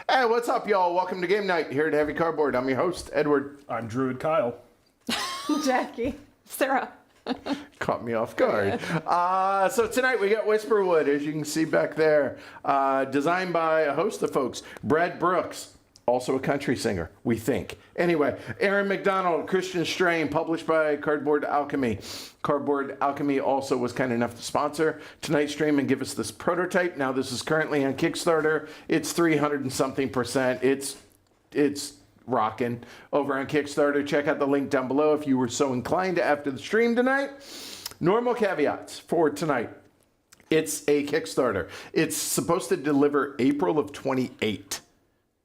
Hey, what's up, y'all? Welcome to Game Night here at Heavy Cardboard. I'm your host, Edward. I'm Druid Kyle. Jackie. Sarah. Caught me off guard. So tonight we got Whisperwood, as you can see back there. Designed by a host of folks. Brad Brooks, also a country singer, we think. Anyway, Aaron McDonald, Christian Strain, published by Cardboard Alchemy. Cardboard Alchemy also was kind enough to sponsor tonight's stream and give us this prototype. Now this is currently on Kickstarter. It's 300 and something %. It's rocking over on Kickstarter. Check out the link down below if you were so inclined after the stream tonight. Normal caveats for tonight. It's a Kickstarter. It's supposed to deliver April of 28.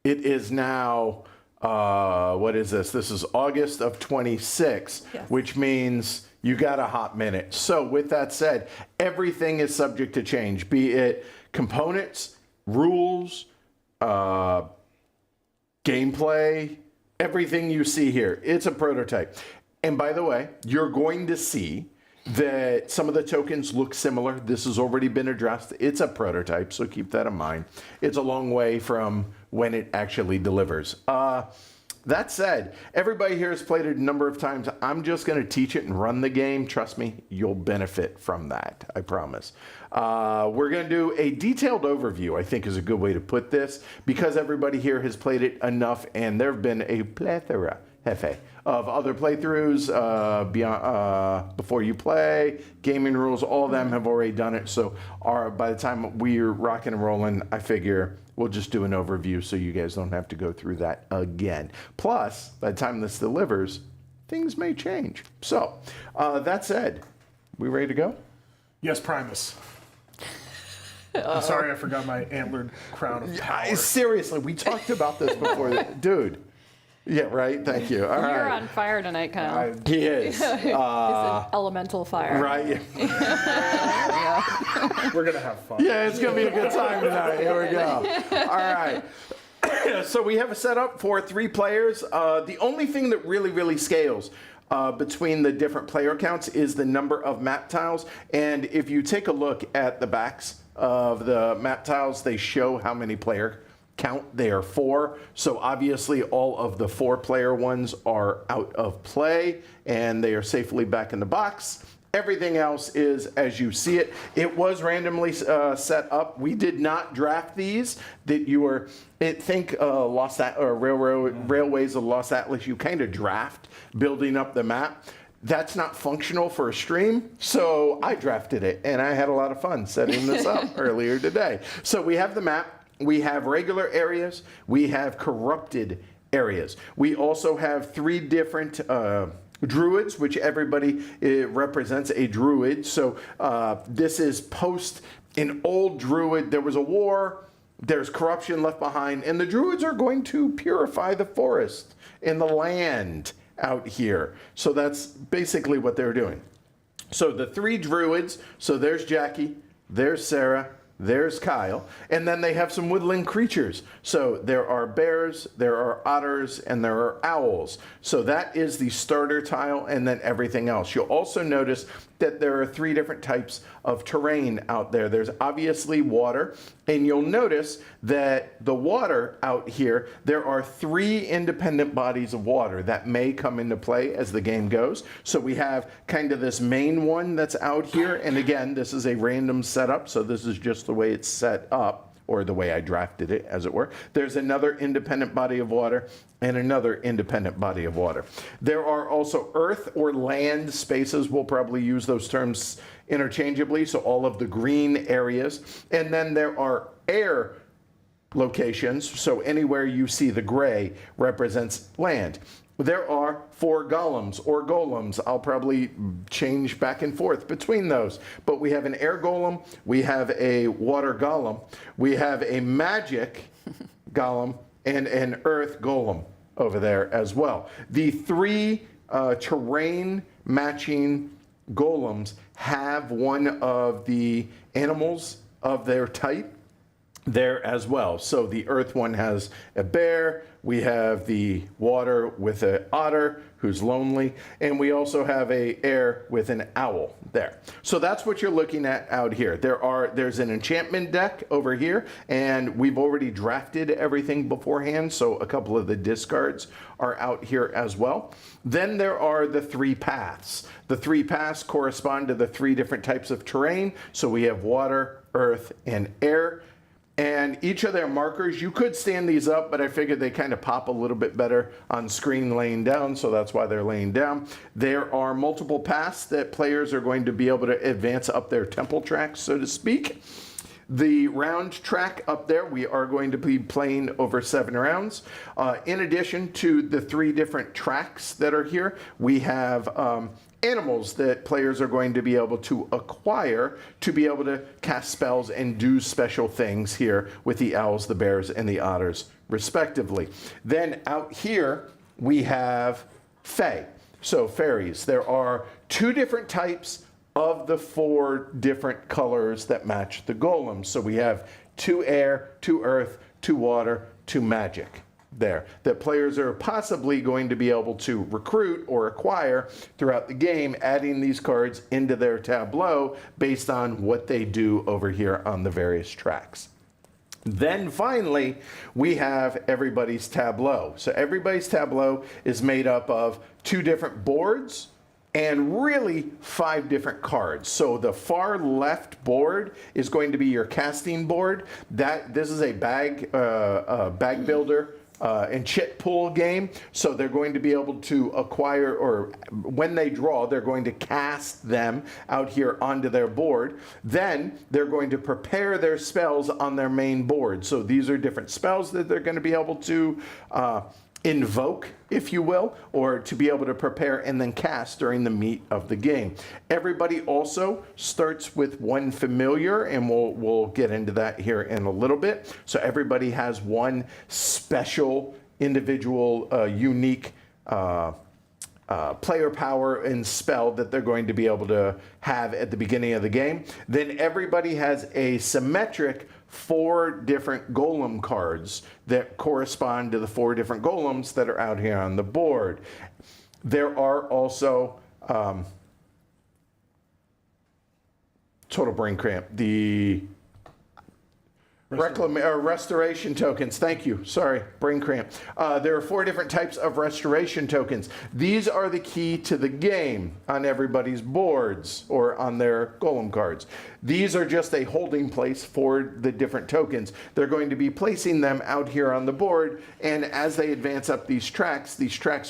It is now, what is this? This is August of 26, yes. Which means you got a hot minute. So with that said, everything is subject to change, be it components, rules, gameplay, everything you see here. It's a prototype. And by the way, you're going to see that some of the tokens look similar. This has already been addressed. It's a prototype, so keep that in mind. It's a long way from when it actually delivers. That said, everybody here has played it a number of times. I'm just going to teach it and run the game. Trust me, you'll benefit from that, I promise. We're going to do a detailed overview, I think is a good way to put this, because everybody here has played it enough, and there have been a plethora, of other playthroughs beyond, before you play, gaming rules, all of them have already done it. So by the time we're rocking and rolling, I figure we'll just do an overview so you guys don't have to go through that again. Plus, by the time this delivers, things may change. So that said, we ready to go? Yes, Primus. I'm sorry I forgot my antlered crown of power. Seriously, we talked about this before. Dude. Yeah, right. Thank you. All You're right. on fire tonight, Kyle. He is. He's an elemental fire. Right. Yeah. We're going to have fun. Yeah, it's going to be a good time tonight. Here we go. All right. So we have a setup for 3 players. The only thing that really scales between the different player counts is the number of map tiles. And if you take a look at the backs of the map tiles, they show how many player count. They are 4, so obviously all of the 4-player ones are out of play and they are safely back in the box. Everything else is as you see it. It was randomly set up. We did not draft these. That you were think Railways of Los Atlas. You kind of draft building up the map. That's not functional for a stream, so I drafted it and I had a lot of fun setting this up earlier today. So we have the map. We have regular areas. We have corrupted areas. We also have 3 different druids, which everybody represents a druid. So this is post an old druid. There was a war. There's corruption left behind. And the druids are going to purify the forest and the land out here. So that's basically what they're doing. So the 3 druids. So there's Jackie. There's Sarah. There's Kyle, and then they have some woodland creatures. So there are bears, there are otters, and there are owls. So that is the starter tile, and then everything else. You'll also notice that there are 3 different types of terrain out there. There's obviously water, and you'll notice that the water out here, there are 3 independent bodies of water that may come into play as the game goes. So we have kind of this main one that's out here, and again, this is a random setup, so this is just the way it's set up, or the way I drafted it, as it were. There's another independent body of water and another independent body of water. There are also earth or land spaces. We'll probably use those terms interchangeably, so all of the green areas. And then there are air locations, so anywhere you see the gray represents land. there are 4 golems or golems. I'll probably change back and forth between those. But we have an air golem, we have a water golem, we have a magic golem, and an earth golem over there as well. The 3 terrain matching golems have one of the animals of their type there as well. So the earth one has a bear, we have the water with an otter who's lonely, and we also have a air with an owl there. So that's what you're looking at out here. There's an enchantment deck over here, and we've already drafted everything beforehand, so a couple of the discards are out here as well. Then there are the 3 paths. The 3 paths correspond to the 3 different types of terrain. So we have water, earth, and air. And each of their markers, you could stand these up, but I figured they kind of pop a little bit better on screen laying down, so that's why they're laying down. There are multiple paths that players are going to be able to advance up their temple tracks, so to speak. The round track up there, we are going to be playing over 7 rounds. In addition to the 3 different tracks that are here, we have animals that players are going to be able to acquire to be able to cast spells and do special things here with the owls, the bears, and the otters, respectively. Then out here, we have fae, so fairies. There are 2 different types of the 4 different colors that match the golems. So we have 2 air, 2 earth, 2 water, 2 magic there that players are possibly going to be able to recruit or acquire throughout the game, adding these cards into their tableau based on what they do over here on the various tracks. Then finally, we have everybody's tableau. So everybody's tableau is made up of 2 different boards and really 5 different cards. So the far left board is going to be your casting board. This is a bag builder and chit pool game. So they're going to be able to acquire, or when they draw, they're going to cast them out here onto their board. Then they're going to prepare their spells on their main board. So these are different spells that they're going to be able to invoke, if you will, or to be able to prepare and then cast during the meat of the game. Everybody also starts with 1 familiar, and we'll get into that here in a little bit. So everybody has 1 special, individual, unique player power and spell that they're going to be able to have at the beginning of the game. Then everybody has a symmetric 4 different golem cards that correspond to the 4 different golems that are out here on the board. There are also total brain cramp. The restoration tokens. Thank you. Sorry, brain cramp. There are 4 different types of restoration tokens. These are the key to the game on everybody's boards or on their golem cards. These are just a holding place for the different tokens. They're going to be placing them out here on the board, and as they advance up these tracks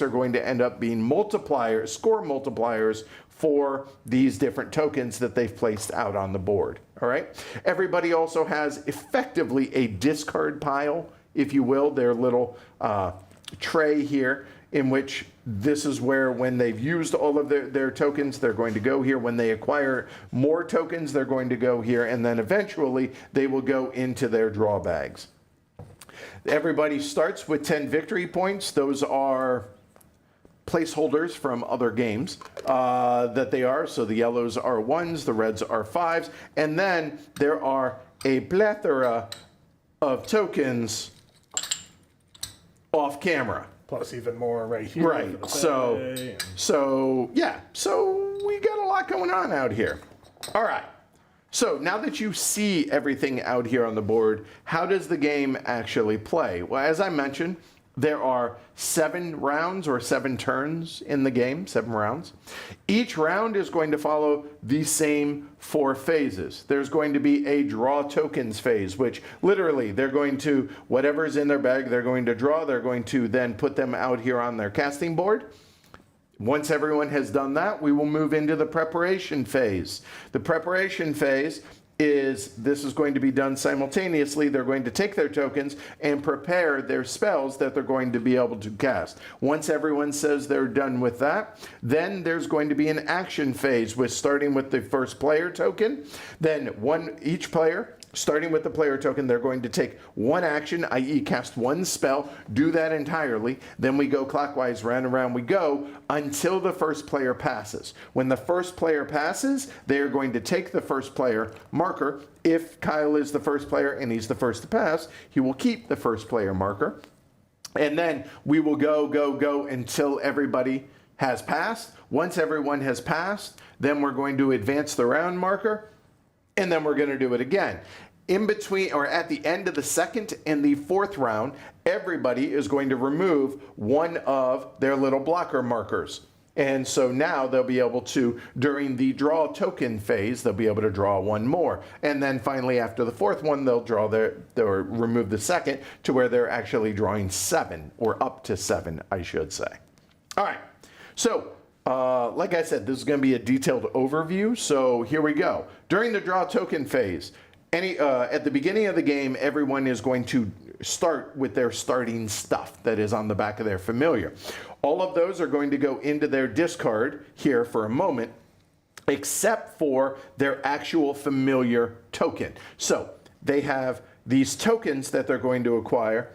are going to end up being score multipliers for these different tokens that they've placed out on the board. All right. Everybody also has effectively a discard pile, if you will, their little tray here, in which this is where, when they've used all of their tokens, they're going to go here. When they acquire more tokens, they're going to go here, and then eventually they will go into their draw bags. Everybody starts with 10 victory points. Those are placeholders from other games that they are. So the yellows are 1s, the reds are 5s, and then there are a plethora of tokens off camera. Plus even more right here. Right. So yeah. So we got a lot going on out here. All right. So now that you see everything out here on the board, how does the game actually play? Well, as I mentioned, there are 7 rounds or 7 turns in the game, 7 rounds. Each round is going to follow the same 4 phases. There's going to be a draw tokens phase, which literally they're going to, whatever's in their bag, they're going to draw. They're going to then put them out here on their casting board. Once everyone has done that, we will move into the preparation phase. The preparation phase is this is going to be done simultaneously. They're going to take their tokens and prepare their spells that they're going to be able to cast. Once everyone says they're done with that, then there's going to be an action phase with starting with the first player token. Then each player, starting with the player token, they're going to take one action, i.e. cast one spell, do that entirely. Then we go clockwise, round and round we go until the first player passes. When the first player passes, they are going to take the first player marker. If Kyle is the first player and he's the first to pass, he will keep the first player marker. And then we will go until everybody has passed. Once everyone has passed, then we're going to advance the round marker, and then we're going to do it again. In between, or at the end of the second and the fourth round, everybody is going to remove one of their little blocker markers. And so now they'll be able to, during the draw token phase, they'll be able to draw one more. And then finally, after the fourth one, they'll remove the second to where they're actually drawing 7, or up to 7, I should say. All right. So, like I said, this is going to be a detailed overview. So here we go. During the draw token phase, at the beginning of the game, everyone is going to start with their starting stuff that is on the back of their familiar. All of those are going to go into their discard here for a moment, except for their actual familiar token. So they have these tokens that they're going to acquire.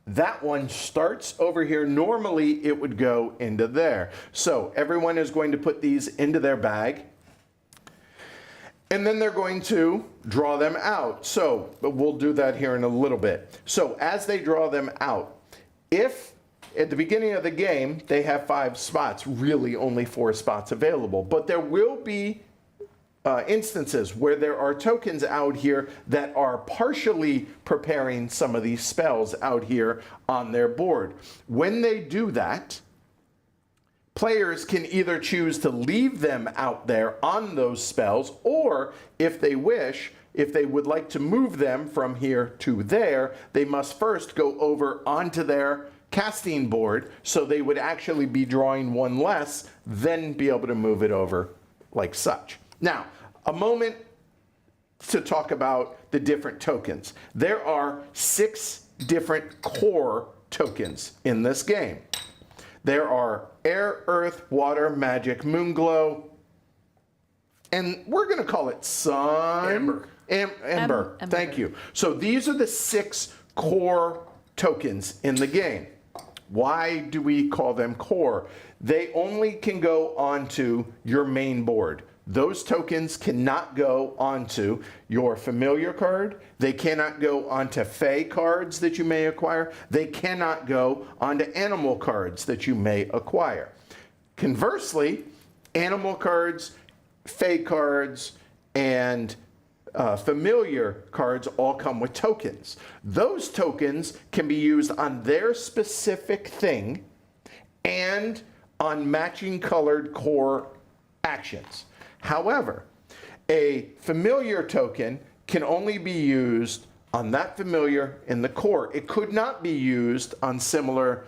That one starts over here. Normally, it would go into there. So everyone is going to put these into their bag. And then they're going to draw them out. So we'll do that here in a little bit. So as they draw them out, if at the beginning of the game they have 5 spots, really only 4 spots available, but there will be instances where there are tokens out here that are partially preparing some of these spells out here on their board. When they do that, players can either choose to leave them out there on those spells, or if they wish, if they would like to move them from here to there, they must first go over onto their casting board, so they would actually be drawing one less, then be able to move it over like such. Now, a moment to talk about the different tokens. There are 6 different core tokens in this game. There are air, earth, water, magic, moonglow, and we're going to call it sun. Ember. Thank you. So these are the 6 core tokens in the game. Why do we call them core? They only can go onto your main board. Those tokens cannot go onto your familiar card. They cannot go onto Fey cards that you may acquire. They cannot go onto animal cards that you may acquire. Conversely, animal cards, Fey cards, and familiar cards all come with tokens. Those tokens can be used on their specific thing and on matching colored core actions. However, a familiar token can only be used on that familiar in the core. It could not be used on similar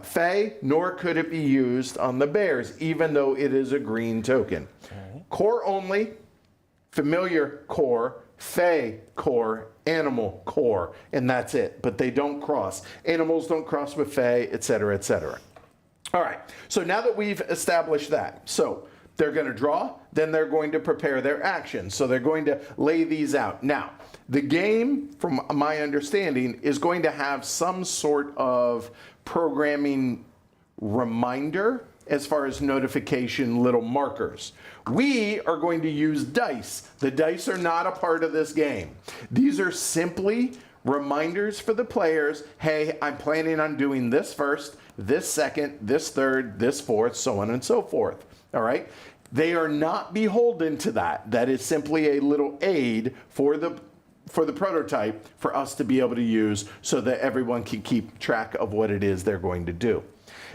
Fey, nor could it be used on the bears, even though it is a green token. Core only, familiar core, Fey core, animal core, and that's it. But they don't cross. Animals don't cross with Fey, etc., etc. All right, so now that we've established that, so they're going to draw, then they're going to prepare their actions. So they're going to lay these out. Now, the game, from my understanding, is going to have some sort of programming reminder as far as notification little markers. We are going to use dice. The dice are not a part of this game. These are simply reminders for the players. Hey, I'm planning on doing this first, this second, this third, this fourth, so on and so forth. All right? They are not beholden to that. That is simply a little aid for the prototype for us to be able to use so that everyone can keep track of what it is they're going to do.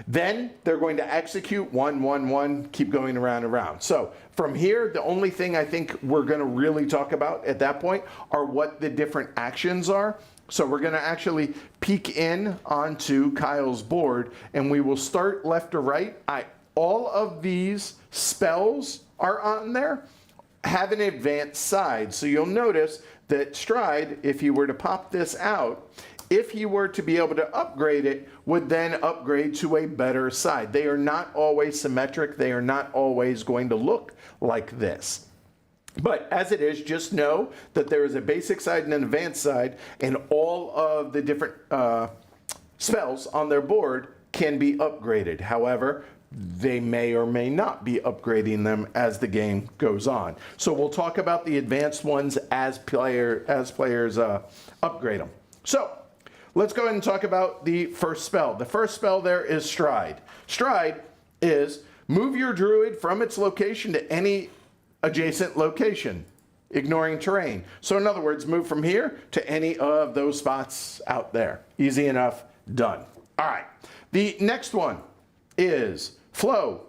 Then they're going to execute 1, 1, 1, keep going around and around. So from here, the only thing I think we're going to really talk about at that point are what the different actions are. So we're going to actually peek in onto Kyle's board, and we will start left to right. All of these spells are on there. have an advanced side. So you'll notice that Stride, if you were to pop this out, if you were to be able to upgrade it, would then upgrade to a better side. They are not always symmetric. They are not always going to look like this. But as it is, just know that there is a basic side and an advanced side, and all of the different spells on their board can be upgraded. However, they may or may not be upgrading them as the game goes on. So we'll talk about the advanced ones as players upgrade them. So let's go ahead and talk about the first spell. The first spell there is Stride. Stride is move your druid from its location to any adjacent location, ignoring terrain. So in other words, move from here to any of those spots out there. Easy enough, done. All right, the next one is Flow.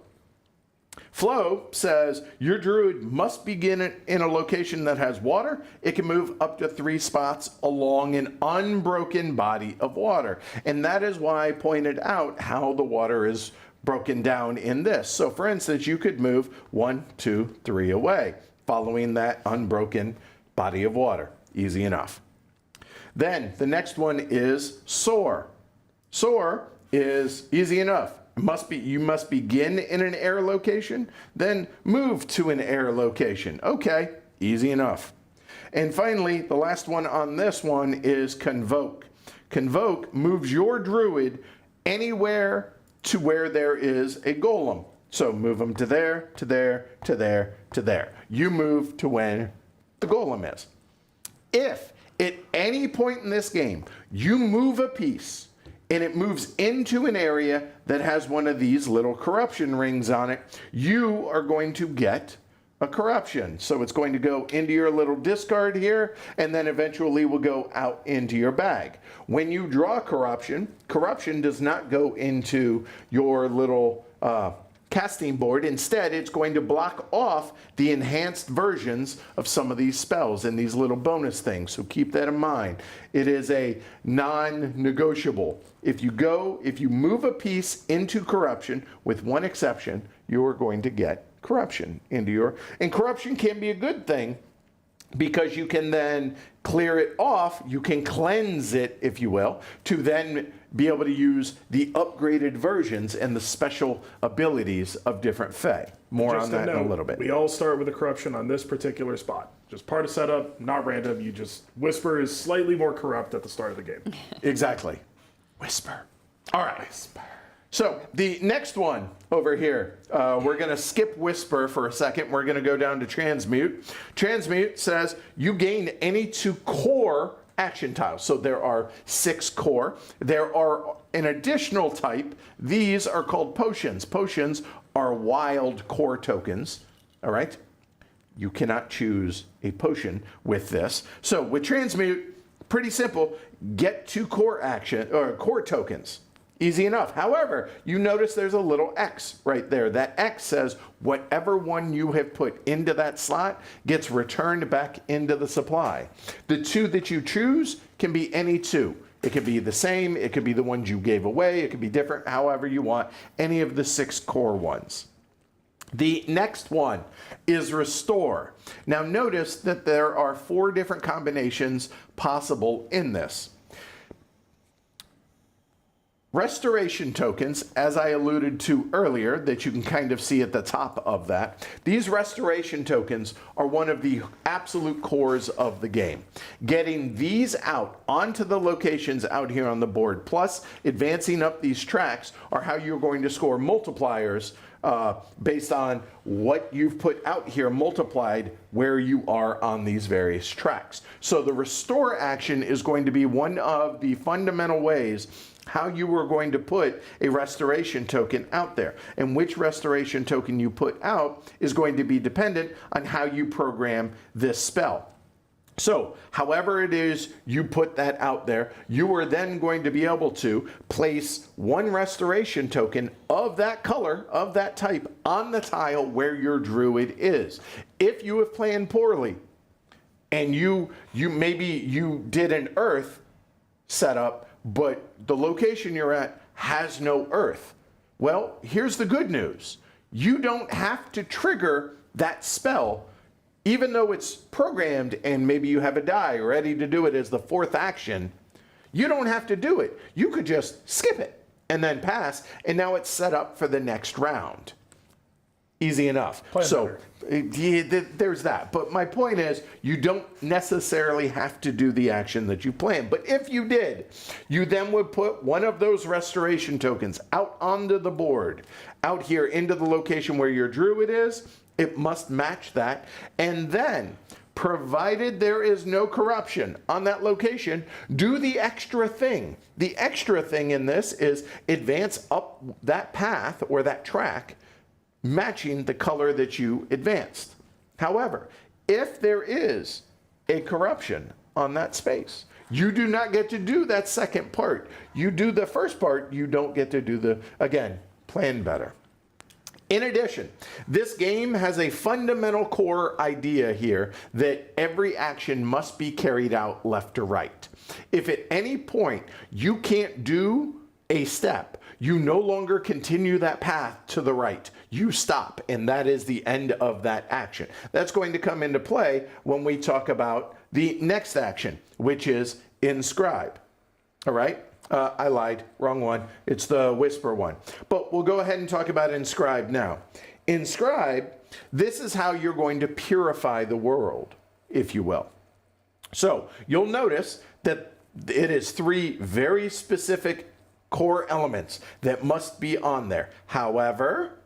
Flow says your druid must begin in a location that has water. It can move up to 3 spots along an unbroken body of water. And that is why I pointed out how the water is broken down in this. So for instance, you could move 1, 2, 3 away, following that unbroken body of water. Easy enough. Then the next one is Soar. Soar is easy enough. You must begin in an air location, then move to an air location. Okay, easy enough. And finally, the last one on this one is Convoke. Convoke moves your druid anywhere to where there is a golem. So move them to there, to there, to there, to there. You move to where the golem is. If at any point in this game you move a piece and it moves into an area that has one of these little corruption rings on it, you are going to get a corruption. So it's going to go into your little discard here, and then eventually will go out into your bag. When you draw corruption, corruption does not go into your little casting board. Instead, it's going to block off the enhanced versions of some of these spells and these little bonus things. So keep that in mind. It is a non-negotiable. If you move a piece into corruption, with one exception, you are going to get corruption into your, and corruption can be a good thing because you can then clear it off, you can cleanse it, if you will, to then be able to use the upgraded versions and the special abilities of different fae. More on that in a little bit. We all start with a corruption on this particular spot. Just part of setup, not random. You just, Whisper is slightly more corrupt at the start of the game. Exactly. Whisper. All right. Whisper. So the next one over here, we're going to skip Whisper for a second. We're going to go down to Transmute. Transmute says you gain any 2 core action tiles. So there are 6 core. There are an additional type. These are called potions. Potions are wild core tokens. All right. You cannot choose a potion with this. So with Transmute, pretty simple. Get 2 core action or core tokens. Easy enough. However, you notice there's a little X right there. That X says whatever one you have put into that slot gets returned back into the supply. The 2 that you choose can be any 2. It could be the same. It could be the ones you gave away. It could be different, however you want. Any of the 6 core ones. The next one is Restore. Now notice that there are 4 different combinations possible in this. Restoration tokens, as I alluded to earlier, that you can kind of see at the top of that. These restoration tokens are one of the absolute cores of the game. Getting these out onto the locations out here on the board, plus advancing up these tracks, are how you're going to score multipliers based on what you've put out here multiplied where you are on these various tracks. So the restore action is going to be one of the fundamental ways how you are going to put a restoration token out there. And which restoration token you put out is going to be dependent on how you program this spell. So, however it is you put that out there, you are then going to be able to place 1 restoration token of that color, of that type, on the tile where your druid is. If you have planned poorly, and you did an earth setup, but the location you're at has no earth. Well, here's the good news. You don't have to trigger that spell even though it's programmed and maybe you have a die ready to do it as the fourth action, you don't have to do it. You could just skip it and then pass, and now it's set up for the next round. Easy enough. So there's that. But my point is, you don't necessarily have to do the action that you planned. But if you did, you then would put one of those restoration tokens out onto the board, out here into the location where your druid is. It must match that. And then, provided there is no corruption on that location, do the extra thing. The extra thing in this is advance up that path or that track, matching the color that you advanced. However, if there is a corruption on that space, you do not get to do that second part. You do the first part, you don't get to do the, again, plan better. In addition, this game has a fundamental core idea here that every action must be carried out left to right. If at any point you can't do a step, you no longer continue that path to the right. You stop, and that is the end of that action. That's going to come into play when we talk about the next action, which is inscribe. All right? I lied. Wrong one. It's the whisper one. But we'll go ahead and talk about inscribe now. Inscribe, this is how you're going to purify the world, if you will. So you'll notice that it is 3 very specific core elements that must be on there. However,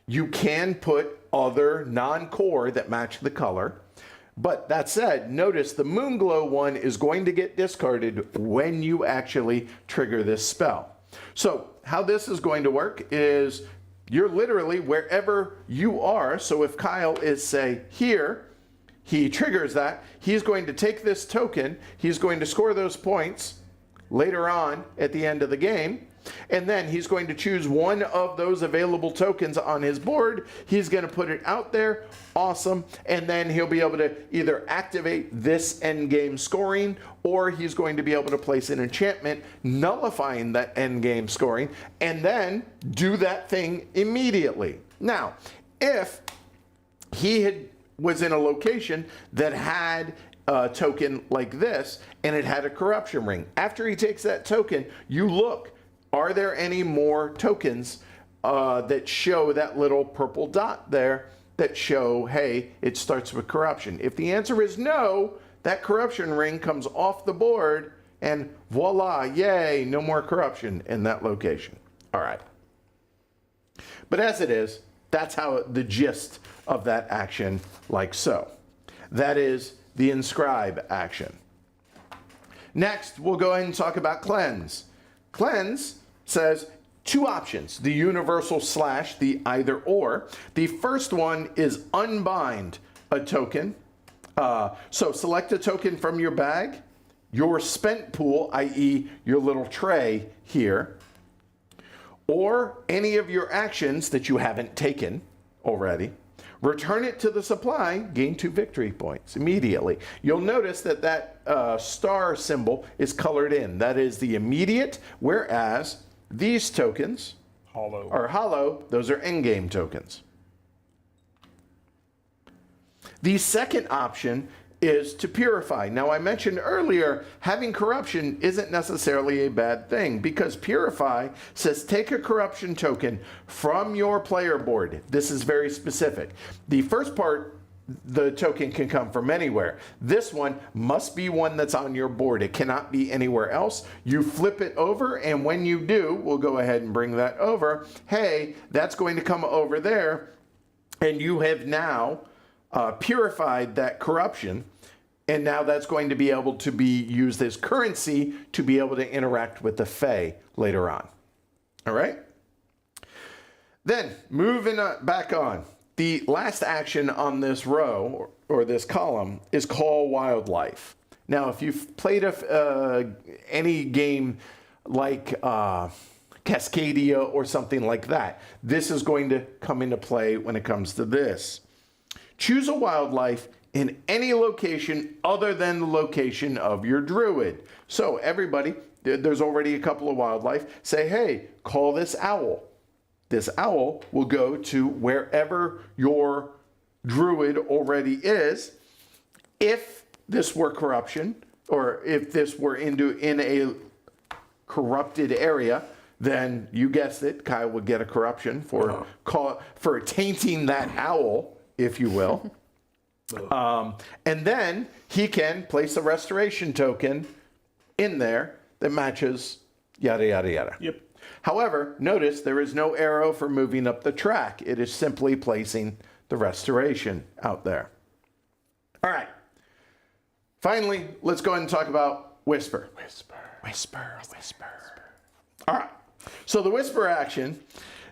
you can put other non-core that match the color. But that said, notice the Moonglow one is going to get discarded when you actually trigger this spell. So how this is going to work is you're literally wherever you are. So if Kyle is, say, here, he triggers that. He's going to take this token. He's going to score those points later on at the end of the game. And then he's going to choose one of those available tokens on his board. He's going to put it out there. Awesome. And then he'll be able to either activate this end game scoring, or he's going to be able to place an enchantment nullifying that end game scoring, and then do that thing immediately. Now, if he was in a location that had a token like this, and it had a corruption ring, after he takes that token, you look. Are there any more tokens that show that little purple dot there that show, hey, it starts with corruption? If the answer is no, that corruption ring comes off the board and voila, yay, no more corruption in that location. All right. But as it is, that's how the gist of that action, like so. That is the inscribe action. Next, we'll go ahead and talk about cleanse. Cleanse says 2 options, the universal / the either or. The first one is unbind a token. So select a token from your bag, your spent pool, i.e. your little tray here, or any of your actions that you haven't taken already. Return it to the supply, gain 2 victory points immediately. You'll notice that that star symbol is colored in. That is the immediate, whereas these tokens are hollow. Those are endgame tokens. The second option is to purify. Now, I mentioned earlier, having corruption isn't necessarily a bad thing, because purify says take a corruption token from your player board. This is very specific. The first part, the token can come from anywhere. This one must be one that's on your board. It cannot be anywhere else. You flip it over, and when you do, we'll go ahead and bring that over. Hey, that's going to come over there, and you have now purified that corruption, and now that's going to be able to be used as currency to be able to interact with the Fae later on. All right? Then, moving back on. The last action on this row, or this column, is call wildlife. Now, if you've played any game like Cascadia or something like that, this is going to come into play when it comes to this. Choose a wildlife in any location other than the location of your druid. So everybody, there's already a couple of wildlife. Say, hey, call this owl. This owl will go to wherever your druid already is. If this were corruption, or if this were in a corrupted area, then you guessed it, Kyle would get a corruption for tainting that owl, if you will. And then he can place a restoration token in there that matches yada, yada, yada. Yep. However, notice there is no arrow for moving up the track. It is simply placing the restoration out there. All right. Finally, let's go ahead and talk about Whisper. Whisper. All right. So the Whisper action,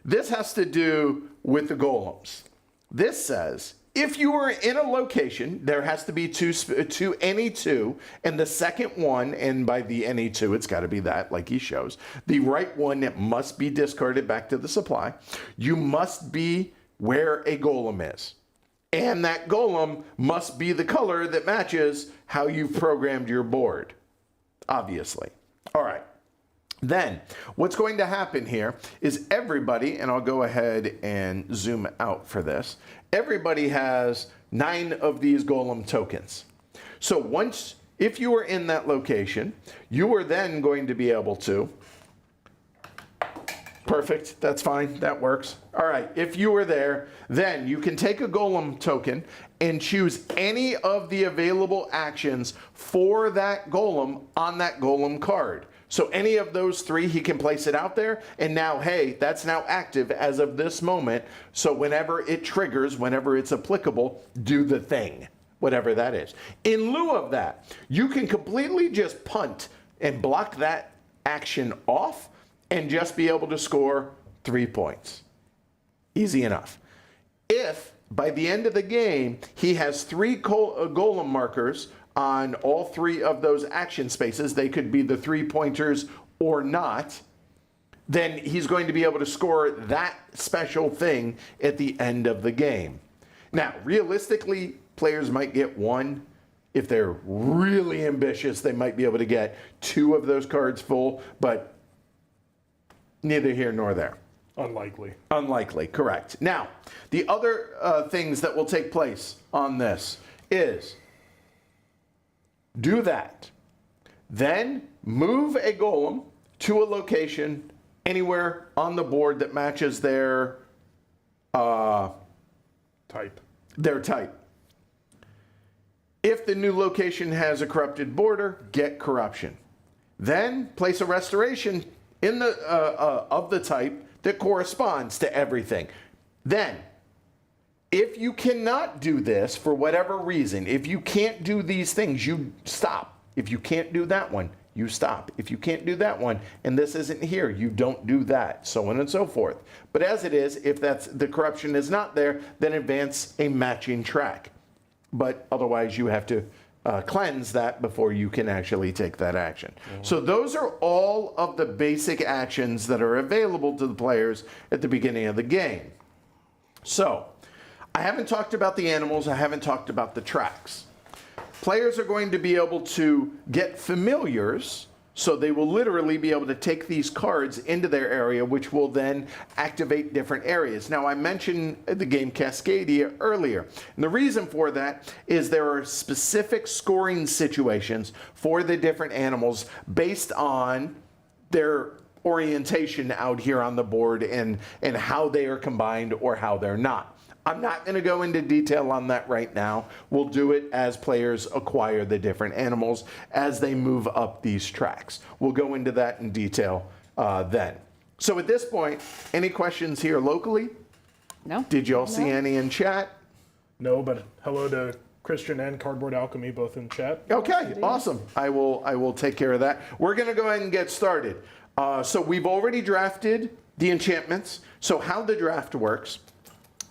this has to do with the golems. This says, if you are in a location, there has to be two any two, and the second one, and by the any two, it's got to be that, like he shows. The right one must be discarded back to the supply. You must be where a golem is. And that golem must be the color that matches how you've programmed your board, obviously. All right. Then, what's going to happen here is everybody, and I'll go ahead and zoom out for this, everybody has 9 of these golem tokens. So once, if you are in that location, you are then going to be able to, perfect, that's fine, that works. All right, if you are there, then you can take a golem token and choose any of the available actions for that golem on that golem card. So any of those 3, he can place it out there, and now, hey, that's now active as of this moment. So whenever it triggers, whenever it's applicable, do the thing, whatever that is. In lieu of that, you can completely just punt and block that action off and just be able to score 3 points. Easy enough. If by the end of the game, he has 3 golem markers on all 3 of those action spaces, they could be the 3-pointers or not, then he's going to be able to score that special thing at the end of the game. Now, realistically, players might get 1. If they're really ambitious, they might be able to get 2 of those cards full, but neither here nor there. Unlikely. Unlikely, correct. Now, the other things that will take place on this is do that. Then move a golem to a location anywhere on the board that matches their Type. Their type. If the new location has a corrupted border, get corruption. Then place a restoration in the of the type that corresponds to everything. Then, if you cannot do this for whatever reason, if you can't do these things, you stop. If you can't do that one, you stop. If you can't do that one, and this isn't here, you don't do that, so on and so forth. But as it is, if the corruption is not there, then advance a matching track. But otherwise, you have to cleanse that before you can actually take that action. So those are all of the basic actions that are available to the players at the beginning of the game. So, I haven't talked about the animals, I haven't talked about the tracks. Players are going to be able to get familiars, so they will literally be able to take these cards into their area, which will then activate different areas. Now, I mentioned the game Cascadia earlier, and the reason for that is there are specific scoring situations for the different animals based on their orientation out here on the board and how they are combined or how they're not. I'm not going to go into detail on that right now. We'll do it as players acquire the different animals as they move up these tracks. We'll go into that in detail then. So at this point, any questions here locally? No. Did y'all see any in chat? No, but hello to Christian and Cardboard Alchemy, both in chat. Okay, awesome. I will take care of that. We're going to go ahead and get started. So we've already drafted the enchantments. So how the draft works.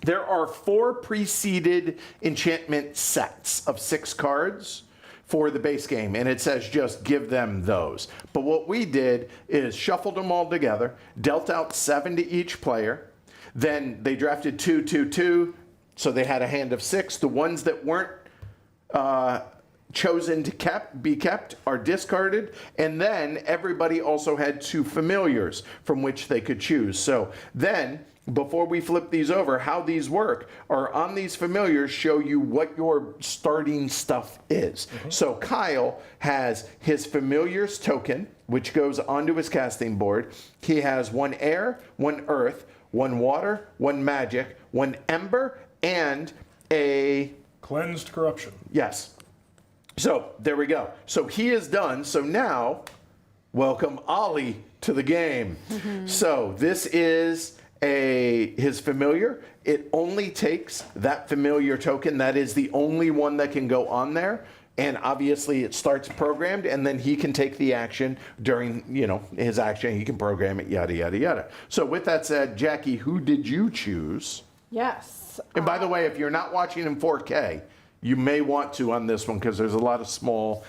There are 4 preceded enchantment sets of 6 cards for the base game, and it says just give them those. But what we did is shuffled them all together, dealt out 7 to each player, then they drafted 2, 2, 2, so they had a hand of 6. The ones that weren't chosen to be kept are discarded, and then everybody also had 2 familiars from which they could choose. So then before we flip these over, how these work are on these familiars show you what your starting stuff is. So Kyle has his familiars token, which goes onto his casting board. He has 1 air, 1 earth, 1 water, 1 magic, 1 ember, and a... Cleansed corruption. Yes. So there we go. So he is done. So now, welcome Ollie to the game. So this is his familiar. It only takes that familiar token. That is the only one that can go on there. And obviously it starts programmed, and then he can take the action during, his action. He can program it, yada, yada, yada. So with that said, Jackie, who did you choose? Yes. And by the way, if you're not watching in 4K, you may want to on this one because there's a lot of small,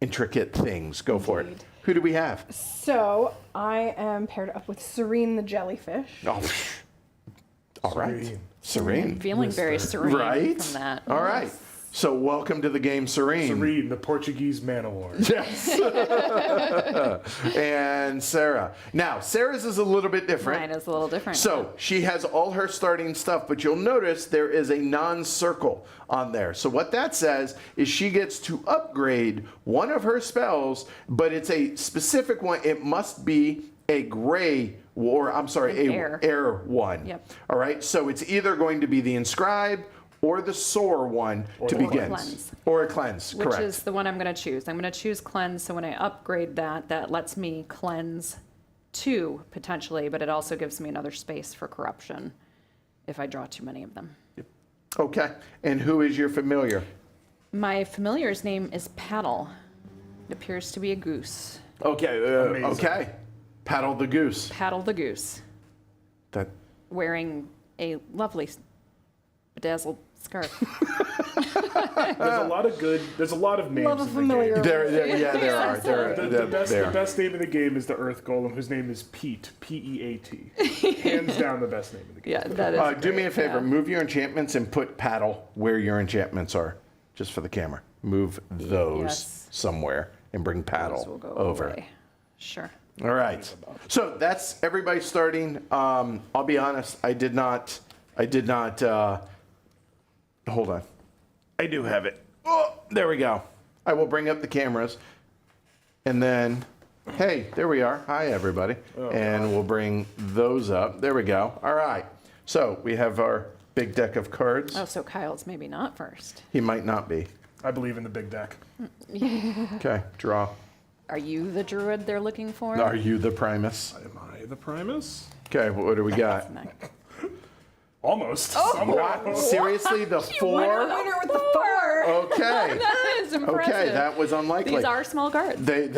intricate things. Go for it. Who do we have? So I am paired up with Serene the jellyfish. Oh, all right. Serene. Feeling very serene Right? from that. All right. So welcome to the game, Serene. Serene, the Portuguese man o' war. Yes. And Sarah. Now, Sarah's is a little bit different. Mine is a little different. So she has all her starting stuff, but you'll notice there is a non-circle on there. So what that says is she gets to upgrade one of her spells, but it's a specific one. It must be a gray, or I'm sorry, air one. Yep. All right. So it's either going to be the inscribe or the soar one to begin. cleanse. Or a cleanse, Which correct. is the one I'm going to choose. I'm going to choose cleanse. So when I upgrade that, that lets me cleanse 2 potentially, but it also gives me another space for corruption if I draw too many of them. Okay. And who is your familiar? My familiar's name is Paddle. It appears to be a goose. Okay. Amazing. Okay. Paddle the goose. Paddle the goose, That. wearing a lovely bedazzled scarf. There's a lot of names Love a in the familiar. game. There are. The best name in the game is the Earth Golem, whose name is Pete, P-E-A-T. Hands down the best name in the game. Yeah, that is. Do me a favor. Yeah. Move your enchantments and put paddle where your enchantments are, just for the camera. Move those Yes. somewhere and bring paddle Those will go over. away. Sure. All right. So that's everybody starting. I'll be honest. I did not. Hold on. I do have it. Oh, there we go. I will bring up the cameras. And then, hey, there we are. Hi, everybody. And we'll bring those up. There we go. All right. So we have our big deck of cards. Oh, so Kyle's maybe not first. He might not be. I believe in the big deck. Okay, draw. Are you the druid they're looking for? Are you the Primus? Am I the Primus? Okay, what do we got? No. Almost. Oh, Somehow. Seriously, the 4? Winner with the 4. Okay. That is impressive. Okay, that was unlikely. These are small cards. They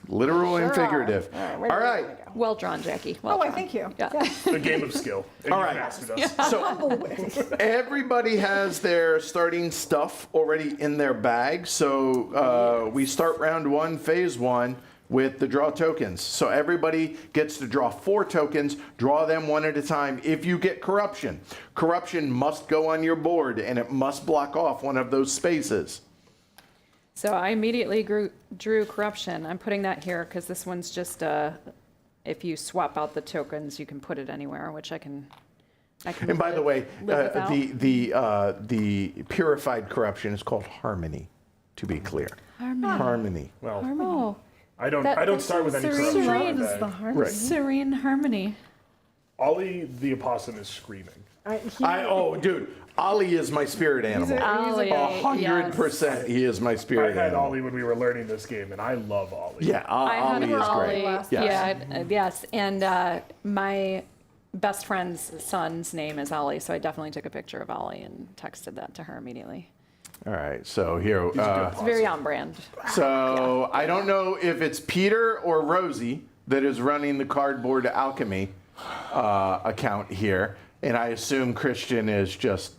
literal and Sure are. figurative. All right, All right. Well drawn, Jackie. Well Oh, I drawn. thank you. Yeah. A game of skill. And All you right. mastered us. So everybody has their starting stuff already in their bag. So we start round 1, phase 1, with the draw tokens. So everybody gets to draw 4 tokens, draw them one at a time. If you get corruption, corruption must go on your board and it must block off one of those spaces. So I immediately drew corruption. I'm putting that here because this one's just if you swap out the tokens, you can put it anywhere, which I can. And by the way, live without. the purified corruption is called harmony, to be clear. Harmony. Well, Oh, I don't that start with any sounds corruption. serene. in my Is the bag. harmony. Right. serene harmony. Ollie the opossum is screaming. Dude, Ollie is my spirit animal. Ollie, 100% he is my I spirit had animal. I when we were learning this game, and I love Ollie. Yeah, I had Ollie is Ollie. great. Yes. Yeah, yes. And my best friend's son's name is Ollie, so I definitely took a picture of Ollie and texted that to her immediately. All right, so here. It's very on brand. So I don't know if it's Peter or Rosie that is running the Cardboard Alchemy account here, and I assume Christian is just,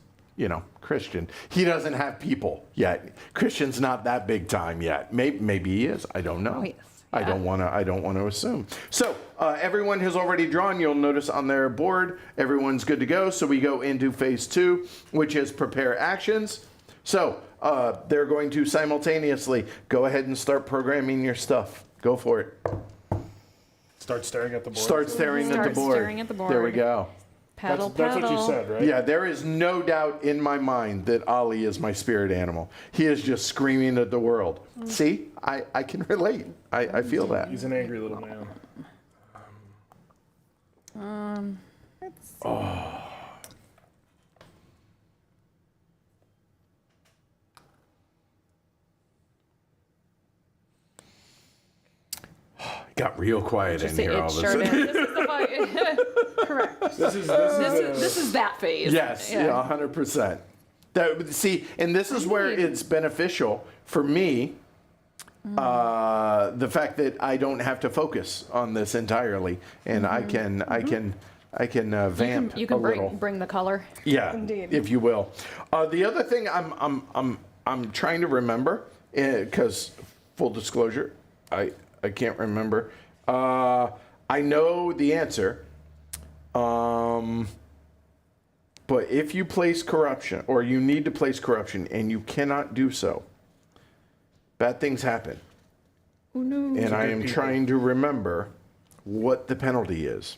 Christian. He doesn't have people yet. Christian's not that big time yet. Maybe he is. I don't know. Oh, yes. I Yeah. don't want to assume. So everyone has already drawn. You'll notice on their board, everyone's good to go. So we go into phase 2, which is prepare actions. So they're going to simultaneously go ahead and start programming your stuff. Go for it. Start staring at the board. Start staring at the Start board. staring at the There we board. go. Paddle, That's what you paddle. said, right? Yeah, there is no doubt in my mind that Ollie is my spirit animal. He is just screaming at the world. See, I can relate. I feel that. He's an angry little man. Let's see. Got real quiet in See, here all it of a sure sudden. did. This is the fight. Correct. This is that phase. Yes, yeah, 100%. See, and this is where it's beneficial for me, the fact that I don't have to focus on this entirely, and I can vamp You a can little. bring the color. Yeah, Indeed. if you will. The other thing I'm trying to remember, because full disclosure, I can't remember. I know the answer. But if you place corruption, or you need to place corruption, and you cannot do so, bad things happen. Oh no. And I am trying to remember what the penalty is.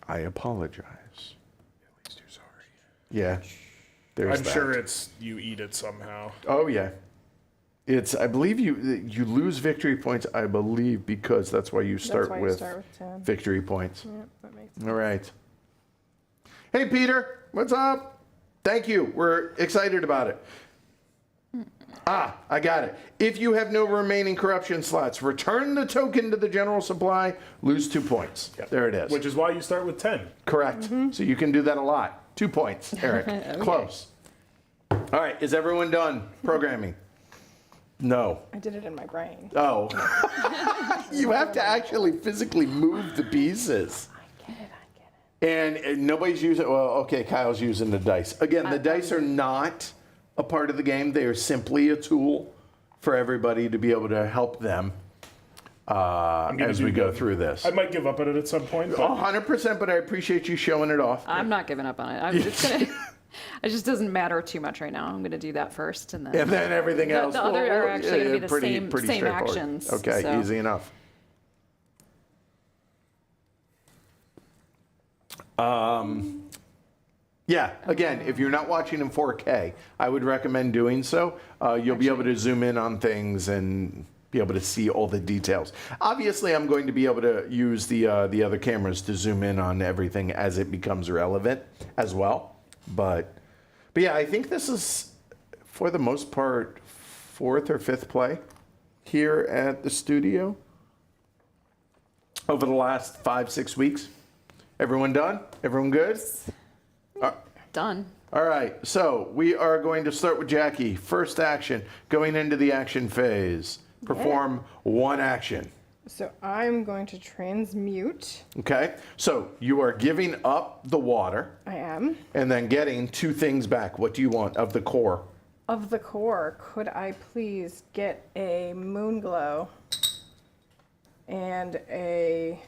I apologize. At least you're sorry. Yeah, there's I'm that. sure it's you eat it somehow. Oh yeah, it's. I believe you lose victory points. I believe because that's why you start, That's why you with, start with 10. victory points. Yep, that makes sense. All right. Hey Peter, what's up? Thank you. We're excited about it. I got it. If you have no remaining corruption slots, return the token to the general supply. Lose 2 points. Yep. There it is. Which is why you start with 10. Correct. So you can do that a lot. 2 points, Eric. Close. All right. Is everyone done programming? No. I did it in my brain. Oh. You have to actually physically move the pieces. I get it. And nobody's using, well, okay, Kyle's using the dice. Again, the dice are not a part of the game. They are simply a tool for everybody to be able to help them as we go through this. I might give up on it at some point, but 100%, but I appreciate you showing it off. I'm not giving up on it. I'm just gonna. It just doesn't matter too much right now. I'm gonna do that first, and then. And then everything else. The other are actually gonna be the pretty same straightforward. actions. Okay, so. easy enough. Yeah, again, if you're not watching in 4K, I would recommend doing so. You'll be able to zoom in on things and be able to see all the details. Obviously, I'm going to be able to use the other cameras to zoom in on everything as it becomes relevant as well. But yeah, I think this is, for the most part, 4th or 5th play here at the studio over the last 5-6 weeks. Everyone done? Everyone good? Done. All right, so we are going to start with Jackie. First action, going into the action phase. Perform one action. So I'm going to transmute. Okay, so you are giving up the water I am. and then getting 2 things back. What do you want of the core? Of the core, could I please get a moon glow and a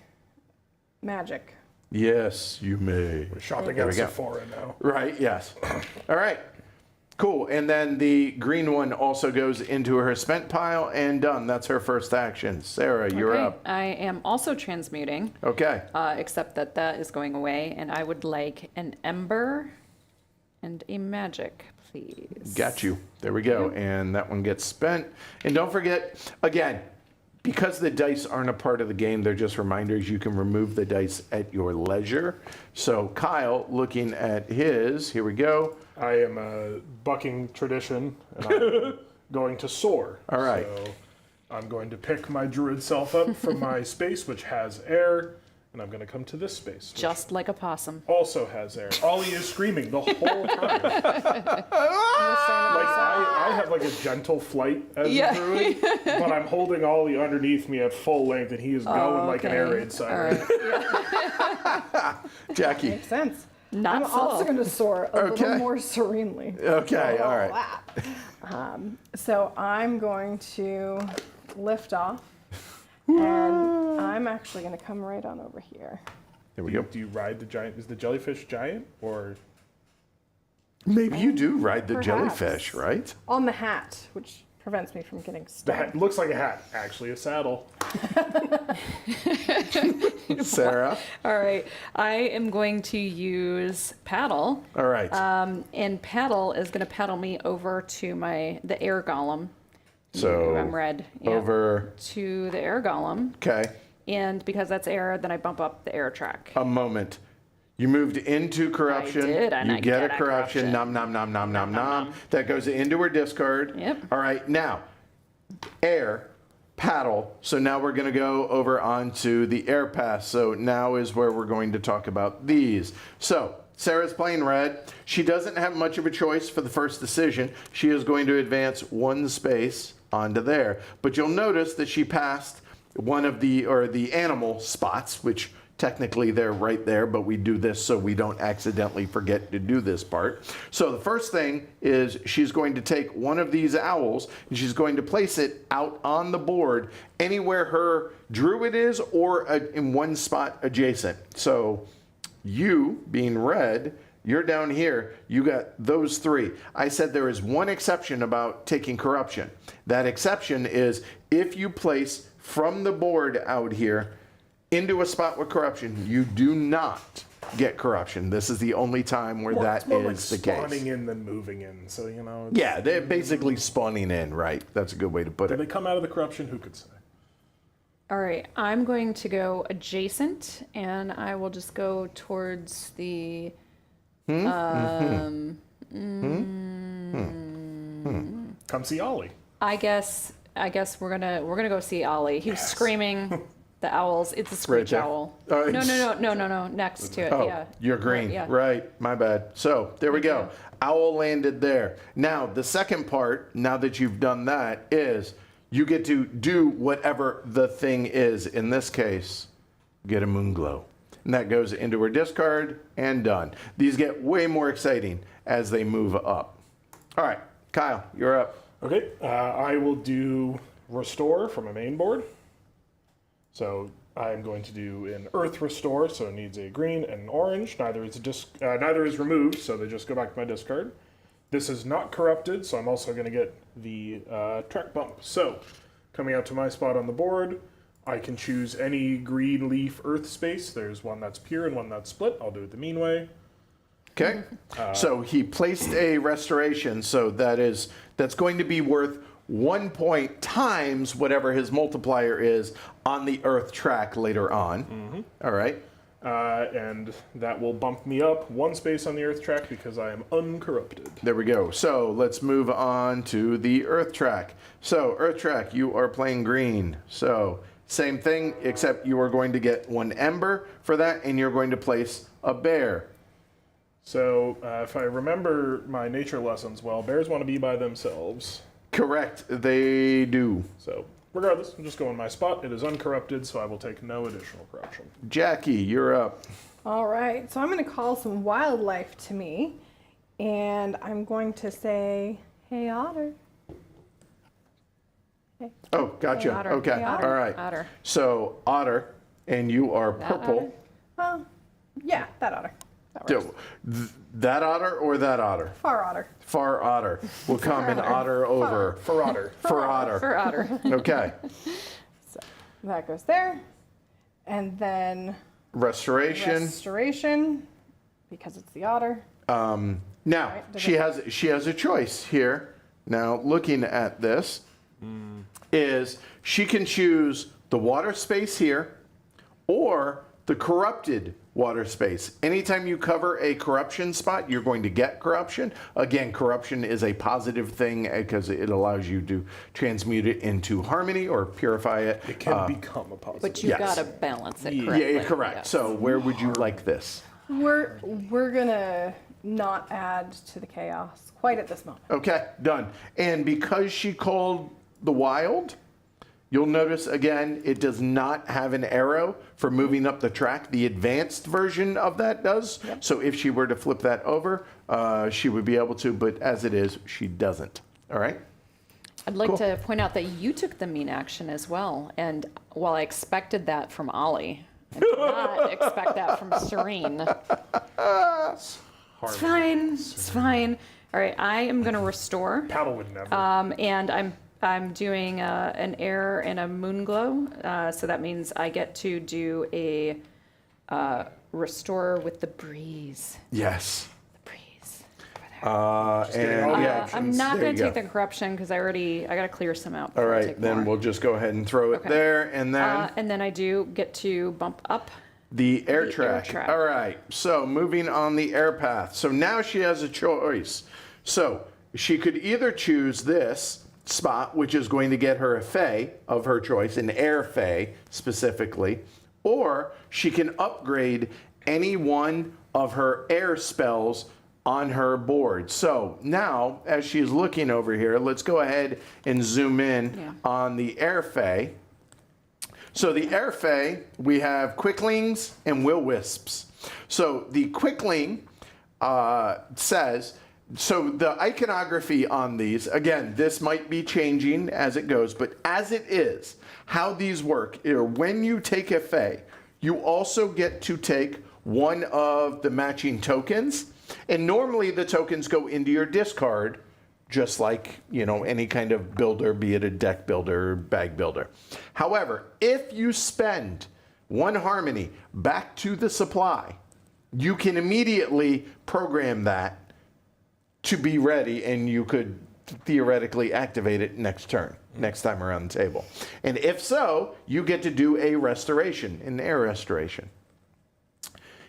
magic? Yes, you may. we're shopping There at we go. Sephora now. Right, yes. All right, cool. And then the green one also goes into her spent pile and done. That's her first action. Sarah, you're Okay, up. I am also transmuting, Okay. except that is going away, and I would like an ember and a magic, please. Got you. There we go. And that one gets spent. And don't forget, again, because the dice aren't a part of the game, they're just reminders. You can remove the dice at your leisure. So Kyle, looking at his, here we go. I am bucking tradition, and I'm going to soar. All right. So I'm going to pick my druid self up from my space, which has air, and I'm going to come to this space, which Just like a possum. also has air. Ollie is screaming the whole time. Like, I have like a gentle flight as Yeah. a druid, but I'm holding Ollie underneath me at full length, and he is going like an air raid siren. Jackie. makes sense. Not I'm also so. going to soar a Okay. little more serenely. Okay, all right. So I'm going to lift off, and I'm actually going to come right on over here. There we go. Do you ride the giant? Is the jellyfish giant or? Maybe you do ride the Perhaps. jellyfish, right? On the hat, which prevents me from getting The stuck. hat looks like a hat, actually a saddle. Sarah? All right, I am going to use paddle. All right. And paddle is going to paddle me over to the air golem. So I'm red. Yep. over, To the air golem. okay, And because that's air, then I bump up the air track. a moment. You moved into corruption. I did, and you I get a get a corruption. corruption. Nom, nom, nom, nom, nom, nom. That goes into her discard. Yep. All right, now, air, paddle. So now we're going to go over onto the air pass. So now is where we're going to talk about these. So Sarah's playing red. She doesn't have much of a choice for the first decision. She is going to advance one space onto there. But you'll notice that she passed one of the animal spots, which technically they're right there, but we do this so we don't accidentally forget to do this part. So the first thing is she's going to take one of these owls and she's going to place it out on the board anywhere her druid is or in one spot adjacent. So you, being red, you're down here, you got those three. I said there is one exception about taking corruption. That exception is if you place from the board out here into a spot with corruption, you do not get corruption. This is the only time where that It's more like is the case. spawning in than moving in. So, you know. It's, Yeah, they're basically spawning in, right? That's a good way to put Did it. they come out of the corruption? Who could say? All right, I'm going to go adjacent, and I will just go towards the. Come see Ollie. I guess we're gonna go see Ollie. He was screaming the owls. It's a screech there. owl. Oh, No. Next to it. Oh, Yeah. you're green. Yeah. Right, my bad. So there we go. you. Owl landed there. Now, the second part, now that you've done that, is you get to do whatever the thing is. In this case, get a moon glow. And that goes into her discard and done. These get way more exciting as they move up. All right, Kyle, you're up. Okay, I will do restore from a main board. So I'm going to do an earth restore, so it needs a green and an orange. Neither is removed, so they just go back to my discard. This is not corrupted, so I'm also going to get the track bump. So coming out to my spot on the board, I can choose any green leaf earth space. There's one that's pure and one that's split. I'll do it the mean way. Okay. So he placed a restoration, so that's going to be worth 1 point times whatever his multiplier is on the earth track later on. All right. And that will bump me up one space on the earth track because I am uncorrupted. There we go. So let's move on to the earth track. So earth track, you are playing green. So same thing, except you are going to get one ember for that, and you're going to place a bear. So if I remember my nature lessons well, bears want to be by themselves. Correct, they do. So regardless, I'm just going my spot. It is uncorrupted, so I will take no additional corruption. Jackie, you're up. All right, so I'm going to call some wildlife to me, and I'm going to say, "Hey, otter." Hey. Oh, gotcha. Otter. Okay, Hey, otter. all right. Otter. So otter, and you are That purple. Well, yeah, that otter. That works. That otter or that otter? Far otter. Far otter. Will come in otter over. For otter. For otter. For otter. Okay. So that goes there, and then Restoration. restoration, because it's the otter. Now Right, does she has a choice here. Now looking at this, is she can choose the water space here, or the corrupted water space. Anytime you cover a corruption spot, you're going to get corruption. Again, corruption is a positive thing because it allows you to transmute it into harmony or purify it. It can become a positive. But you Yes. gotta balance it Yeah, correctly. Yeah, correct. Yes. So where would you like this? We're gonna not add to the chaos quite at this moment. Okay, done. And because she called the wild, you'll notice again, it does not have an arrow for moving up the track. The advanced version of that does. Yep. So if she were to flip that over, she would be able to, but as it is, she doesn't. All right? I'd like Cool. to point out that you took the mean action as well. And while I expected that from Ollie, I did not expect that from Serene. It's fine. It's fine. All right, I am going to restore. Paddle would never. And I'm I'm doing an air and a moon glow. So that means I get to do a restore with the breeze. Yes. The breeze. getting all the yeah, I'm not there going you to take go. the corruption because I got to clear some out. All before I right, take then more. we'll just go ahead and throw it Okay. there, and then And then I do get to bump up. the air the air track. track. All right, so moving on the air path. So now she has a choice. So she could either choose this spot, which is going to get her a fey of her choice, an air fey specifically, or she can upgrade any one of her air spells on her board. So now, as she's looking over here, let's go ahead and zoom in on the air fey. So the air fey, we have quicklings and will-wisps. So the quickling says, so the iconography on these, again, this might be changing as it goes, but as it is, how these work, are when you take a fey, you also get to take one of the matching tokens, and normally the tokens go into your discard, just like, you know, any kind of builder, be it a deck builder or bag builder. However, if you spend one harmony back to the supply, you can immediately program that to be ready, and you could theoretically activate it next turn, next time around the table. And if so, you get to do a restoration, an air restoration.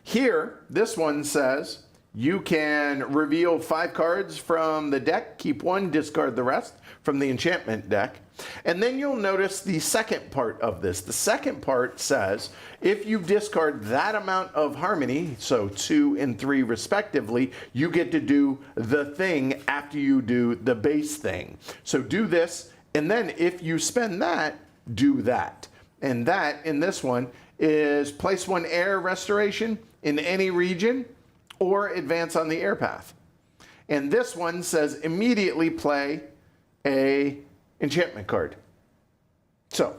Here, this one says you can reveal 5 cards from the deck, keep 1, discard the rest from the enchantment deck. And then you'll notice the second part of this. The second part says if you discard that amount of harmony, so 2 and 3 respectively, you get to do the thing after you do the base thing. So do this, and then if you spend that, do that. And that, in this one, is place 1 air restoration in any region, or advance on the air path. And this one says immediately play a enchantment card. So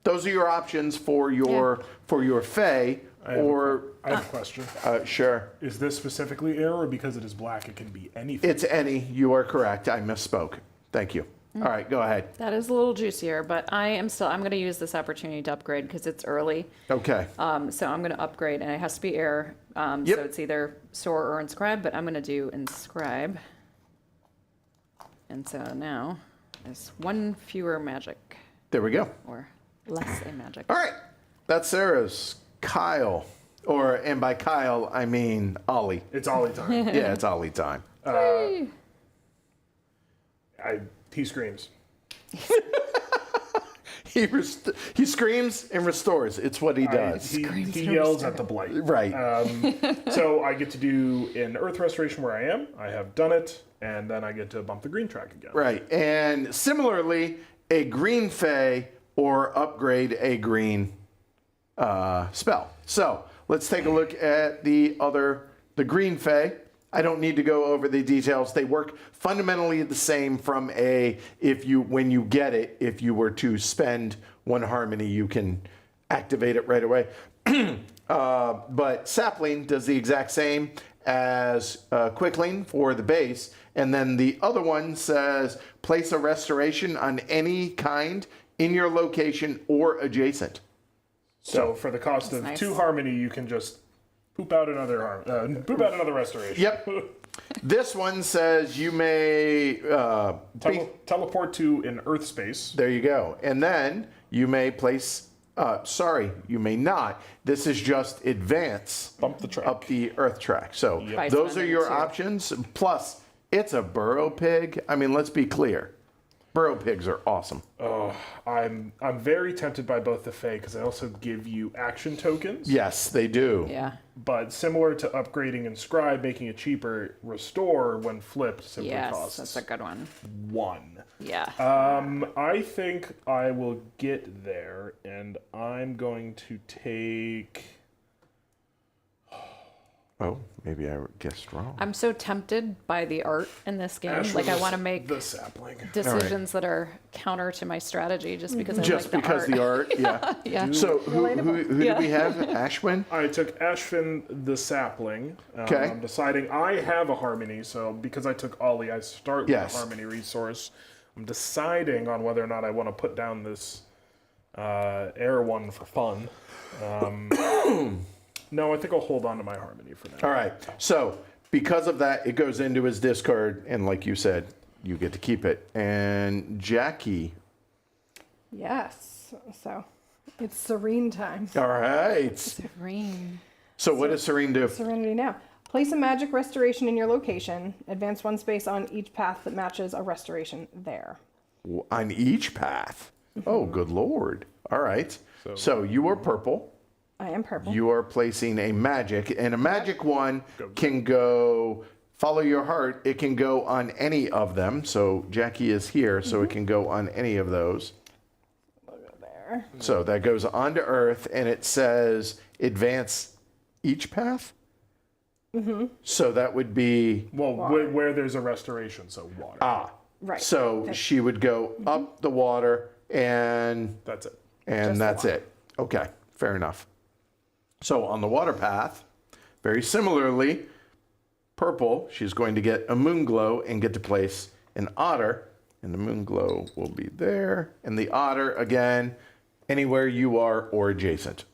those are your options for your fey, I have a question. sure. Is this specifically air, or because it is black, it can be anything? It's any. You are correct. I misspoke. Thank you. All right, go ahead. That is a little juicier, but I'm going to use this opportunity to upgrade because it's early. Okay. So I'm going to upgrade, and it has to be air. Yep. So it's either soar or inscribe, but I'm going to do inscribe. And so now there's 1 fewer magic, There we go. or less a magic. All right. That's Sarah's. Kyle. And by Kyle, I mean Ollie. It's Ollie time. Yeah, it's Ollie time. He screams. He screams and restores. It's what he does. He yells at the blight. Right. So I get to do an earth restoration where I am. I have done it, and then I get to bump the green track again. Right. And similarly, a green fey or upgrade a green spell. So let's take a look at the green fey. I don't need to go over the details. They work fundamentally the same from when you get it, if you were to spend 1 harmony, you can activate it right away. But sapling does the exact same as quickling for the base. And then the other one says place a restoration on any kind in your location or adjacent. So for the cost of nice. 2 harmony, you can just poop out another restoration. Yep. This one says you may Teleport to an earth space. there you go. And then you may place you may not. This is just advance Bump the track. up the earth track. So By those are spending your 2. options. Plus, it's a burrow pig. I mean, let's be clear. Burrow pigs are awesome. I'm very tempted by both the Fae because they also give you action tokens. Yes, they do. Yeah. But similar to upgrading Inscribe, making it cheaper, Restore, when flipped, simply Yes, costs that's a good one. 1. Yeah. I think I will get there, and I'm going to take... Oh, maybe I guessed wrong. I'm so tempted by the art in this game. Like, I want to make the sapling. decisions that are counter to my strategy just because I Just like because the art, yeah. Yeah. So who do we have? Ashwin? I took Ashvin the sapling. Okay. I'm deciding I have a harmony, so because I took Ollie, I start with Yes. a harmony resource. I'm deciding on whether or not I want to put down this air one for fun. No, I think I'll hold on to my harmony for now. All right. So because of that, it goes into his discard, and like you said, you get to keep it. And Jackie. Yes. So it's serene time. All right. Serene. So what does Serene do? Serenity now. Place a magic restoration in your location. Advance one space on each path that matches a restoration there. On each path. Oh, good Lord. All right. So you are purple. I am purple. You are placing a magic, and a magic one can go, follow your heart, it can go on any of them. So Jackie is here, so it can go on any of those. Look at there. So that goes onto Earth, and it says advance each path? So that would be, Well, where there's a restoration, so water. Right. so she would go up the water, and That's it. Just that's water. it. Okay, fair enough. So on the water path, very similarly, purple, she's going to get a moon glow and get to place an otter, and the moon glow will be there, and the otter, again, anywhere you are or adjacent.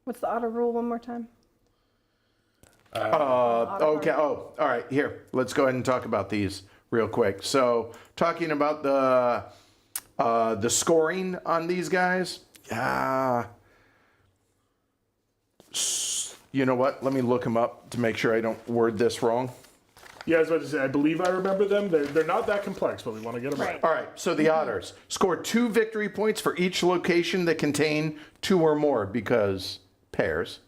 What's the auto rule one more time? Okay. Oh, all right. Here, let's go ahead and talk about these real quick. So, talking about the scoring on these guys. You know what? Let me look them up to make sure I don't word this wrong. Yeah, I was about to say, I believe I remember them. They're not that complex, but we want to get them right. All right. So the otters score 2 victory points for each location that contain 2 or more, because pairs.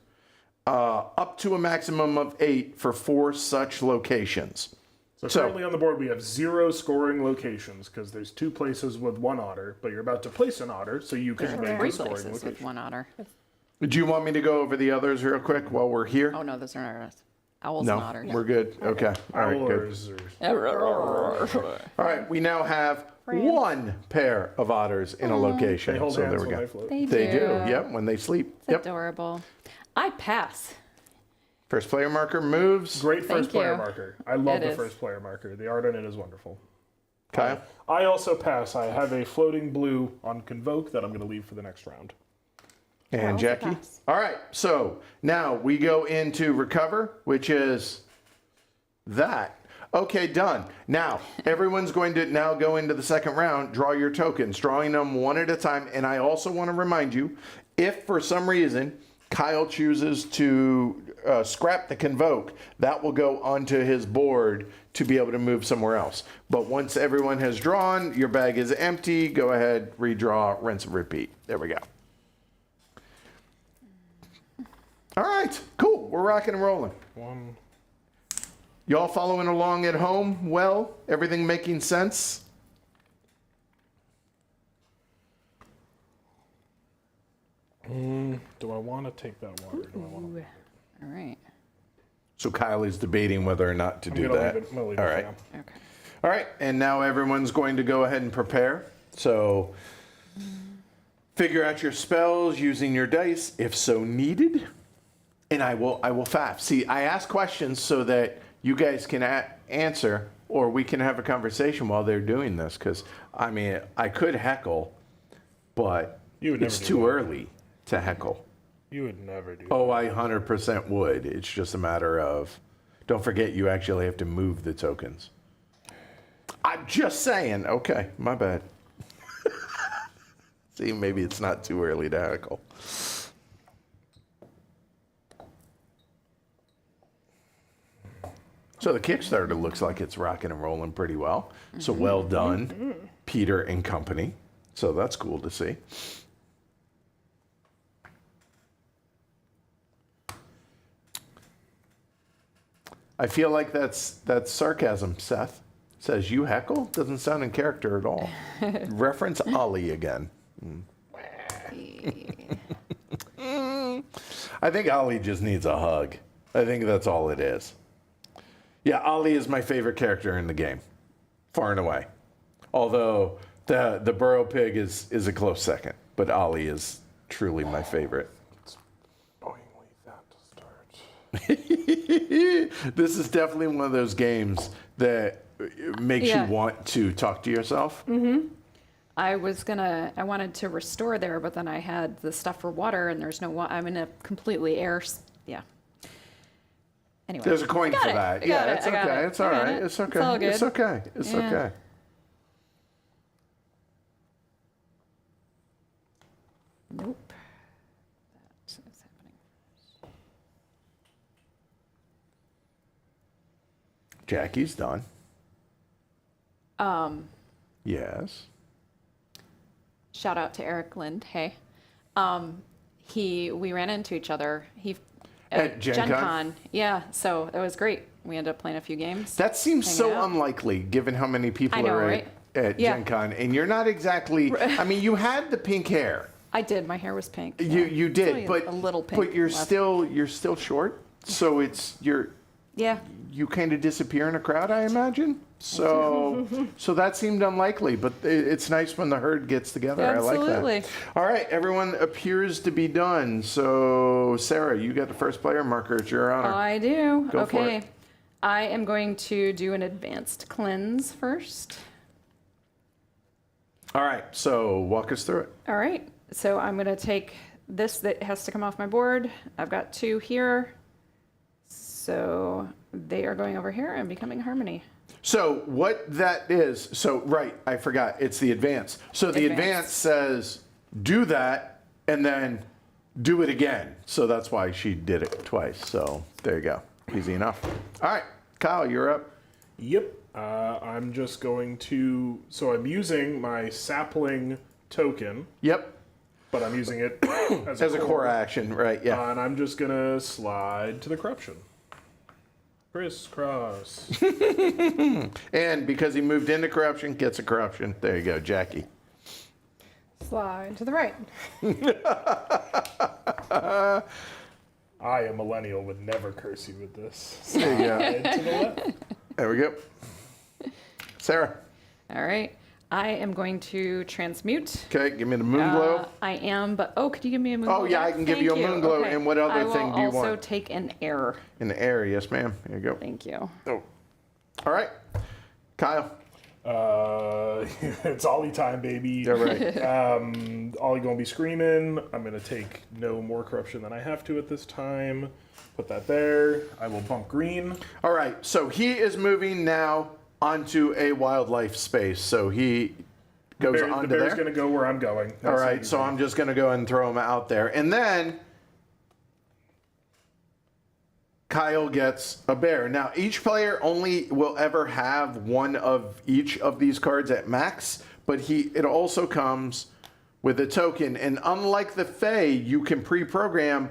Up to a maximum of 8 for 4 such locations. So currently on the board we have 0 scoring locations because there's 2 places with 1 otter, but you're about to place an otter, so you can make a 3 scoring places with location. 1 otter. Do you want me to go over the others real quick while we're here? Oh no, those are not owls No, and otters. we're good. Okay. All right, good. Owlers or- All right, we now have 1 pair of otters in a location. They hold So hands there we when go. they float. They do. Yep, when they sleep. It's Yep. adorable. I pass. First player marker moves. Great first Thank player you. marker. I love It the is. first player marker. The art on it is wonderful. Kyle. I also pass. I have a floating blue on Convoke that I'm going to leave for the next round. And also Jackie. pass. All right, so now we go into recover, which is that. Okay, done. Now, everyone's going to now go into the second round, draw your tokens, drawing them one at a time. And I also want to remind you, if for some reason Kyle chooses to scrap the Convoke, that will go onto his board to be able to move somewhere else. But once everyone has drawn, your bag is empty, go ahead, redraw, rinse and repeat. There we go. All right, cool. We're rocking and rolling. One. Y'all following along at home? Well, everything making sense? Do I want to take that water? Do I want to? All right. So Kyle is debating whether or not to do I'm gonna that. leave it. I'm gonna leave All it for right. now. Okay. All right, and now everyone's going to go ahead and prepare. So figure out your spells using your dice if so needed. And I will FAF. See, I ask questions so that you guys can answer, or we can have a conversation while they're doing this. Because, I mean, I could heckle, but You would never it's do too that. early to heckle. You would never do. Oh, I 100% would. It's just a matter of, don't forget you actually have to move the tokens. I'm just saying. Okay, my bad. See, maybe it's not too early to heckle. So the Kickstarter looks like it's rocking and rolling pretty well. So well done, Peter and company. So that's cool to see. I feel like that's sarcasm, Seth. Says, you heckle? Doesn't sound in character at all. Reference Ollie again. I think Ollie just needs a hug. I think that's all it is. Yeah, Ollie is my favorite character in the game. Far and away. Although the burrow pig is a close second. But Ollie is truly my favorite. Boing, leave that to start. This is definitely one of those games that makes Yeah. you want to talk to yourself? I wanted to restore there, but then I had the stuff for water, and there's no water. I'm in a completely yeah. Anyway. There's a coin Got for it. that. I Yeah, got it. it's I got okay. it. It's all I got right. it. It's okay. It's all good. It's okay. It's Yeah. okay. Nope. That is happening. Jackie's done. Yes. Shout out to Eric Lind. Hey. We ran into each other. At Gen Con? Con. Yeah, so it was great. We ended up playing a few games. That seems Hanging so out. unlikely, given how many people I know, are right? at Yeah. Gen Con, and you're not exactly. I mean, you had the pink hair. I did. My hair was pink. You did, Only but a little pink. But you're left. still short, so Yeah. you kind of disappear in a crowd, I imagine. So that seemed unlikely, but it's nice when the herd gets together. I like Absolutely. that. All right, everyone appears to be done. So Sarah, you got the first player marker. It's your honor. I do. Go for okay. it. I am going to do an advanced cleanse first. All right, so walk us through it. All right. So I'm going to take this that has to come off my board. I've got 2 here. So they are going over here and becoming harmony. So what that is, right, I forgot, it's the advance. So the advance Advance. says, do that, and then do it again. So that's why she did it twice. So there you go. Easy enough. All right, Kyle, you're up. Yep. I'm just going to. So I'm using my sapling token, Yep, but I'm using it as as a core action, right, yeah. And I'm just gonna slide to the corruption. Crisscross. And because he moved into corruption, gets a corruption. There you go, Jackie. Slide to the right. I, a millennial, would never curse you with this. There you go. Slide to the left. There we go. Sarah. All right. I am going to transmute. Okay, give me the moon glow. I am, but could you give me a moon Oh, glow? yeah, I can give you a moon glow. And what other thing do you I will also want? take an air. In the air, yes, ma'am. There you go. Thank you. Oh. All right, Kyle. It's Ollie time, baby. Yeah, right. Ollie gonna be screaming. I'm gonna take no more corruption than I have to at this time. Put that there. I will bump green. All right, so he is moving now onto a wildlife space. So he goes The onto bear's there. gonna go where I'm going. All That's right, easy. so I'm just going to go ahead and throw him out there. And then Kyle gets a bear. Now, each player only will ever have one of each of these cards at max, but it also comes with a token. And unlike the Fae, you can pre-program.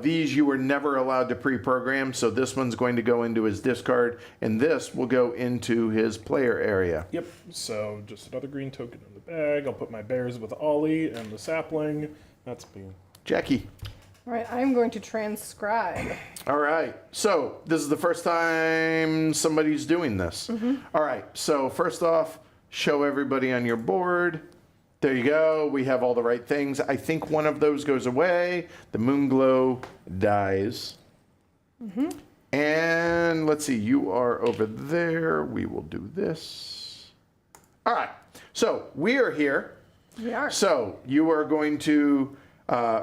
These you were never allowed to pre-program, so this one's going to go into his discard, and this will go into his player area. Yep. So just another green token in the bag. I'll put my bears with Ollie and the sapling. That's me. Jackie. All right, I'm going to transcribe. All right, so this is the first time somebody's doing this. All right, so first off, show everybody on your board. There you go. We have all the right things. I think one of those goes away. The moon glow dies. And let's see, you are over there. We will do this. All right, so we are here. We are. So you are going to,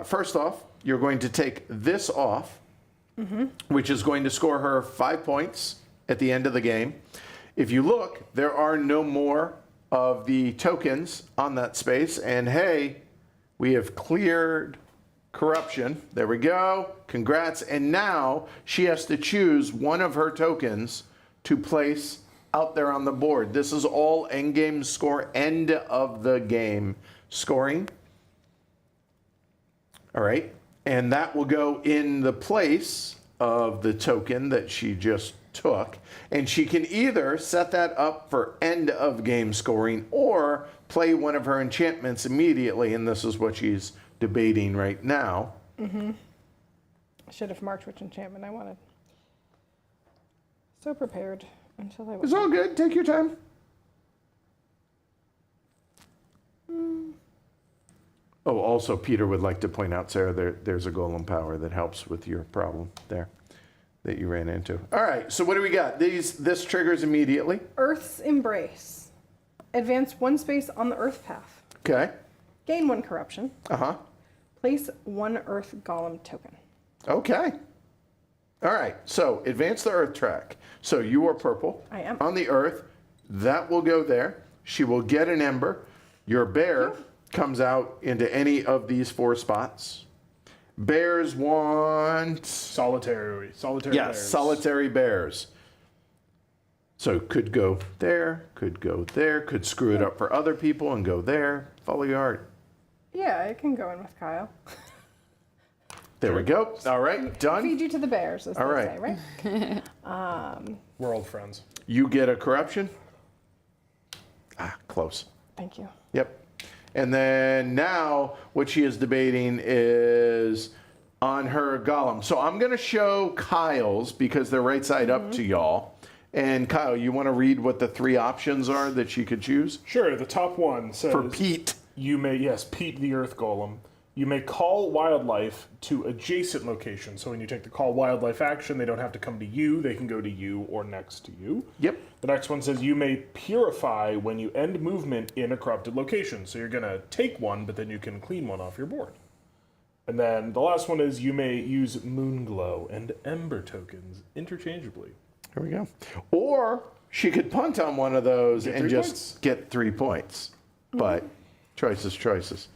first off, you're going to take this off, which is going to score her 5 points at the end of the game. If you look, there are no more of the tokens on that space. And hey, we have cleared corruption. There we go. Congrats. And now she has to choose one of her tokens to place out there on the board. This is all endgame score, end of the game scoring. All right. And that will go in the place of the token that she just took. And she can either set that up for end of game scoring or play one of her enchantments immediately. And this is what she's debating right now. I should have marked which enchantment I wanted. So prepared until I was. It's all good. Take your time. Oh, also, Peter would like to point out, Sarah, there's a golem power that helps with your problem there. that you ran into. All right, so what do we got? This triggers immediately. Earth's Embrace. Advance 1 space on the Earth path. Okay. Gain 1 corruption. Uh-huh. Place 1 Earth Golem token. Okay. All right, so advance the Earth track. So you are purple. I am. On the Earth. That will go there. She will get an ember. Your bear comes out into any of these 4 spots. Bears want... Solitary Yes, bears. solitary bears. So could go there, could go there, could screw it up for other people and go there. Follow your heart. Yeah, it can go in with Kyle. There we go. All right, done. Feed you to the bears, as All they right. say, right? We're old friends. You get a corruption. Ah, close. Thank you. Yep. And then now what she is debating is on her golem. So I'm going to show Kyle's because they're right side up to y'all. And Kyle, you want to read what the 3 options are that she could choose? Sure, the top one says... For Pete. You may, yes, Pete the Earth Golem. You may call wildlife to adjacent locations. So when you take the call wildlife action, they don't have to come to you. They can go to you or next to you. Yep. The next one says you may purify when you end movement in a corrupted location. So you're going to take one, but then you can clean one off your board. And then the last one is you may use Moonglow and Ember tokens interchangeably. There we go. Or she could punt on one of those Get and 3 just points. get 3 points. But choices.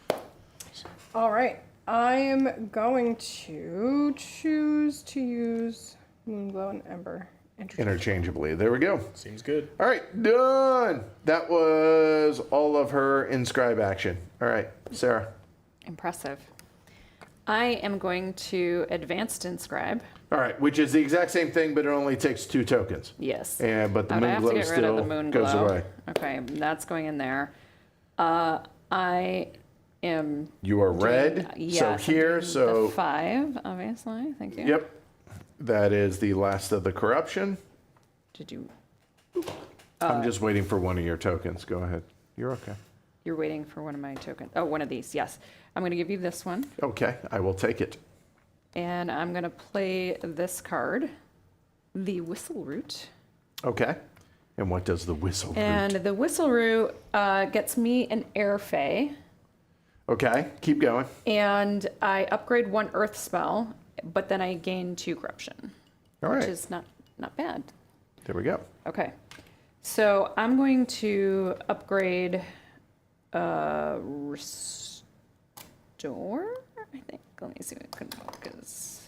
All right. I am going to choose to use Moonglow and Ember. Interchangeably. There we go. Seems good. All right, done. That was all of her inscribe action. All right, Sarah. Impressive. I am going to advanced inscribe. All right, which is the exact same thing, but it only takes 2 tokens. Yes. And but the I would moon have to glow get rid of the still moon goes glow. away. Okay, that's going in there. I am. You are red. doing- So yes, I'm here, doing so the 5, obviously. Thank you. yep, that is the last of the corruption. Did you? I'm just waiting for one of your tokens. Go ahead. You're okay. You're waiting for one of my tokens. Oh, one of these. Yes. I'm going to give you this one, Okay, I will take it. and I'm going to play this card, the Whistle Root. Okay. And what does the whistle And root? the Whistle Root gets me an Air Fae, Okay, keep going. and I upgrade 1 Earth spell, but then I gain 2 corruption, All which right, is not bad. there we go. Okay, so I'm going to upgrade Restore, I think. Let me see what it could focus.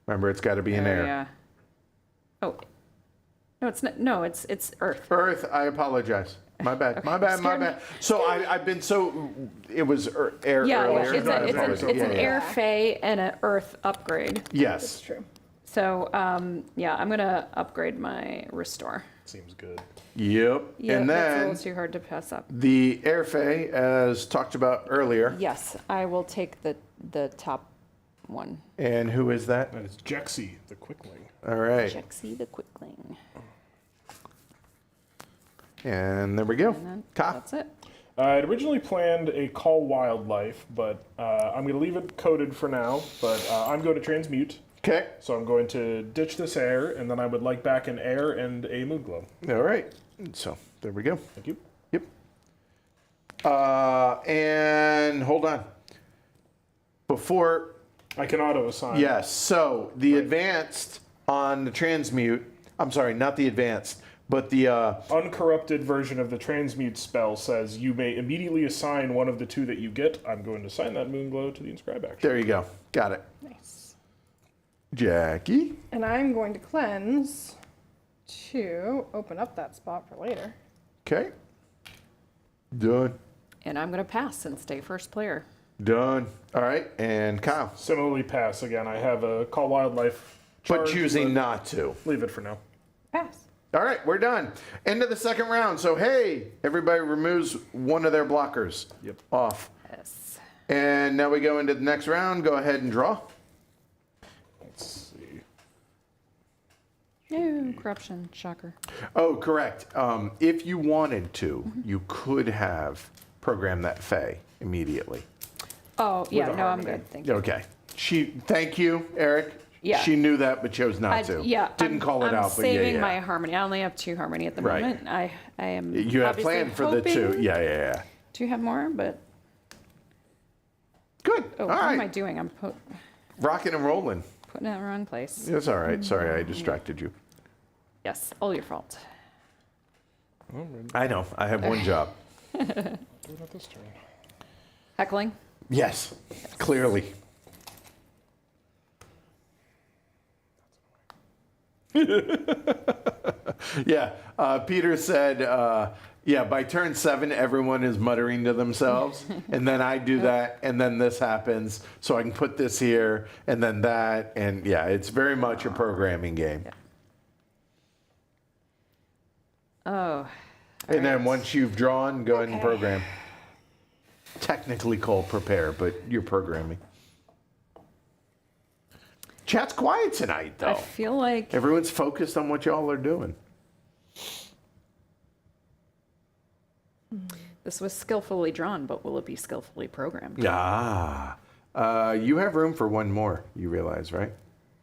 Remember, it's got to be in air. Yeah. Oh, no, it's not. No, it's Earth. Earth, I apologize. My bad. My bad. My Scared me. bad. So I've been so. It was air Yeah, earlier. it's not an as Air Fae and an Earth upgrade. That's Yes. true. So yeah, I'm gonna upgrade my Restore. Seems good. Yep. Yeah, And that's a then little too hard to pass up. the air fae, as talked about earlier. Yes, I will take the top one. And who is that? And it's Jexy, the Quickling. All right. Jexy the Quickling. And there we go. And then Ka. that's it. I had originally planned a call wildlife, but I'm going to leave it coded for now. But I'm going to transmute, Okay. so I'm going to ditch this air, and then I would like back an air and a Moonglow. All right. So there we go. Thank you. Yep. And hold on. Before, I can auto assign. yes. So the advanced on the transmute. I'm sorry, not the advanced, but the Uncorrupted version of the transmute spell says you may immediately assign one of the 2 that you get. I'm going to assign that Moonglow to the inscribe action. there you go. Got it. Nice. Jackie. And I'm going to cleanse to open up that spot for later. Okay. Done. And I'm gonna pass and stay first player. Done. All right. And Kyle. Similarly, pass again. I have a call wildlife. But charge, choosing not to. Leave it for now. Pass. All right, we're done. End of the second round. So, hey, everybody removes one of their blockers Yep. off. Yes. And now we go into the next round. Go ahead and draw. Let's see. No corruption. Shocker. Oh, correct. If you wanted to, you could have programmed that Fae immediately. Oh yeah, a no, I'm harmony. good. Thank you. Okay. Thank you, Eric. Yeah. She knew that, but chose not to. Yeah. Didn't call it I'm out, but yeah, saving yeah. my harmony. I only have 2 harmony at the Right. moment. I am. You have obviously planned for the 2. hoping Yeah. to have more, but Good. oh, All what am I right. doing? I'm Rocking and rolling. putting it in the wrong place. It's all right. Sorry, I distracted you. Yes, all your fault. I know. I have one job. Do it at this turn. Heckling. Yes, clearly. Yeah, Peter said, yeah, by turn 7, everyone is muttering to themselves. And then I do that, and then this happens. So I can put this here, and then that. And yeah, it's very much a programming game. Yeah. Oh. And then once you've drawn, go ahead and program. Technically called prepare, but you're programming. Chat's quiet tonight, though. I feel like Everyone's focused on what y'all are doing. this was skillfully drawn, but will it be skillfully programmed? Ah. You have room for one more, you realize, right?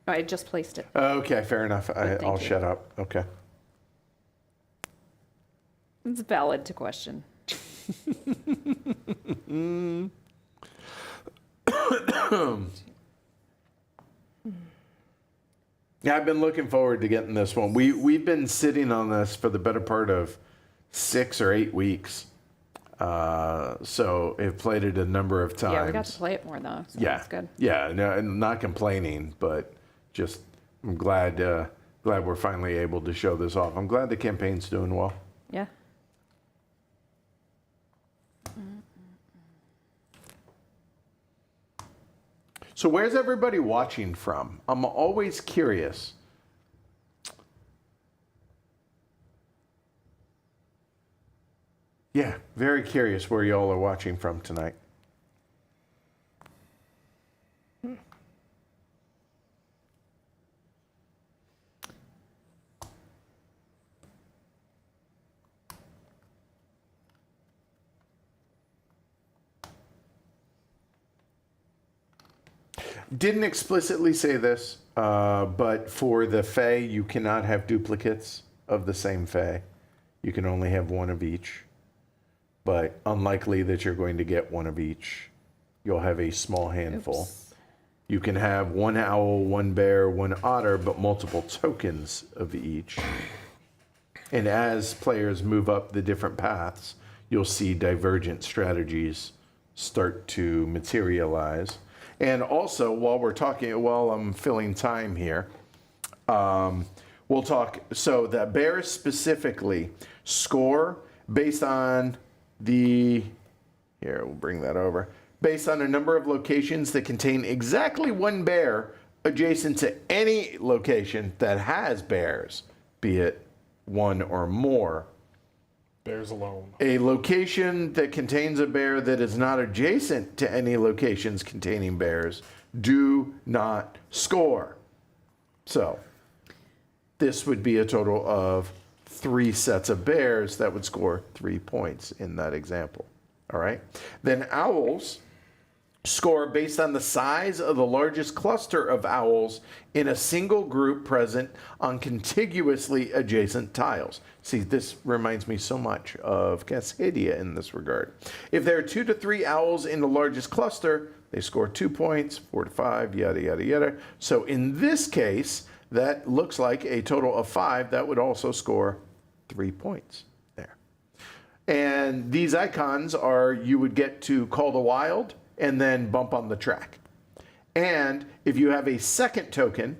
I just placed it. Okay, fair enough. thank I'll you. shut up. Okay. It's valid to question. Yeah, I've been looking forward to getting this one. We've been sitting on this for the better part of 6 or 8 weeks. So I've played it a number of times. Yeah, we got to play it more though. So Yeah, that's good. yeah. No, I'm not complaining, but just I'm glad we're finally able to show this off. I'm glad the campaign's doing well. Yeah. So where's everybody watching from? I'm always curious. Yeah, very curious where y'all are watching from tonight. Didn't explicitly say this, but for the Fae, you cannot have duplicates of the same Fae. You can only have one of each. But unlikely that you're going to get one of each. You'll have a small handful. Oops. You can have one owl, one bear, one otter, but multiple tokens of each. And as players move up the different paths, you'll see divergent strategies start to materialize. And also, while I'm filling time here, we'll talk. So the bears specifically score based on we'll bring that over. Based on a number of locations that contain exactly one bear adjacent to any location that has bears, be it one or more. Bears alone. A location that contains a bear that is not adjacent to any locations containing bears do not score. So this would be a total of 3 sets of bears that would score 3 points in that example. All right. Then owls score based on the size of the largest cluster of owls in a single group present on contiguously adjacent tiles. See, this reminds me so much of Cascadia in this regard. If there are 2 to 3 owls in the largest cluster, they score 2 points, 4 to 5, yada, yada, yada. So in this case, that looks like a total of 5 that would also score 3 points there. And these icons are, you would get to call the wild and then bump on the track. And if you have a second token,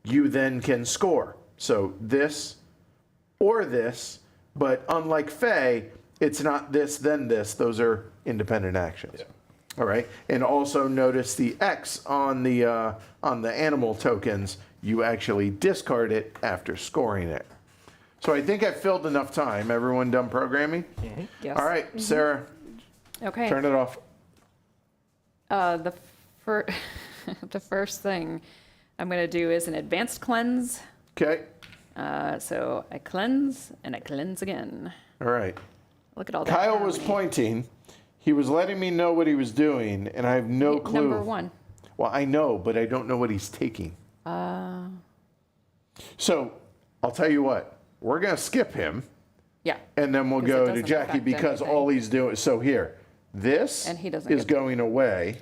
you then can score. So this or this, but unlike Fae, it's not this, then this. Those are independent actions. Yeah. All right. And also notice the X on the animal tokens. You actually discard it after scoring it. So I think I've filled enough time. Everyone done programming? Mm-hmm. Yes. All right, Sarah, Okay. turn it off. The first thing I'm going to do is an advanced cleanse. Okay. So I cleanse and I cleanse again. All right. Look at all that. Kyle was harmony. pointing. He was letting me know what he was doing, and I have no clue. Number 1. Well, I know, but I don't know what he's taking. So I'll tell you what, we're going to skip him, Yeah. and then we'll 'Cause it go to doesn't Jackie affect because anything. all he's doing. So here, this And he doesn't is get- going away.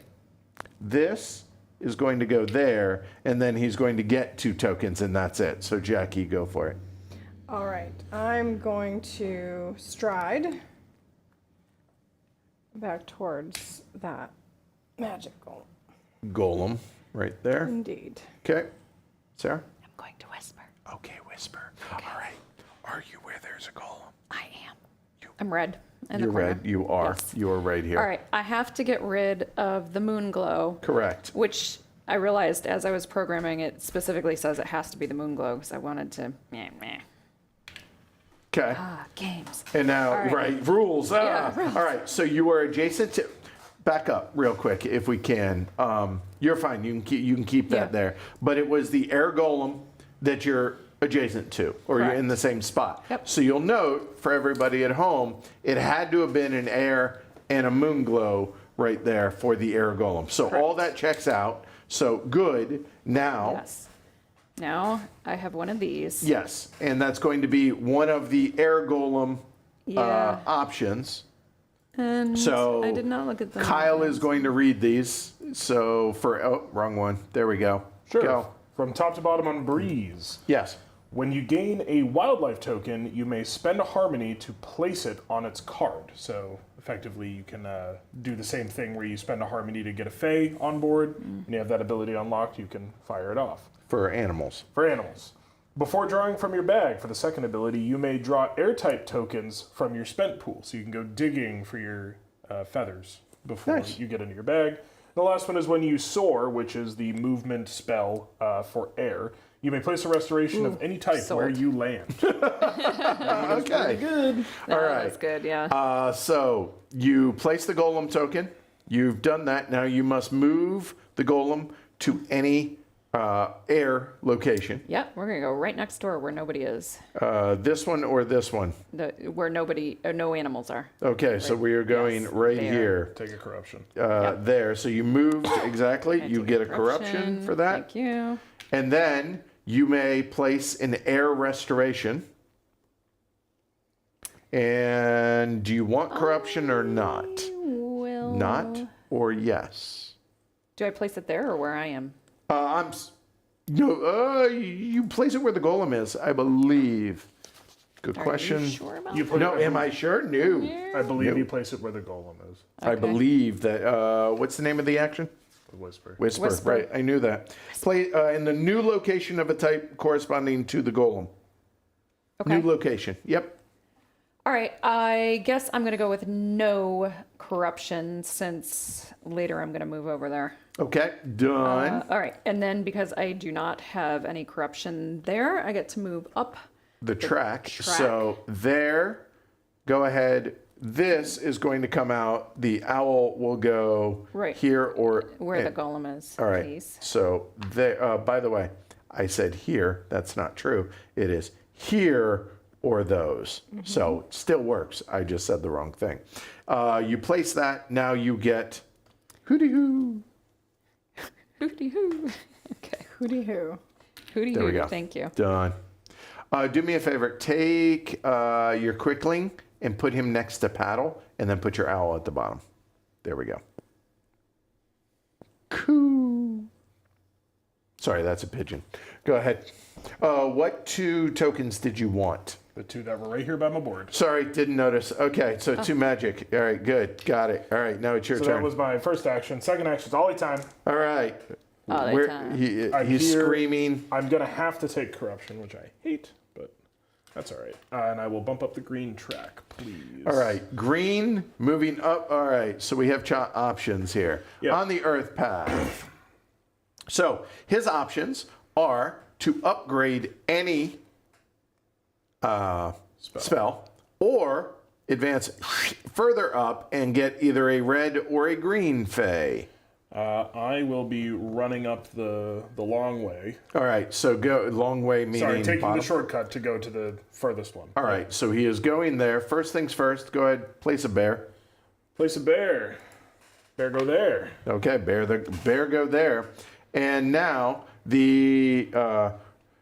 This is going to go there, and then he's going to get 2 tokens, and that's it. So Jackie, go for it. All right, I'm going to stride back towards that magical. Golem, right there. Indeed. Okay, Sarah. I'm going to whisper. Okay, whisper. All right. Are you where there's a golem? I am. I'm red. In You're the corner. red. You are. Yes. You are right here. All right. I have to get rid of the moon glow, Correct. which I realized as I was programming, it specifically says it has to be the moon glow because I wanted to. Meh, meh. Okay. Games. And now, All right. rules. Yeah, rules. All right. So you are adjacent to. Back up real quick, if we can. You're fine. You can keep that Yeah. there. But it was the air golem that you're adjacent to, or you're in Correct. the same spot. Yep. So you'll note for everybody at home, it had to have been an air and a moon glow right there for the air golem. So all that checks out. So good. Now. Yes. Now I have one of these. Yes, and that's going to be one of the air golem Yeah. options. And So I did not look at them. Kyle is going to read these. So wrong one. There we go. Sure. Go. From top to bottom on Breeze. Yes. When you gain a wildlife token, you may spend a harmony to place it on its card. So effectively, you can do the same thing where you spend a harmony to get a Fae on board, and you have that ability unlocked, you can fire it off. For animals. For animals. Before drawing from your bag for the second ability, you may draw air-type tokens from your spent pool. So you can go digging for your feathers before Nice. you get into your bag. The last one is when you soar, which is the movement spell for air. You may place a restoration of any type sold. where you land. Okay. Good. All right. That's good. Yeah. So you place the golem token. You've done that. Now you must move the golem to any air location. Yeah. We're gonna go right next door where nobody is. This one or this one. Where nobody, no animals are. Okay, so we are going Yes, right there. here. Take a corruption. There. So you moved exactly. I You take get a corruption for that. Thank you. And then you may place an air restoration. And do you want corruption or not? Will. Not or yes? Do I place it there or where I am? You place it where the golem is, I believe. Good Are question. you sure about You that? put No, it, am I sure? No. I believe you place it where the golem is. I Okay. believe that. What's the name of the action? The whisper. Whisper. Whisper. Right, I knew that. Play in the new location of a type corresponding to the golem. Okay. New location. Yep. All right. I guess I'm gonna go with no corruption since later I'm gonna move over there. Okay. Done. All right. And then because I do not have any corruption there, I get to move up. the track. track. So there. Go ahead. This is going to come out. The owl will go Right. here or Where the golem is, All right. please. So there. By the way, I said here. That's not true. It is here or those. So it still works. I just said the wrong thing. You place that. Now you get hooty hoo. Hooty hoo. Okay. Hooty hoo. Hooty There hoo. we go. Thank you. Done. Do me a favor. Take your quickling and put him next to Paddle, and then put your owl at the bottom. There we go. Coo. Sorry, that's a pigeon. Go ahead. What 2 tokens did you want? The 2 that were right here by my board. Sorry, didn't notice. Okay, so 2 magic. All right, good. Got it. All right, now it's your So turn. that was my first action. Second action is Ollie time. All right. Ollie time. He's here. screaming. I'm going to have to take corruption, which I hate, but that's all right. And I will bump up the green track, please. All right, green, moving up. All right, so we have options here. Yep. On the Earth path. So his options are to upgrade any spell or advance further up and get either a red or a green Fae. I will be running up the long way. All right, so go long way meaning Sorry, taking bottom. the shortcut to go to the furthest one. All right, so he is going there. First things first, go ahead, place a bear. Place a bear. Bear go there. Okay, bear go there. And now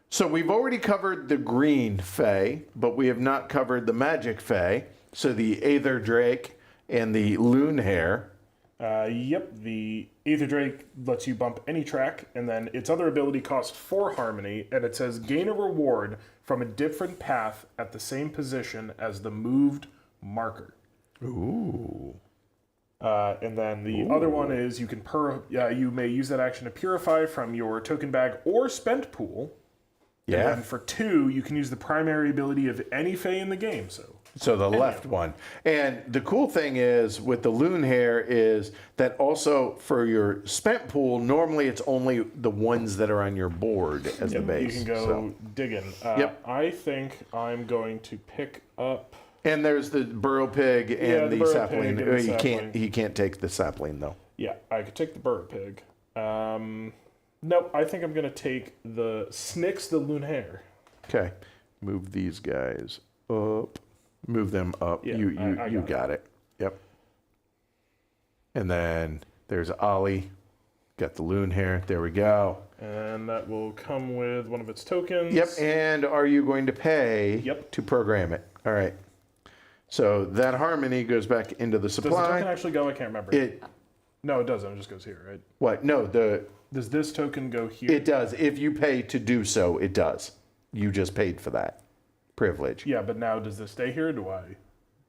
So we've already covered the green Fae, but we have not covered the magic Fae. So the Aether Drake and the Loon Hare. Yep, the Aether Drake lets you bump any track, and then its other ability costs 4 harmony, and it says gain a reward from a different path at the same position as the moved marker. Ooh. And then the other one is you can you may use that action to purify from your token bag or spent pool. Yeah. And then for 2, you can use the primary ability of any Fae in the game. So the left one. And the cool thing is with the Loon Hare is that also for your spent pool, normally it's only the ones that are on your board as the base. You can go digging. Yep. I think I'm going to pick up. And there's the burrow pig and the the burrow sapling. pig and the He can't take the sapling though. Yeah, I could take the burrow pig. Nope, I think I'm going to take the Snicks, the Loon Hare. Okay. Move these guys up. Move them up. Yeah, you got it. Yep. And then there's Ollie. Got the Loon Hare. There we go. And that will come with one of its tokens. Yep. And are you going to pay Yep. to program it? All right. So that harmony goes back into the Does the supply. token actually go? I can't remember. No, it doesn't. It just goes here, right? What? No, Does this token go here? it does. If you pay to do so, it does. You just paid for that privilege. Yeah, but now does this stay here or do I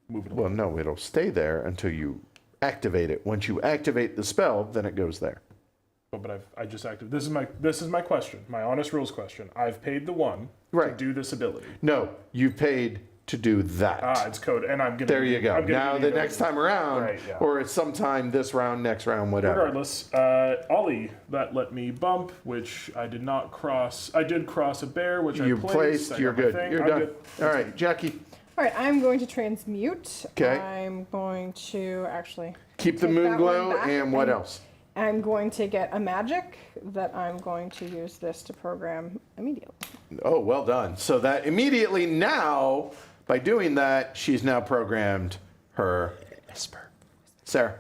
move it along? Well, no, it'll stay there until you activate it. Once you activate the spell, then it goes there. Oh, but I just activated. This is my question. My honest rules question. I've paid the 1 to Right. do this ability. No, you paid to do that. It's code, and I'm gonna. There you go. I'm gonna Now do the ability. next time around, Right, yeah. or it's sometime this round, next round, whatever. Regardless, Ollie, that let me bump, which I did not cross. I did cross a bear, which You I placed. I You're got my good. thing. You're I'm done. good. All right, Jackie. All right, I'm going to transmute. 'Kay. I'm going to actually Keep the take moon that one glow back and what else? I'm going to get a magic that I'm going to use this to program immediately. Oh, well done. So that immediately now, by doing that, she's now programmed her whisper. Sarah.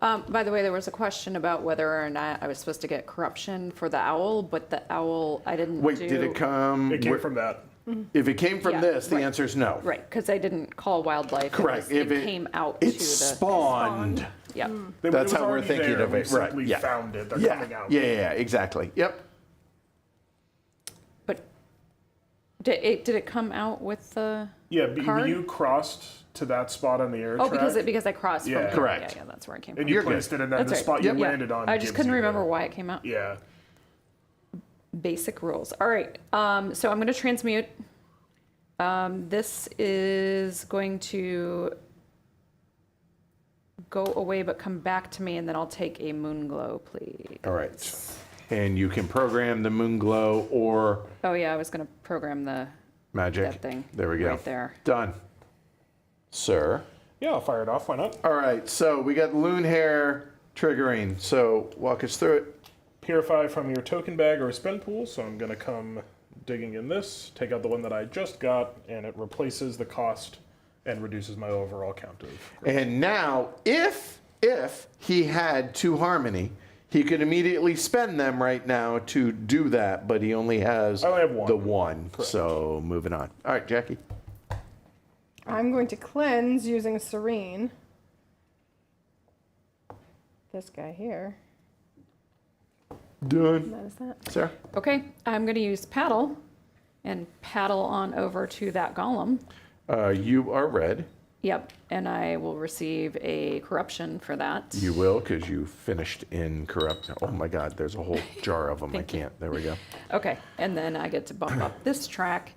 By the way, there was a question about whether or not I was supposed to get corruption for the owl, but the owl I didn't Wait, do. did it come? It came from that. If it came from Yeah, this, the right. answer is no. Right, because I didn't call wildlife. Correct. It came out to it the. spawned. Yeah. It That's was how we're already thinking there. of We it. Right. simply Yeah. found it. They're Yeah. coming out. Yeah, exactly. Yep. But did it come out with the? Yeah, card? you crossed to that spot on the air Oh, track. because I crossed Yeah. from. Correct. Yeah, that's where it came and from. you You're placed good. it, and then That's the right. spot you Yep. landed on. I just gives couldn't you remember the- why it came out. Yeah. Basic rules. All right. So I'm going to transmute. This is going to go away, but come back to me, and then I'll take a moon glow, please. All right. And you can program the moon glow or Oh yeah, I was going to program the magic. that thing. There we go. Right there. Done. Sir. Yeah, I'll fire it off. Why not? All right. So we got Loon Hare triggering. So walk us through it. Purify from your token bag or spend pool. So I'm going to come digging in this, take out the one that I just got, and it replaces the cost and reduces my overall count of. And now, if he had 2 harmony, he could immediately spend them right now to do that, but he only has I only have 1. the 1. Correct. So moving on. All right, Jackie. I'm going to cleanse using Serene. This guy here. Done. That is that. Sarah? Okay, I'm going to use paddle and paddle on over to that golem. You are red. Yep, and I will receive a corruption for that. You will, because you finished in corrupt. Oh my God, there's a whole jar of them. I Thank you. can't. There we go. Okay, and then I get to bump up this track.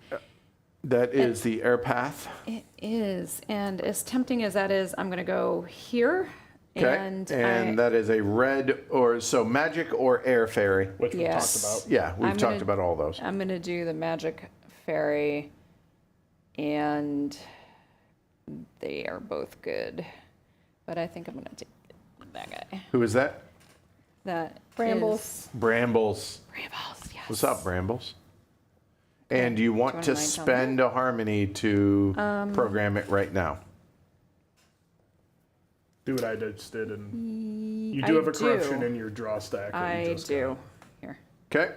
That is the air path. It is, and as tempting as that is, I'm going to go here. Okay. And, that is a red or so magic or air fairy. Which we Yes. talked about. Yeah, we've I'm talked gonna- about all those. I'm going to do the magic fairy, and they are both good. But I think I'm going to take that guy. Who is that? That Brambles. is- Brambles. Brambles, yes. What's up, Brambles? And you want wanna to write down spend a harmony to program it right now. Do what I just did, and you I do have a do. corruption in your draw stack. that you I just do. got. Here. Okay.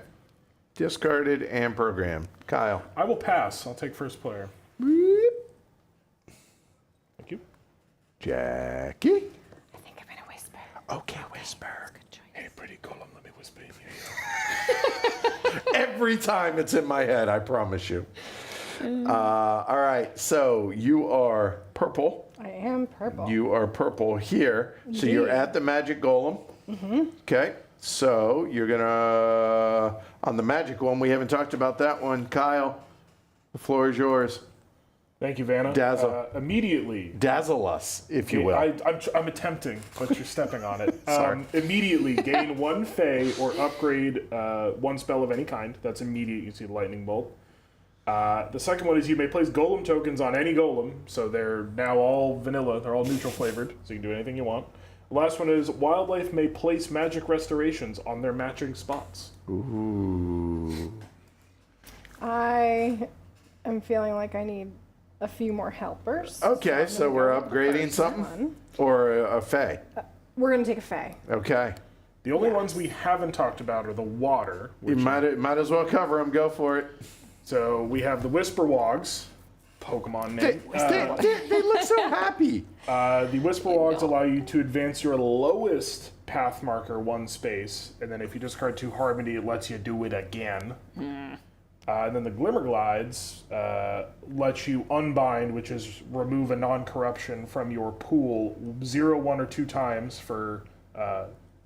Discarded and programmed. Kyle. I will pass. I'll take first player. Thank you. Jackie. I think I'm gonna whisper. Okay, whisper. Good choice. Hey, pretty golem, let me whisper in your ear. Every time it's in my head, I promise you. All right, so you are purple. I am purple. You are purple here. So you're Indeed. at the magic golem. Okay, so you're gonna, on the magic one, we haven't talked about that one. Kyle, the floor is yours. Thank you, Vanna. Dazzle. Immediately. Dazzle us, if you will. I'm attempting, but you're stepping on it. Sorry. Immediately gain one fey or upgrade one spell of any kind. That's immediate. You see the lightning bolt. The second one is you may place golem tokens on any golem, so they're now all vanilla. They're all neutral flavored, so you can do anything you want. The last one is wildlife may place magic restorations on their matching spots. Ooh. I am feeling like I need a few more helpers. Okay, I'm so gonna we're go with the upgrading first something? one. Or a fae. We're going to take a fae. Okay. The only Yes. ones we haven't talked about are the water. You Which, might as well cover them. Go for it. so we have the Whisperwogs, Pokemon They, name. they look so happy. The Whisperwogs allow you to advance your lowest path marker one space, and then if you discard 2 Harmony, it lets you do it again. And then the Glimmerglides lets you unbind, which is remove a non-corruption from your pool 0, 1, or 2 times for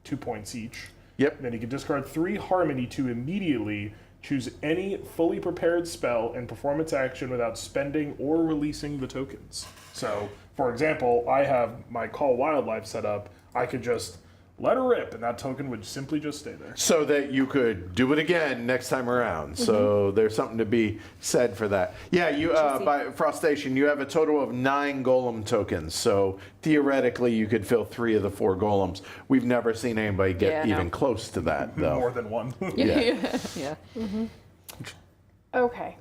2 points each. Yep. And then you can discard 3 Harmony to immediately choose any fully prepared spell and perform its action without spending or releasing the tokens. So, for example, I have my Call Wildlife set up. I could just let her rip, and that token would simply just stay there. So that you could do it again next time around. So there's something to be said for that. Yeah, you by Frostation, you have a total of 9 golem tokens. So theoretically, you could fill 3 of the 4 golems. We've never seen anybody get Yeah, no. even close to that, though. More than one. Yeah. Okay.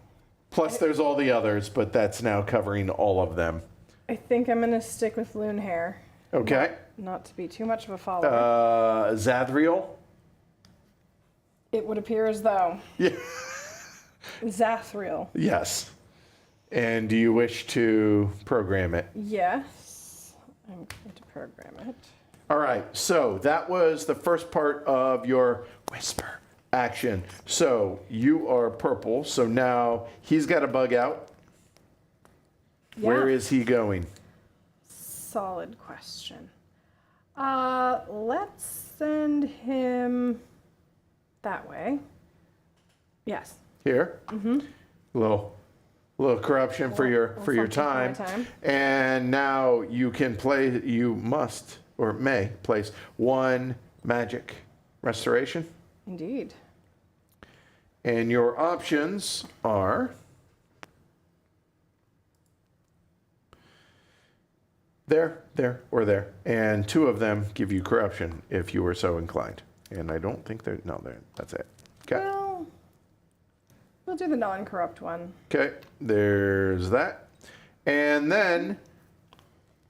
Plus, there's all the others, but that's now covering all of them. I think I'm going to stick with Loon Hair. Okay. Not to be too much of a follower. Zadriel. It would appear as though. Yeah. Zathriel. Yes. And do you wish to program it? Yes. I'm going to program it. All right, so that was the first part of your whisper action. So you are purple, so now he's got a bug out. Where Yeah. is he going? Solid question. Let's send him that way. Yes. Here? Mm-hmm. Little corruption for your Little for your something time. for my time. And now you can play. You must or may place 1 magic restoration. Indeed. And your options are there, or there. And 2 of them give you corruption if you were so inclined. And I don't think they're, no, that's it. Okay. Well, we'll do the non-corrupt one. Okay, there's that. And then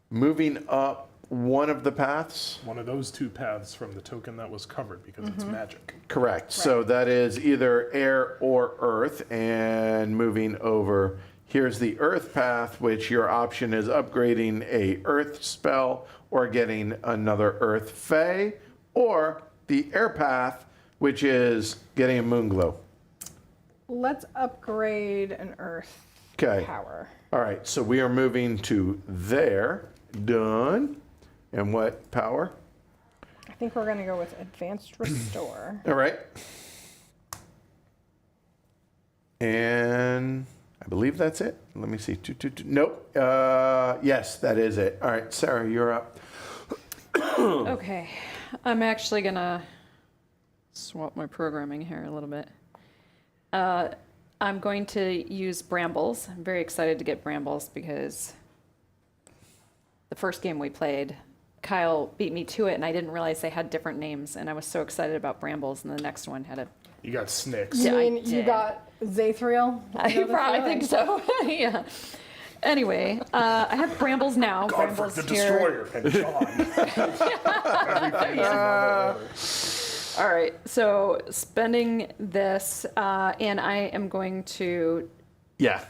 moving up one of the paths. One of those 2 paths from the token that was covered because it's magic. Correct. So that is either air or earth. And moving over, here's the earth path, which your option is upgrading a earth spell or getting another earth fae, or the air path, which is getting a moon glow. Let's upgrade an earth Okay. power. All right. So we are moving to there. Done. And what power? I think we're going to go with Advanced Restore. All right. And I believe that's it. Let me see. Nope. Yes, that is it. All right, Sarah, you're up. Okay. I'm actually gonna swap my programming here a little bit. I'm going to use brambles. I'm very excited to get brambles because the first game we played, Kyle beat me to it, and I didn't realize they had different names, and I was so excited about brambles, and the next one had a... You got Snicks. You Yeah, I mean you did. got Zathriel? I think so. Yeah. Anyway, I have brambles now. Godfrey Brambles the here. Destroyer and John. Everything is above order. All right, so spending this, and I am going to, Yeah.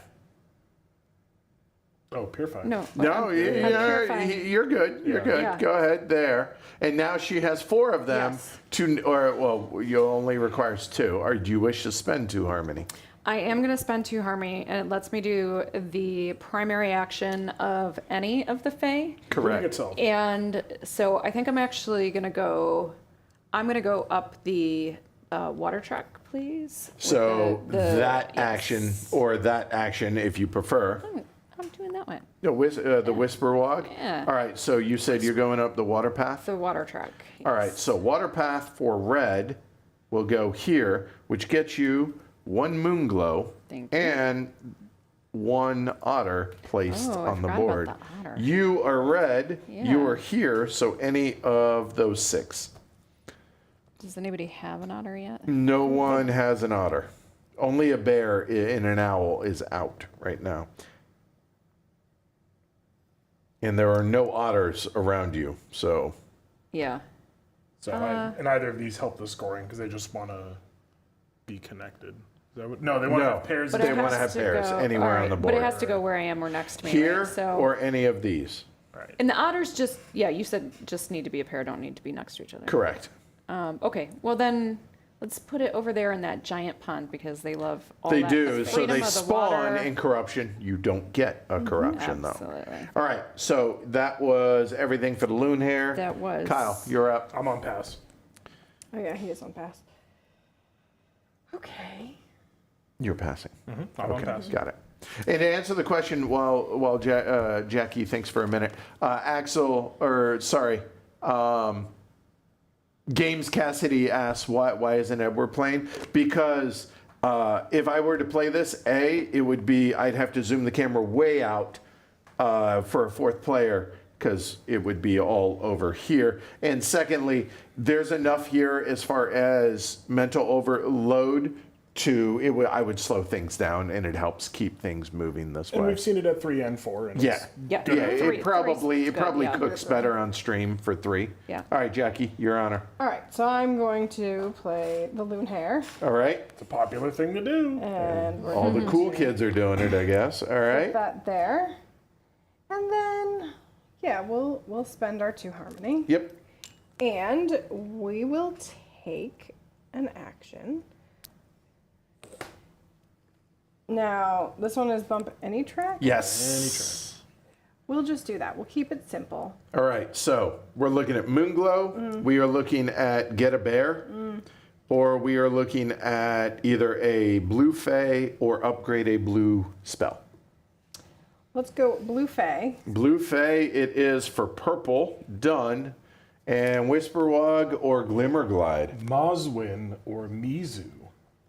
Oh, purify. no. No, I'm purifying. you're good. You're Yeah. good. Yeah. Go ahead there. And now she has 4 of them. Yes. You only requires 2. Or do you wish to spend 2 harmony? I am going to spend 2 harmony, and it lets me do the primary action of any of the Fae. Correct. Itself. And so I think I'm actually going to go, I'm going to go up the water track, please. with So the- that yes. action, or that action, if you prefer. I'm doing that one. No, the Whisperwood? Yeah. All right, so you said you're going up the water path? The water track. All right, so water path for red will go here, which gets you 1 moon glow Thank you. and 1 otter placed Oh, I on the forgot about board. the otter. You are red, you Yeah. are here, so any of those 6. Does anybody have an otter yet? No one has an otter. Only a bear and an owl is out right now. And there are no otters around you, so Yeah. So and either of these help the scoring because they just want to be connected. No, they want to No. have pairs. But They it wanna has have to pairs go- anywhere all on right, the But it board. has to go where I am or next to me. here right? So, or any of these. Right. and the otters just, yeah, you said just need to be a pair, don't need to be next to each other. Correct. Okay, well then, let's put it over there in that giant pond because they love all They that do. So freedom they of the spawn water. in corruption. You don't get a corruption, though. Absolutely. All right. So that was everything for the loon hair. That was. Kyle, you're up. I'm on pass. Oh yeah, he is on pass. Okay. You're passing. I'm on pass. Got it. And to answer the question, while Jackie thinks for a minute, Games Cassidy asks why isn't Edward playing? Because if I were to play this, it would be I'd have to zoom the camera way out for a 4th player because it would be all over here. And secondly, there's enough here as far as mental overload I would slow things down and it helps keep things moving this And way. we've seen it at 3 and 4. And Yeah. it's Yeah. Yeah, Three- it probably three's good, yeah. cooks better on stream for 3. Yeah. All right, Jackie, your honor. All right, so I'm going to play the loon hair, All right. It's a popular thing to do. and we're All the going cool to kids are doing it, I guess. All put right. that there, and then yeah, we'll spend our 2 harmony, Yep. and we will take an action. Now this one is bump any track. Yes. We'll just do that. We'll keep it simple. All right. So we're looking at Moonglow. We are looking at Get a Bear. Or we are looking at either a blue Fae or upgrade a blue spell. Let's go blue Fae. Blue Fae, it is for purple, done. And Whisperwood or Glimmerglide. Moswin or Mizu.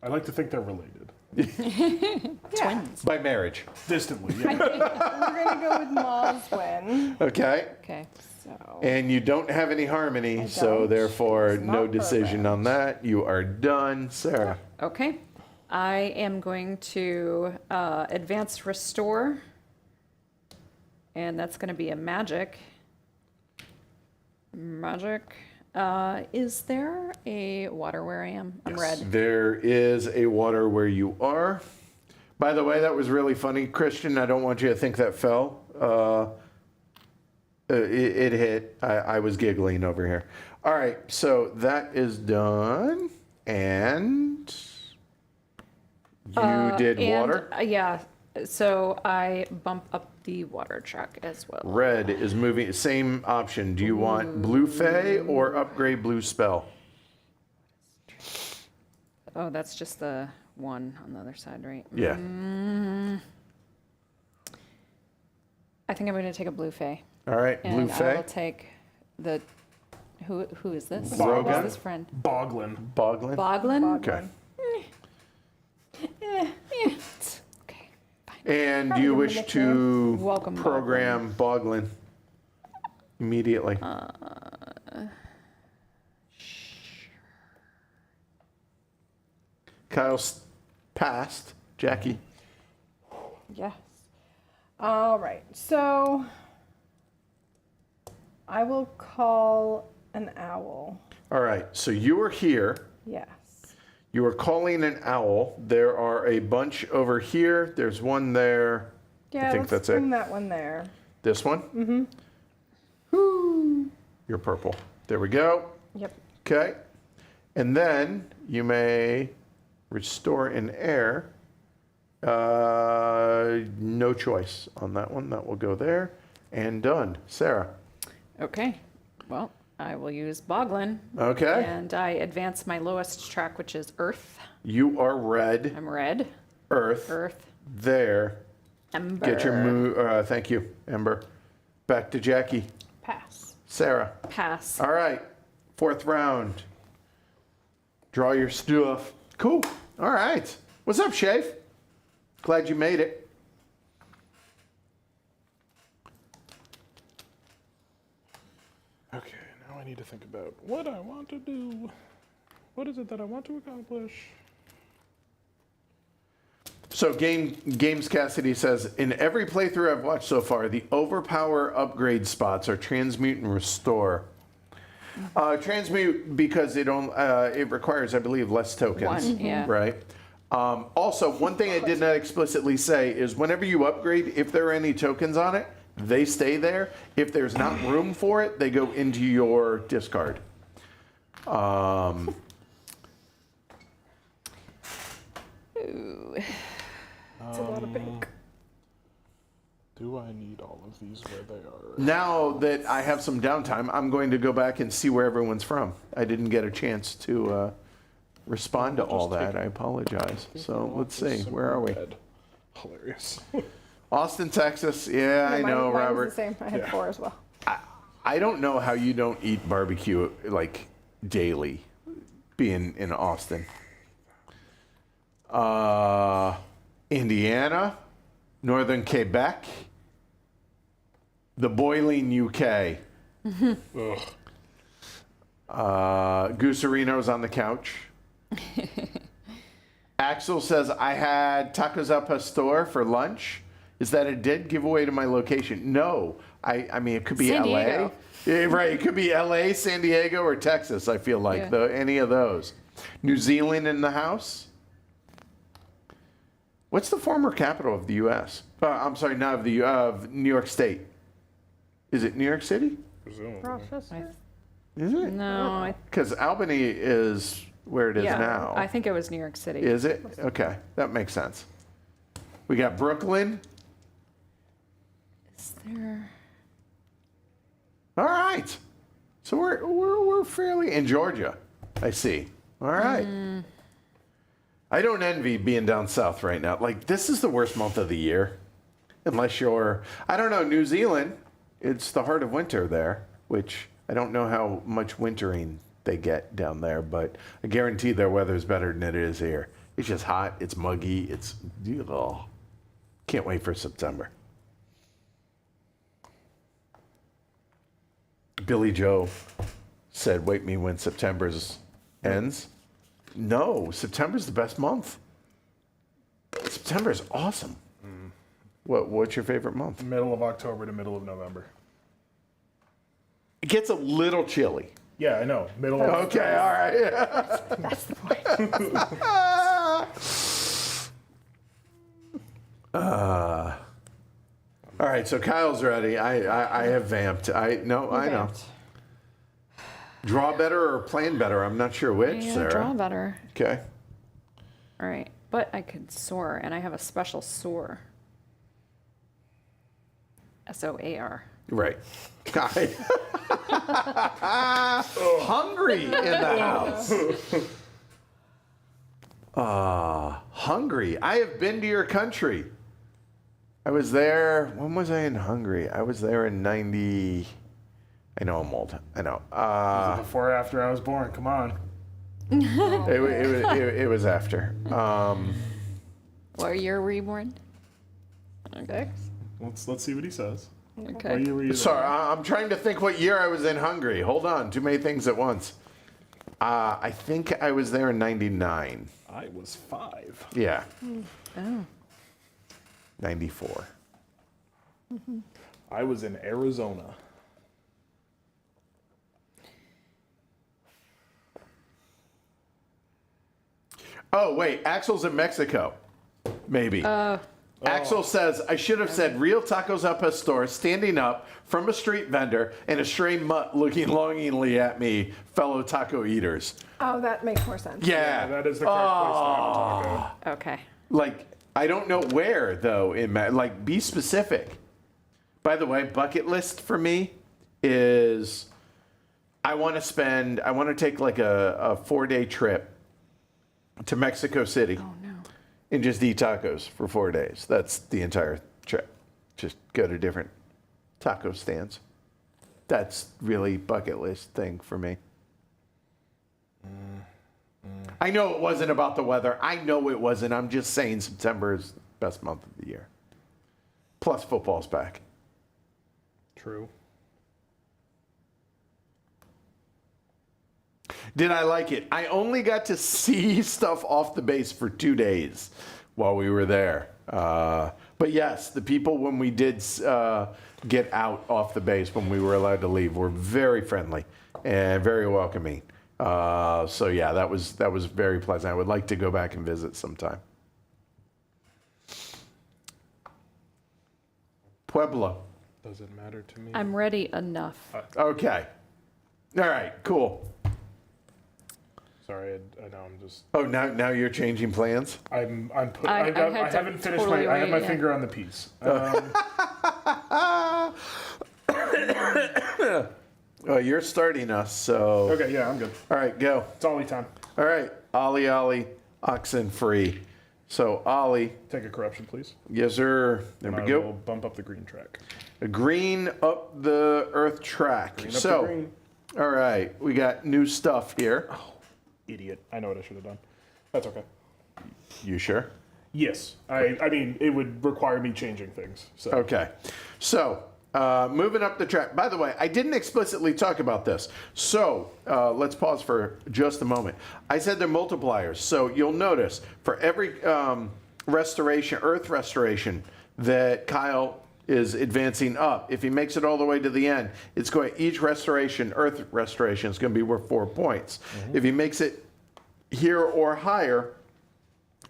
I like to think they're related. Yeah, By marriage. Distantly, yeah. we're gonna go with Moswin. Okay. Okay. So And you don't have any harmony, so don't. therefore It's no not decision on that. You are done, Sarah. Okay. I am going to advance restore, and that's going to be a magic. Magic. Is there a water where I am? I'm red. There is a water where you are. By the way, that was really funny, Christian. I don't want you to think that fell. It hit. I was giggling over here. All right, so that is done, and you did And, water. Yeah. So I bump up the water track as well. Red is moving. Same option. Do you want blue Fae or upgrade blue spell? Oh, that's just the one on the other side, right? Yeah. I think I'm going to take a blue Fae. All right, And blue I will Fae. take the. Who is this? Rogan. Who's this friend? Boglin. Boglin. Boglin? Okay. Okay. Fine. And Probably you the wish to Welcome, program Boglin immediately. Kyle's passed. Jackie. Yes. All right. So I will call an owl. All right, so you are here. Yes. You are calling an owl. There are a bunch over here. There's one there. Yeah, I think let's that's bring it. that one there. This one? Mm-hmm. Woo. You're purple. There we go. Yep. Okay. And then you may restore an air. No choice on that one. That will go there. And done. Sarah. Okay. Well, I will use Boglin. Okay. And I advance my lowest track, which is Earth. You are red. I'm red. Earth. Earth. There. Ember. Get your move. Thank you, Ember. Back to Jackie. Pass. Sarah. Pass. All right. 4th round. Draw your stuff. Cool. All right. What's up, Shave? Glad you made it. Okay, now I need to think about what I want to do. What is it that I want to accomplish? So Games Cassidy says, in every playthrough I've watched so far, the overpower upgrade spots are transmute and restore. Transmute because it requires, I believe, less tokens. One, yeah. Right. Also, one thing I did not explicitly say is whenever you upgrade, if there are any tokens on it, they stay there. If there's not room for it, they go into your discard. Ooh. It's a lot of pink. Do I need all of these where they are? Now that I have some downtime, I'm going to go back and see where everyone's from. I didn't get a chance to respond to all that. I apologize. So let's see. Where are we? Hilarious. Austin, Texas. Yeah, I know, mine Robert. was the same. I had 4 as well. I don't know how you don't eat barbecue like daily, being in Austin. Indiana, Northern Quebec, the boiling UK. Ugh. Gooserino's on the couch. Axel says, I had tacos al pastor for lunch. Is that a dead giveaway to my location? No. I mean, it could be San LA. Diego. Yeah, right. It could be LA, San Diego, or Texas, I feel like. Yeah. Any of those. New Zealand in the house. What's the former capital of the U.S.? I'm sorry, not of the of New York State. Is it New York City? Presumably. Rochester. Is it? No, Because Albany is where it is yeah, now. I think it was New York City. Is it? Okay, that makes sense. We got Brooklyn. Is there? All right. So we're fairly in Georgia. I see. All right. I don't envy being down south right now. Like, this is the worst month of the year. Unless you're, I don't know, New Zealand. It's the heart of winter there, which I don't know how much wintering they get down there, but I guarantee their weather's better than it is here. It's just hot. It's muggy. It's, ugh. Can't wait for September. Billy Joe said, wake me when September's ends. No, September's the best month. September is awesome. What's your favorite month? Middle of October to middle of November. It gets a little chilly. Yeah, I know. Middle of Okay, all right. That's the point. All right, so Kyle's ready. I have vamped. I know. Vamped. Draw better or plan better? I'm not sure which, Yeah, Sarah. draw better. Okay. All right, but I could soar, and I have a special soar. SOAR. Right. Hungry in the house. Hungary. I have been to your country. I was there. When was I in Hungary? I was there in 90. I know I'm old. I know. before or after I was born. Come on. It was after. What year were you born? Okay. Let's see what he says. Okay. What year were you Sorry, I'm trying to think what year I was in Hungary. Hold on. Too many things at once. I think I was there in 99. I was 5. Yeah. Oh. 94. I was in Arizona. Oh, wait. Axel's in Mexico. Maybe. Axel says, I should have said real tacos up a store, standing up from a street vendor, and a stray mutt looking longingly at me, fellow taco eaters. Oh, that makes more sense. Yeah, that is the correct place to have a taco. Okay. Like, I don't know where, though, like, be specific. By the way, bucket list for me is I want to take like a 4-day trip to Mexico City. Oh, no. And just eat tacos for 4 days. That's the entire trip. Just go to different taco stands. That's really bucket list thing for me. I know it wasn't about the weather. I know it wasn't. I'm just saying September is the best month of the year. Plus football's back. True. Did I like it? I only got to see stuff off the base for 2 days while we were there. But yes, the people when we did get out off the base, when we were allowed to leave, were very friendly and very welcoming. So yeah, that was very pleasant. I would like to go back and visit sometime. Pueblo. Doesn't matter to me. I'm ready enough. Okay. All right, cool. Sorry, I know I'm just. Oh, now you're changing plans? I had haven't to finished totally I have my wait, finger on the piece. Oh, you're starting us, so. Okay, yeah, I'm good. All right, go. It's Ollie time. All right, Ollie, oxen free. So, Ollie, Take a corruption, please. yes, sir. There we I go. will bump up the green track. A green up the earth track. Green up So, the green. all right, we got new stuff here. Idiot. I know what I should have done. That's okay. You sure? Yes. I mean, it would require me changing things. So. Okay. So, moving up the track. By the way, I didn't explicitly talk about this. So, let's pause for just a moment. I said they're multipliers. So, you'll notice for every restoration, earth restoration, that Kyle is advancing up. If he makes it all the way to the end, it's going, each restoration, earth restoration, is going to be worth 4 points. If he makes it here or higher,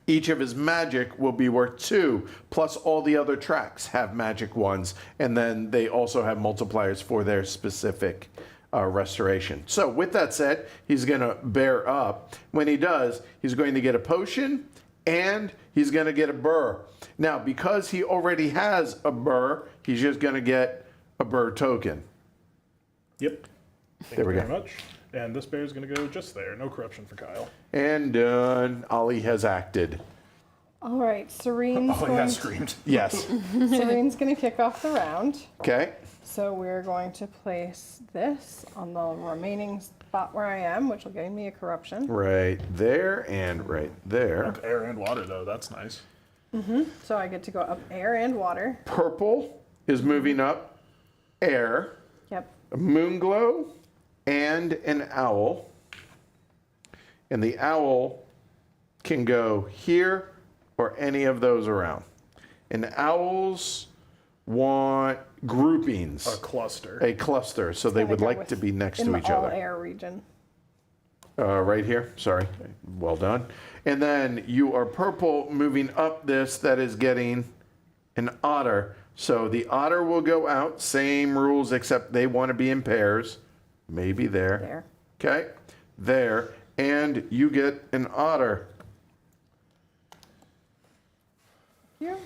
each of his magic will be worth 2, plus all the other tracks have magic ones, and then they also have multipliers for their specific restoration. So with that said, he's going to bear up. When he does, he's going to get a potion, and he's going to get a burr. Now, because he already has a burr, he's just going to get a burr token. Yep. Thank There we you go. very much. And this bear is going to go just there. No corruption for Kyle. And done. Ollie has acted. All right, Serene's Oh, yeah, screamed. Yes. Serene's going to kick off the round. Okay. So we're going to place this on the remaining spot where I am, which will give me a corruption. Right there and right there. Up air and water, though. That's nice. So I get to go up air and water. Purple is moving up air, Yep. a moon glow, and an owl. And the owl can go here or any of those around. And owls want groupings, A cluster. a cluster, so they Gonna would go like with- to be next in to the each all other. air region. Right here, sorry, well done. And then you are purple moving up this, that is getting an otter. So the otter will go out, same rules except they want to be in pairs. Maybe there. There. Okay, there. And you get an otter. Here.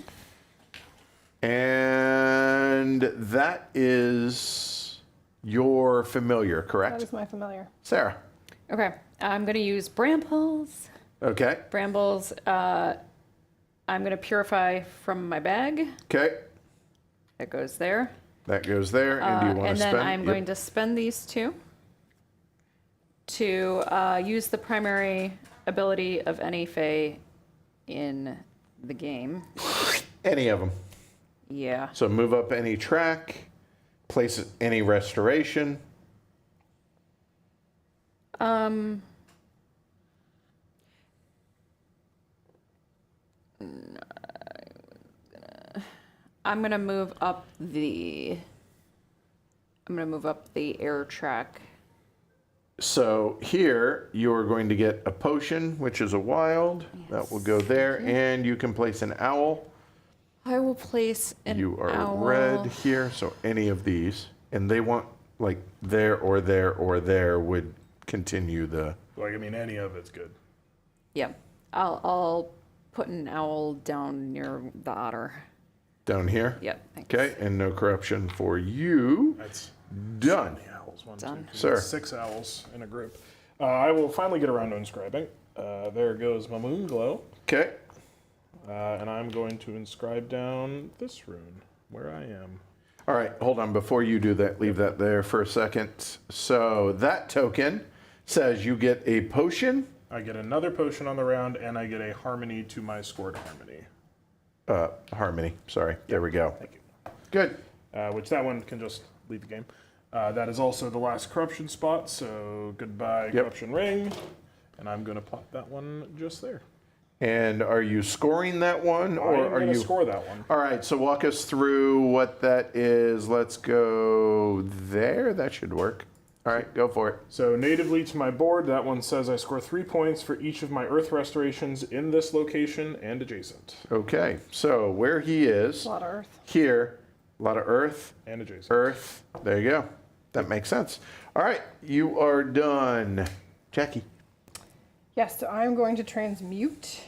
And that is your familiar, That correct? is my familiar. Sarah. Okay. I'm going to use brambles. Okay, Brambles, I'm going to purify from my bag. okay. That goes there. That goes there. And do you want And to then spend? I'm Yep. going to spend these 2 to use the primary ability of any Fae in the game. Any of them. Yeah. So move up any track, place any restoration. I'm gonna move up the. I'm gonna move up the air track So here you are going to get a potion, which is a wild. That will go there, and you can place an owl. I will place an You are owl. red here, so any of these, and they want like there or there or there would continue the. Like, I mean, any of it's good. Yep. I'll put an owl down near the otter. Down here. Yep. Thanks. Okay, and no corruption for you. That's Done. the owls. One, Done. two, three, Sir. 6 owls in a group. I will finally get around to inscribing. There goes my moon glow. Okay. And I'm going to inscribe down this rune where I am. All right, hold on. Before you do that, leave that there for a second. So that token says you get a potion. I get another potion on the round, and I get a harmony to my scored harmony. Harmony. Sorry. There we go. Thank you. Good. Which that one can just leave the game. That is also the last corruption spot, so goodbye corruption ring. And I'm going to plop that one just there. And are you scoring that one, I or am are going to you? score that one. All right. So walk us through what that is. Let's go there. That should work. All right. Go for it. So natively to my board, that one says I score 3 points for each of my earth restorations in this location and adjacent. Okay. So where he is A lot of earth. here, a lot of earth. And adjacent. Earth. There you go. That makes sense. All right. You are done. Jackie. Yes, so I'm going to transmute.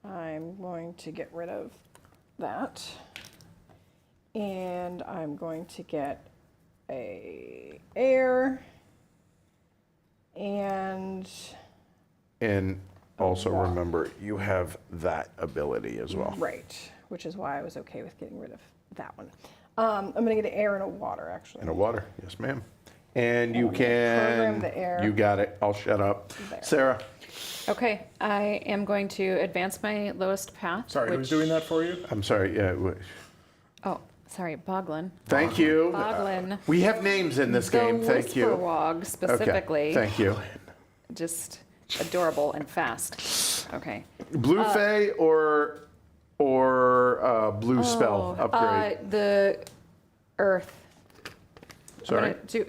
I'm going to get rid of that. And I'm going to get a air and And also remember, you have that ability as well. right, which is why I was okay with getting rid of that one. I'm going to get an air and a water, actually. And a water. Yes, ma'am. And you I'm gonna program can. the air. You got it. I'll shut up. There. Sarah. Okay. I am going to advance my lowest path. Sorry, who's which- doing that for you? I'm sorry. Yeah. Oh, sorry, Boglin. Thank you. Boglin. We have names in this game. Thank you. Whisperwog specifically. Okay. Thank you. Just adorable and fast. Okay. Blue Fay or blue spell upgrade. The Earth. Sorry. I'm gonna do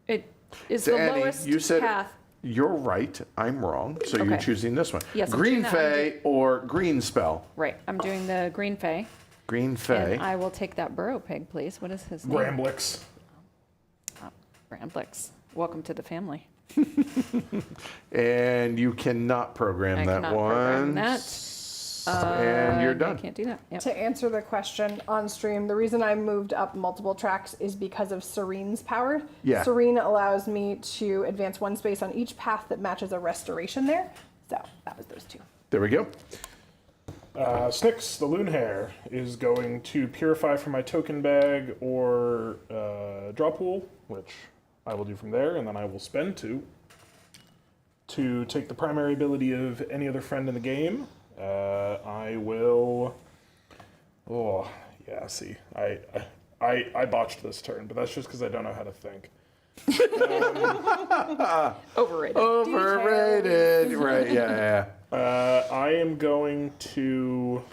it. Is So the Annie, lowest you said path. you're right. I'm wrong. So you're Okay. choosing this one. Yes, I'm Green doing that. Fay or green spell. Right. I'm doing the Green Fay. Green Fay. And I will take that burrow pig, please. What is his name? Bramblix. Bramblix. Welcome to the family. And you cannot program I that cannot one. program that. And you're I done. can't do that. Yep. To answer the question on stream, the reason I moved up multiple tracks is because of Serene's power. Yeah. Serene allows me to advance 1 space on each path that matches a restoration there. So that was those 2. There we go. Snyx, the loon hare, is going to purify from my token bag or draw pool, which I will do from there, and then I will spend 2 to take the primary ability of any other friend in the game. I will. Oh, yeah. See, I botched this turn, but that's just because I don't know how to think. Overrated. Overrated. Right. Yeah. I am going to.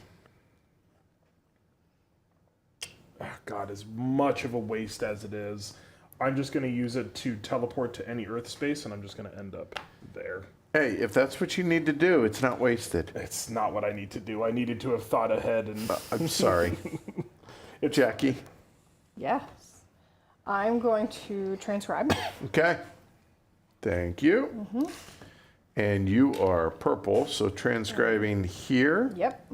God, as much of a waste as it is, I'm just going to use it to teleport to any Earth space, and I'm just going to end up there. Hey, if that's what you need to do, it's not wasted. It's not what I need to do. I needed to have thought ahead, and I'm sorry. Jackie. Yes. I'm going to transcribe. Okay. Thank you. And you are purple, so transcribing here. Yep,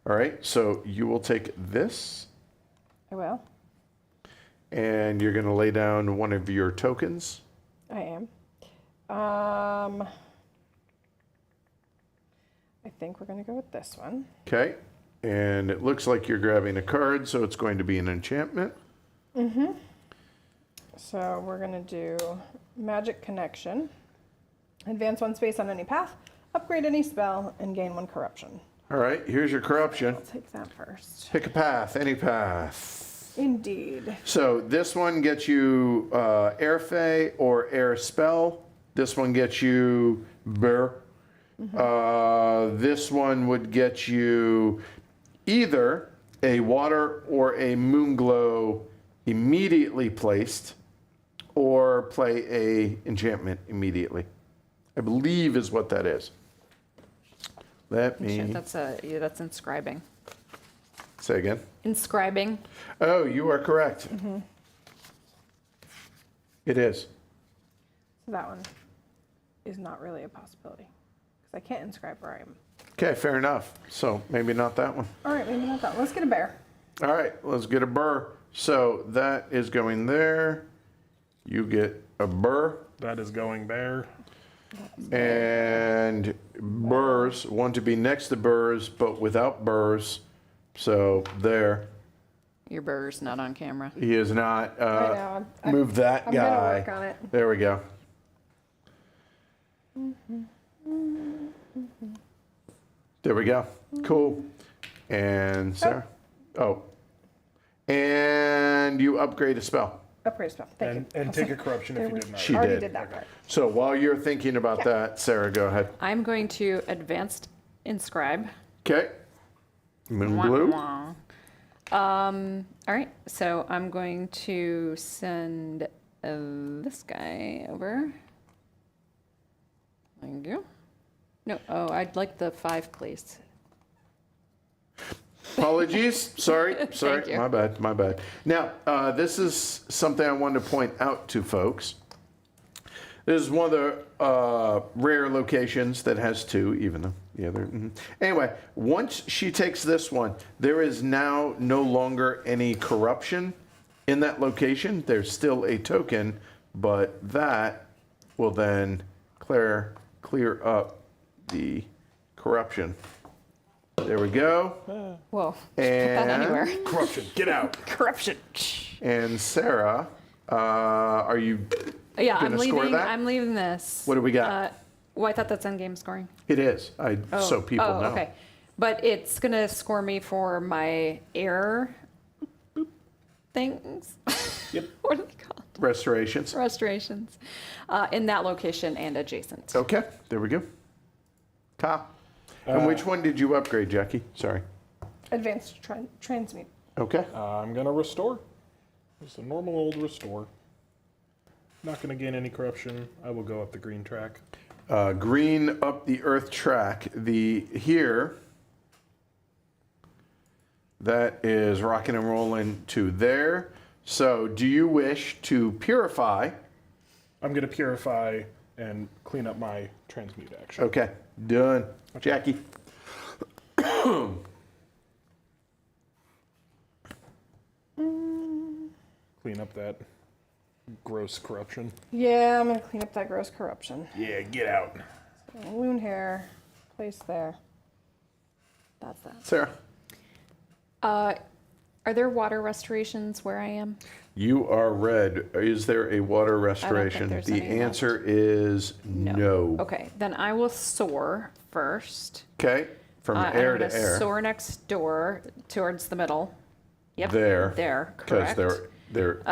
All right, so you will take this, I will. and you're going to lay down one of your tokens. I am. I think we're going to go with this one. Okay. And it looks like you're grabbing a card, so it's going to be an enchantment. So we're going to do Magic Connection. Advance 1 space on any path, upgrade any spell, and gain 1 corruption. All right, here's your corruption. I'll take that first. Pick a path, any path. Indeed. So this one gets you air fey or air spell. This one gets you bear. This one would get you either a water or a moon glow immediately placed, or play a enchantment immediately. I believe is what that is. Let me That's inscribing. say again. Inscribing. Oh, you are correct. It is. So that one is not really a possibility because I can't inscribe where I am. Okay, fair enough. So maybe not that one. All right, maybe not that one. Let's get a bear. All right, let's get a burr. So that is going there. You get a burr. That is going there. And burrs want to be next to burrs, but without burrs. So there. Your burr's not on camera. He is not. I know. Move that I'm guy. gonna work on it. There we go. There we go. Cool. And Sarah. Oh. And you upgrade a spell. Upgrade spell. Thank you. And take a corruption if you didn't She already. Already did. did that part. So while you're thinking about that, Sarah, go ahead. I'm going to advanced inscribe. Okay. Moon Wah, blue. wah. All right, so I'm going to send this guy over. Thank you. No, I'd like the 5, please. Apologies. Sorry. you. My bad. Now, this is something I wanted to point out to folks. This is one of the rare locations that has 2, even though the other. Anyway, once she takes this one, there is now no longer any corruption in that location. There's still a token, but that will then clear up the corruption. There we go. Whoa, put that And anywhere. Corruption, get out. Corruption. And Sarah, are you? Yeah, I'm Gonna score leaving. that? I'm leaving this. What do we got? Well, I thought that's endgame scoring. It is. So people know. Okay, but it's gonna score me for my air things. Yep. What are they called? Restorations. Restorations in that location and adjacent. Okay, there we go. Kyle. And which one did you upgrade, Jackie? Sorry. Advanced transmute. Okay. I'm gonna restore. Just a normal old restore. Not gonna gain any corruption. I will go up the green track. Green up the earth track. Here, that is rocking and rolling to there. So do you wish to purify? I'm gonna purify and clean up my transmute action. Okay, done. Jackie. Clean up that gross corruption. Yeah, I'm gonna clean up that gross corruption. Yeah, get out. Loon hair, place there. That's that. Sarah. Are there water restorations where I am? You are red. Is there a water restoration? there's The any answer is no. Okay, then I will soar first. Okay, from I'm air to gonna air. soar next door towards the middle. Yep. There. There. Because Correct. they're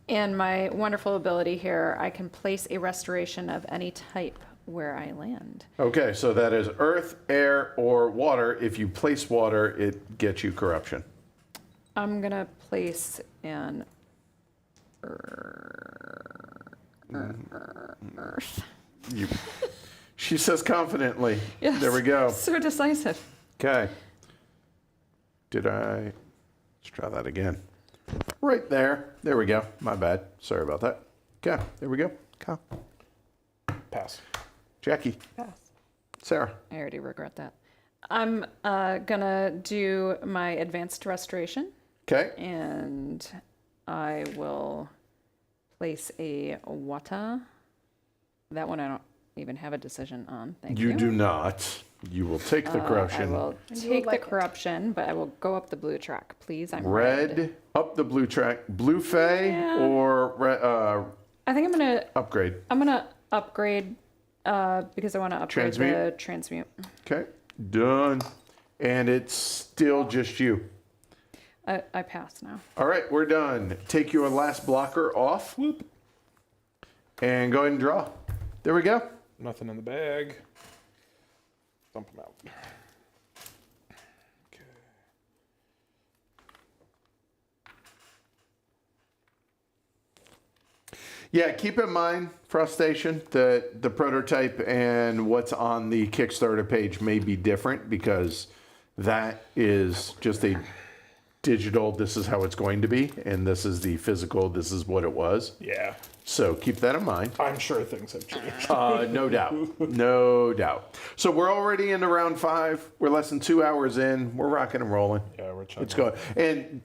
And my wonderful ability here, I can place a restoration of any type where I land. okay. So that is earth, air, or water. If you place water, it gets you corruption. I'm gonna place an earth. She says confidently. Yes. There we go. So decisive. Okay. Let's try that again. Right there. There we go. My bad. Sorry about that. Okay. There we go. Kyle. Pass. Jackie. Pass. Sarah. I already regret that. I'm gonna do my advanced restoration, Okay. and I will place a wata. That one I don't even have a decision on. Thank you. You do not. You will take the corruption. I will You take like the it. corruption, but I will go up the blue track, please. I'm Red up the blue track. Blue Fay Yeah. or I think upgrade. I'm gonna upgrade because I want to upgrade Transmute? the transmute. Okay. Done. And it's still just you. I pass now. All right, we're done. Take your last blocker off. Whoop. And go ahead and draw. There we go. Nothing in the bag. Dump them out. Okay. Yeah, keep in mind, Frostation, that the prototype and what's on the Kickstarter page may be different because that is just a digital, this is how it's going to be, and this is the physical, this is what it was. Yeah. So keep that in mind. I'm sure things have changed. No doubt. No doubt. So we're already into round 5. We're less than 2 hours in. We're rocking and rolling. Yeah, we're chugging. It's going. And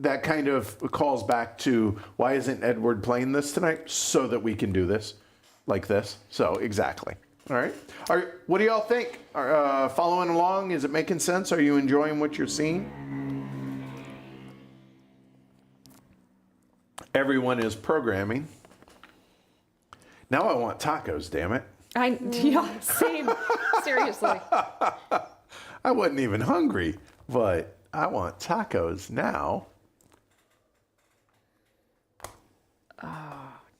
that kind of calls back to why isn't Edward playing this tonight? So that we can do this like this. So exactly. All right. What do y'all think? Following along? Is it making sense? Are you enjoying what you're seeing? Everyone is programming. Now I want tacos, damn it. Yeah, same. Seriously. I wasn't even hungry, but I want tacos now.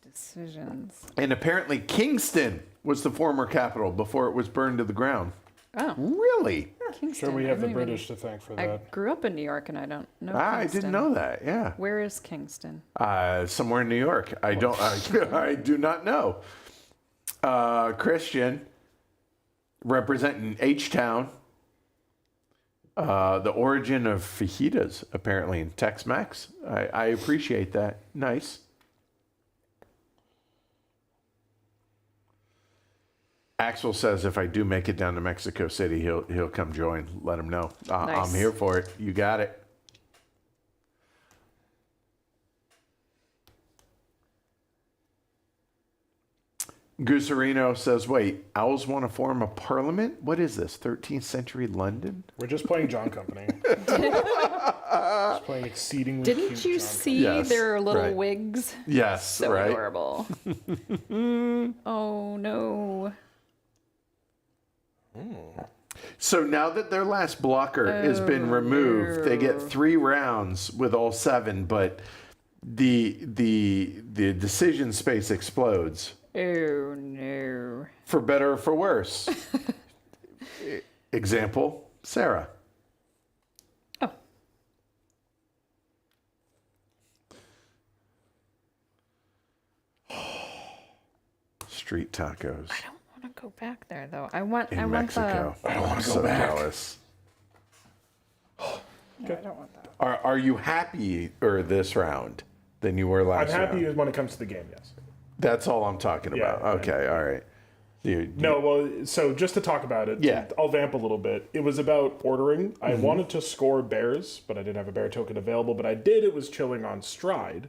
Decisions. And apparently Kingston was the former capital before it was burned to the ground. Oh, Really? Kingston. Sure, we I have the don't even- British to thank for I that. grew up in New York and I don't know. I Kingston. didn't know that. Yeah. Where is Kingston? Somewhere in New York. I do not know. Christian representing H-Town. The origin of fajitas, apparently, in Tex-Mex. I appreciate that. Nice. Axel says if I do make it down to Mexico City, he'll come join. Let him know. I'm Nice. here for it. You got it. Gusarino says, wait, owls want to form a parliament? What is this, 13th century London? We're just playing John Company. Just playing exceedingly Didn't cute you John see Yes, their little right. wigs? Yes, So right? adorable. Oh no. So now that their last blocker has been removed, they get 3 rounds with all 7, but the decision space explodes. Oh no. For better or for worse. Example, Sarah. Oh. Street tacos I don't want to go back there though. I want in Mexico. I don't wanna I'm go so back. jealous. No, I don't want that. Are you happier this round than you were I'm last happy round? when it comes to the game, yes. That's all I'm talking Yeah, about. Okay, all right. No, well, so just to talk about it, Yeah. I'll vamp a little bit. It was about ordering. I wanted to score bears, but I didn't have a bear token available. But I did. It was chilling on stride.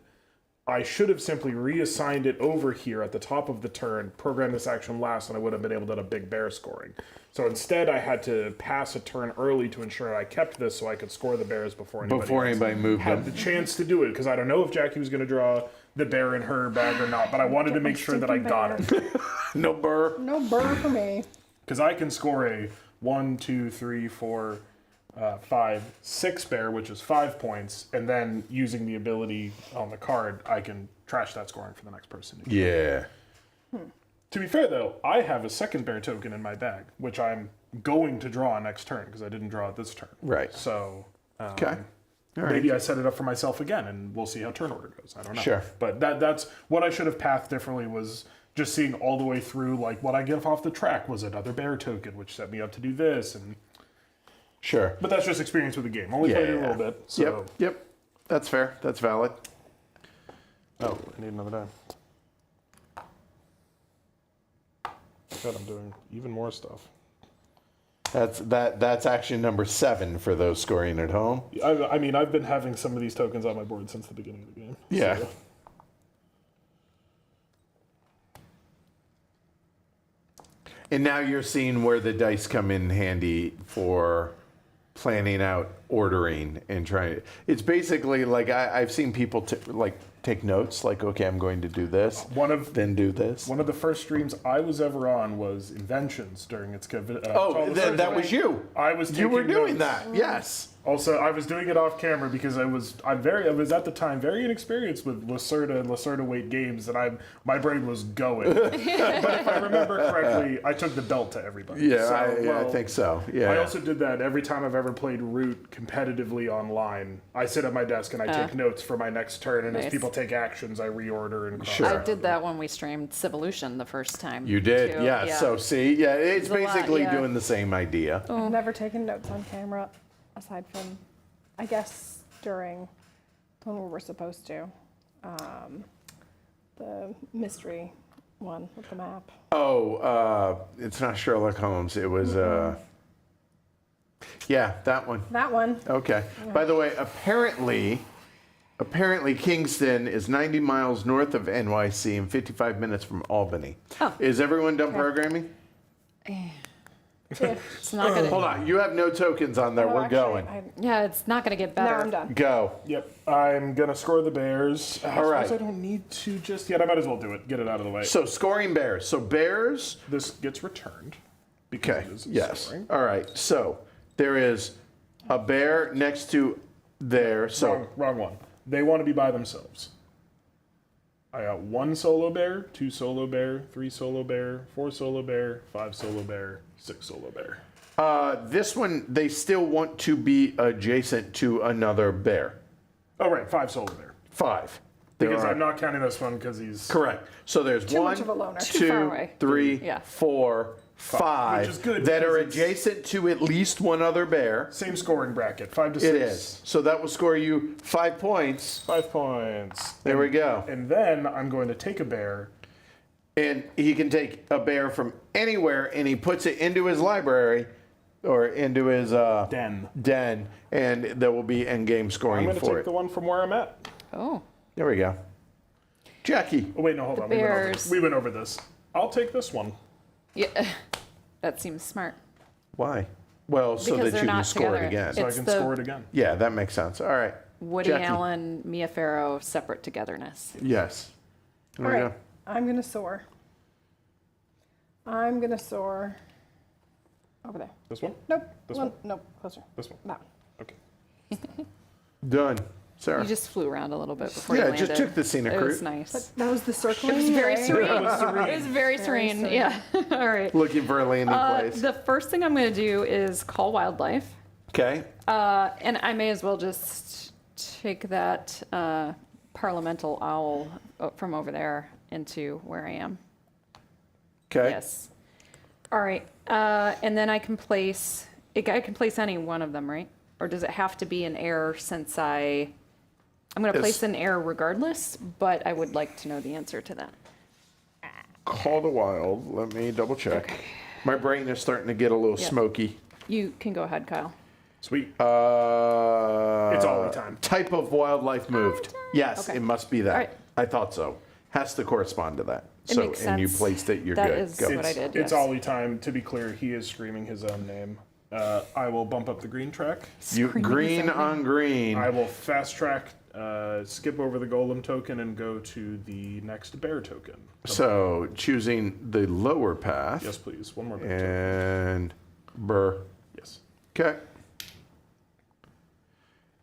I should have simply reassigned it over here at the top of the turn, programmed this action last, and I would have been able to have a big bear scoring. So instead, I had to pass a turn early to ensure I kept this so I could score the bears before anybody else moved had them. the chance to do it. Because I don't know if Jackie was going to draw the bear in her bag or not, but I wanted to make sure that I got it. No burr. No burr for me. Because I can score a 1, 2, 3, 4, 5, 6 bear, which is 5 points, and then using the ability on the card, I can trash that scoring for the next person. Yeah. To be fair, though, I have a second bear token in my bag, which I'm going to draw next turn because I didn't draw it this turn. Right. So Okay. All right. maybe I set it up for myself again, and we'll see how turn order goes. I don't know. Sure. But that's what I should have pathed differently was just seeing all the way through, like what I get off the track was another bear token, which set me up to do this, and Sure. but that's just experience with the game. Only played it a little bit. So. Yep. Yep. That's fair. That's valid. Oh, I need another die. God, I'm doing even more stuff. That's action number 7 for those scoring at home. I mean, I've been having some of these tokens on my board since the beginning of the game. Yeah. So, And now you're seeing where the dice come in handy for planning out ordering and trying. It's basically like I've seen people take notes, like, okay, I'm going to do this, then do this. one of the first streams I was ever on was Inventions during its. That was you. I was. You were taking doing notes. that. Yes. Also, I was doing it off camera because I was at the time very inexperienced with Lacerda and Lacerda weight games, and my brain was going. But if I remember correctly, I took the belt to everybody. Yeah, So, I think so. Yeah. I also did that every time I've ever played Root competitively online. I sit at my desk and I take notes for my next turn, and as Nice. people take actions, I reorder and cross Sure. I out. did that when we streamed Civolution the first time. You did, too. yeah. So see, yeah, it's There's a lot, basically yeah. doing the same idea. I've never taken notes on camera, aside from, I guess, during when we were supposed to. The mystery one with the map. Oh, it's not Sherlock Holmes. It was, yeah, that one. That one. Okay. By the way, apparently Kingston is 90 miles north of NYC and 55 minutes from Albany. Oh. Is everyone done programming? It's not gonna. Hold on. You have no tokens on there. Oh, We're actually, going. Yeah, it's not gonna get No, better. I'm done. Go. Yep, I'm gonna score the Bears. I All right. suppose I don't need to just yet. I might as well do it. Get it out of the way. So scoring bears. So bears. This gets returned because Okay. it is Yes. scoring. All right. So there is a bear next to there. So Wrong one. They want to be by themselves. I got 1 solo bear, 2 solo bear, 3 solo bear, 4 solo bear, 5 solo bear, 6 solo bear. this one, they still want to be adjacent to another bear. Oh, right, 5 solo bear. 5. There Because are- I'm not counting this one because he's Correct. So there's Too one, much of a loner. Too far away. 3, Yeah. 4, 5 Which is good that are because it's- adjacent to at least one other bear. same scoring bracket, 5 to 6. It is. So that will score you 5 points. 5 points. There we go. And then I'm going to take a bear. And he can take a bear from anywhere and he puts it into his library or into his den, and there will be end game I'm scoring going to for take it. the one from where I'm at. Oh, There we go. Jackie. Oh, wait, no, hold on. Bears. We went over this. I'll take this one. yeah. That seems smart. Why? Well, so Because that they're you can not score it together. again. So It's I can the- score it again. Yeah, that makes sense. All right. Woody Jackie. Allen, Mia Farrow, separate togetherness. Yes. There All we right, go. I'm gonna soar. I'm gonna soar over there. This one? Nope. This one. one? Nope. Closer. This one. That one. Okay. Done. Sarah. You just flew around a little bit before Yeah, you landed. just took the scenic It was route. nice. That was the circling. It was very right? serene. That was serene. It was very serene. serene. Yeah. All right. Looking for a landing place. The first thing I'm going to do is call wildlife. Okay. And I may as well just take that parliamental owl from over there into where I am. Okay. Yes. All right. And then I can place any one of them, right? Or does it have to be in air since I'm going to Yes. place in air regardless, but I would like to know the answer to that. Call the wild. Let me double check. My brain is starting to get a little Yeah. smoky. You can go ahead, Kyle. Sweet. It's Ollie time. Type of wildlife moved. Yes, Okay. it must be that. All right. I thought so. Has to correspond to that. It so, makes and you sense. placed it. You're That good. is Go. what I did, It's yes. Ollie time. To be clear, he is screaming his own name. I will bump up the green track. You Screaming green something. on green. I will fast track, skip over the golem token, and go to the next bear token. So choosing the lower path. Yes, please. One more bear token. And burr. Yes. Okay.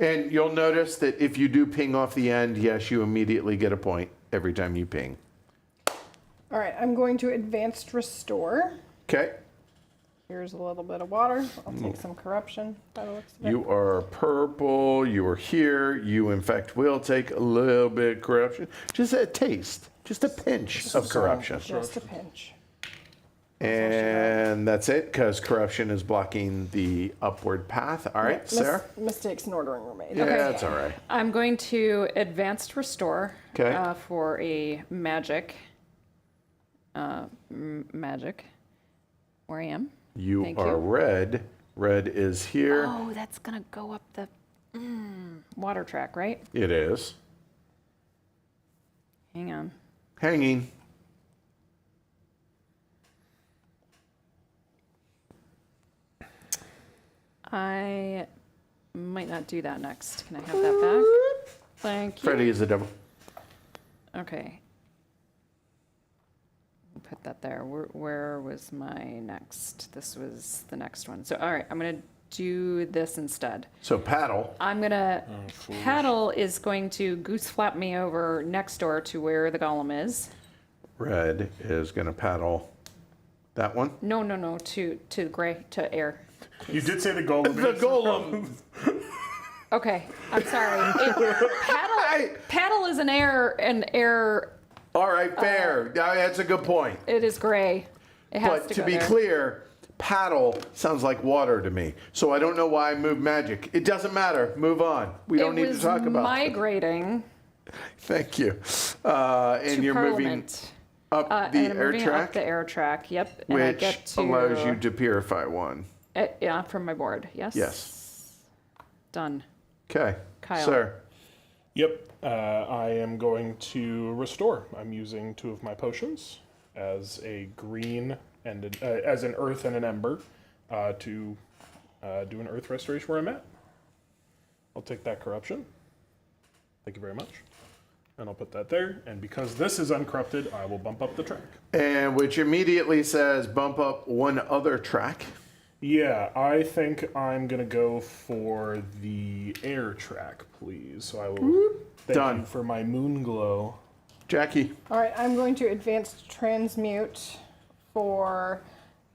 And you'll notice that if you do ping off the end, yes, you immediately get a point every time you ping. All right, I'm going to advanced restore. Okay. Here's a little bit of water. I'll take some corruption. By the looks of it. You are purple. You are here. You, in fact, will take a little bit of corruption. Just a taste. Just a pinch of corruption. Just a pinch. And that's it, because corruption is blocking the upward path. All right, Mis- Sarah? Mistakes in ordering were made. Yeah, Okay. that's all right. I'm going to advanced restore 'Kay. for a magic. Magic. Where I am. You Thank are you. red. Red is here. Oh, that's going to go up the water track, right? It is. Hang on. Hanging. I might not do that next. Can I have that back? Thank you. Freddy is the devil. Okay. Put that there. Where was my next? This was the next one. So, all right, I'm going to do this instead. So paddle. I'm gonna, Paddle is going to goose flap me over next door to where the golem is. Red is going to paddle that one. No, to gray, to air. You did say the golem. The golem. Okay, I'm sorry. Paddle is an air, All right, fair. That's a good point. it is gray. It has But to to go be there. clear, paddle sounds like water to me. So I don't know why I moved magic. It doesn't matter. Move on. We don't need to talk about it. migrating Thank you. And to you're moving Parliament. up the And I'm air moving track, up the air track, yep. And I which get to, allows you to purify one. yeah, from my board, yes? Yes. Done. Okay. Kyle. Sir. Yep. I am going to restore. I'm using 2 of my potions as a green and as an earth and an ember to do an earth restoration where I'm at. I'll take that corruption. Thank you very much. And I'll put that there. And because this is uncorrupted, I will bump up the track. And which immediately says bump up one other track. Yeah, I think I'm going to go for the air track, please. So I will thank Done. you for my moon glow. Jackie. All right, I'm going to advanced transmute for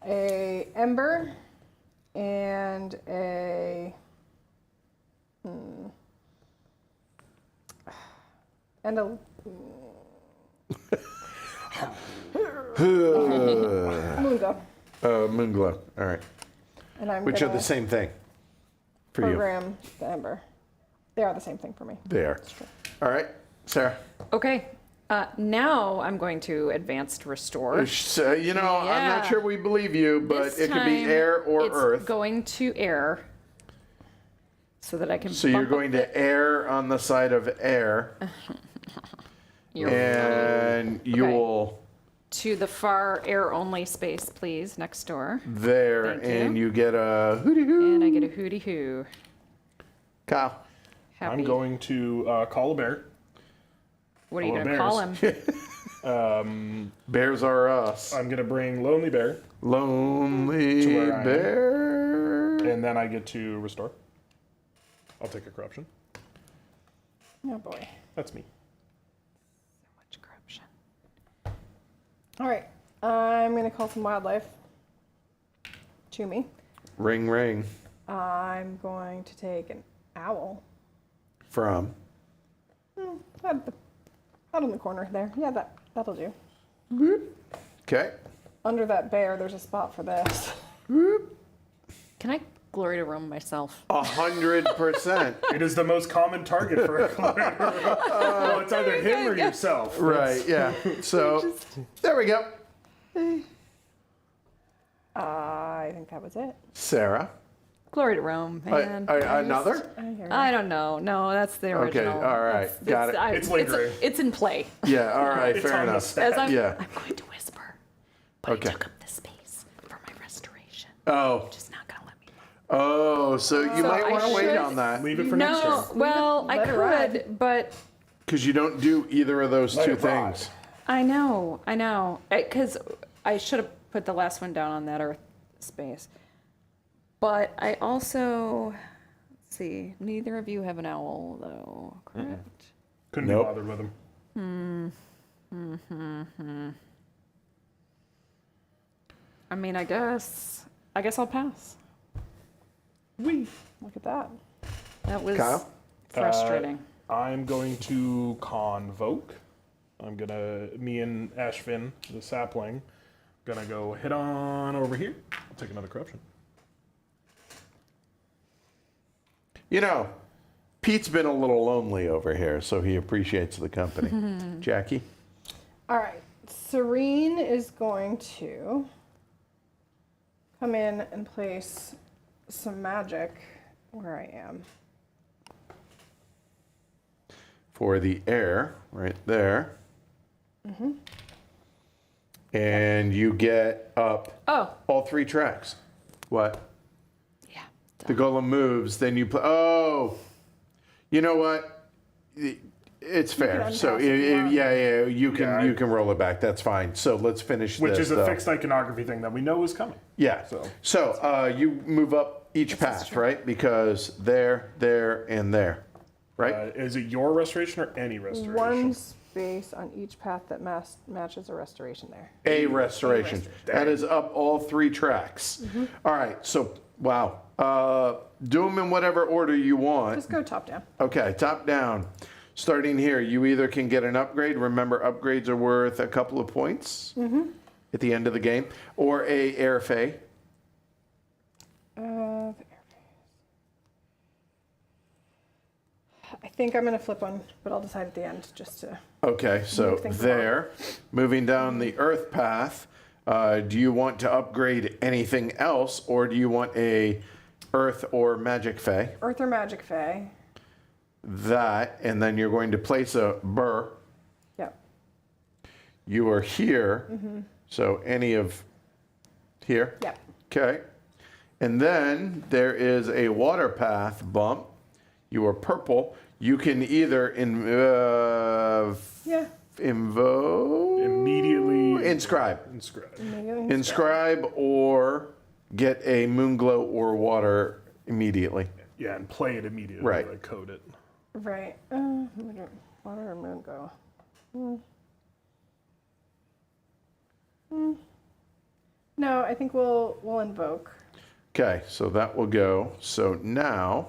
a ember and a and a moon glow. Moonglow. All right. And I'm Which are gonna the same thing for you. program the ember. They are the same thing for me. There. All right. Sarah. Okay, now I'm going to advanced restore. So, I'm not Yeah. sure we believe you, but This it could be time, air or it's earth. going to air so that I can So you're bump going up to err on the side of air, your- and you Okay. will to the far air only space, please, next door. there, Thank you. and you get a hooty hoo. And I get a hooty hoo. Kyle. Happy. I'm going to call a bear. What are you Call going to call bears. him? Bears are us. I'm going to bring Lonely Bear, Lonely To where I am. bear. and then I get to restore. I'll take a corruption. Oh boy. That's me. Much corruption. All right, I'm going to call some wildlife to me. Ring ring I'm going to take an owl from. out in the corner there. Yeah, that'll do. Okay. Under that bear, there's a spot for this. Can I glory to Rome myself? 100%. It is the most common target for a cleric. Well, it's either him or yourself. Right. Yeah. So there we go. I think that was it. Sarah. Glory to Rome, man. Another? I don't know. No, that's the Okay, original. all right, got it. It's lingering. It's in play. Yeah. All right. It's Fair on the enough. stack. As I'm Yeah. going to whisper, but Okay. he took up the space for my restoration. Oh. Just not going to let me. Oh. So you So might I want to wait should- on that Leave it for next No, turn. well, I Let it ride. could, but because you don't do either of those Let two it ride. things. I know. Because I should have put the last one down on that earth space. But I also, let's see, neither of you have an owl, though, correct? Couldn't Nope. be bothered with him. I mean, I guess I'll pass. Look at that. That was Kyle? frustrating. I'm going to convoke. Me and Ashvin, the sapling, gonna go hit on over here. I'll take another corruption. Pete's been a little lonely over here, so he appreciates the company. Jackie? All right, Serene is going to come in and place some magic where I am. For the air, right there. Mm-hmm. And you get up Oh, all 3 tracks. What? yeah. The golem moves, then you play. Oh, you know what? It's fair. can So unpass if you want. Yeah, you can roll it back. That's fine. So let's finish Which this. is a though. fixed iconography thing that we know is coming. Yeah. So- So you move up each path, right? Because there, and there, right? Is it your restoration or any restoration? One space on each path that matches a restoration there. A restoration. That is up all 3 tracks. Mm-hmm. All right, so, wow. Do them in whatever order you want. Just go top down. Okay, top down. Starting here, you either can get an upgrade. Remember, upgrades are worth a couple of points at the end of the game. Or a air fay. I think I'm going to flip one, but I'll decide at the end just to. Okay, so Move things there. Moving down the earth path, do you want to upgrade anything else, or do you want a earth or magic fay? Earth or Magic Fay. That, and then you're going to place a burr. Yep. You are here, so any of here. Yep. Okay. And then there is a water path bump. You are purple. You can either Yeah. Immediately inscribe. inscribe. Inscribe or get a moon glow or water immediately. Yeah, and play it immediately. Right. Like code it. Right. Water or moon go? No, I think we'll invoke. Okay, so that will go. So now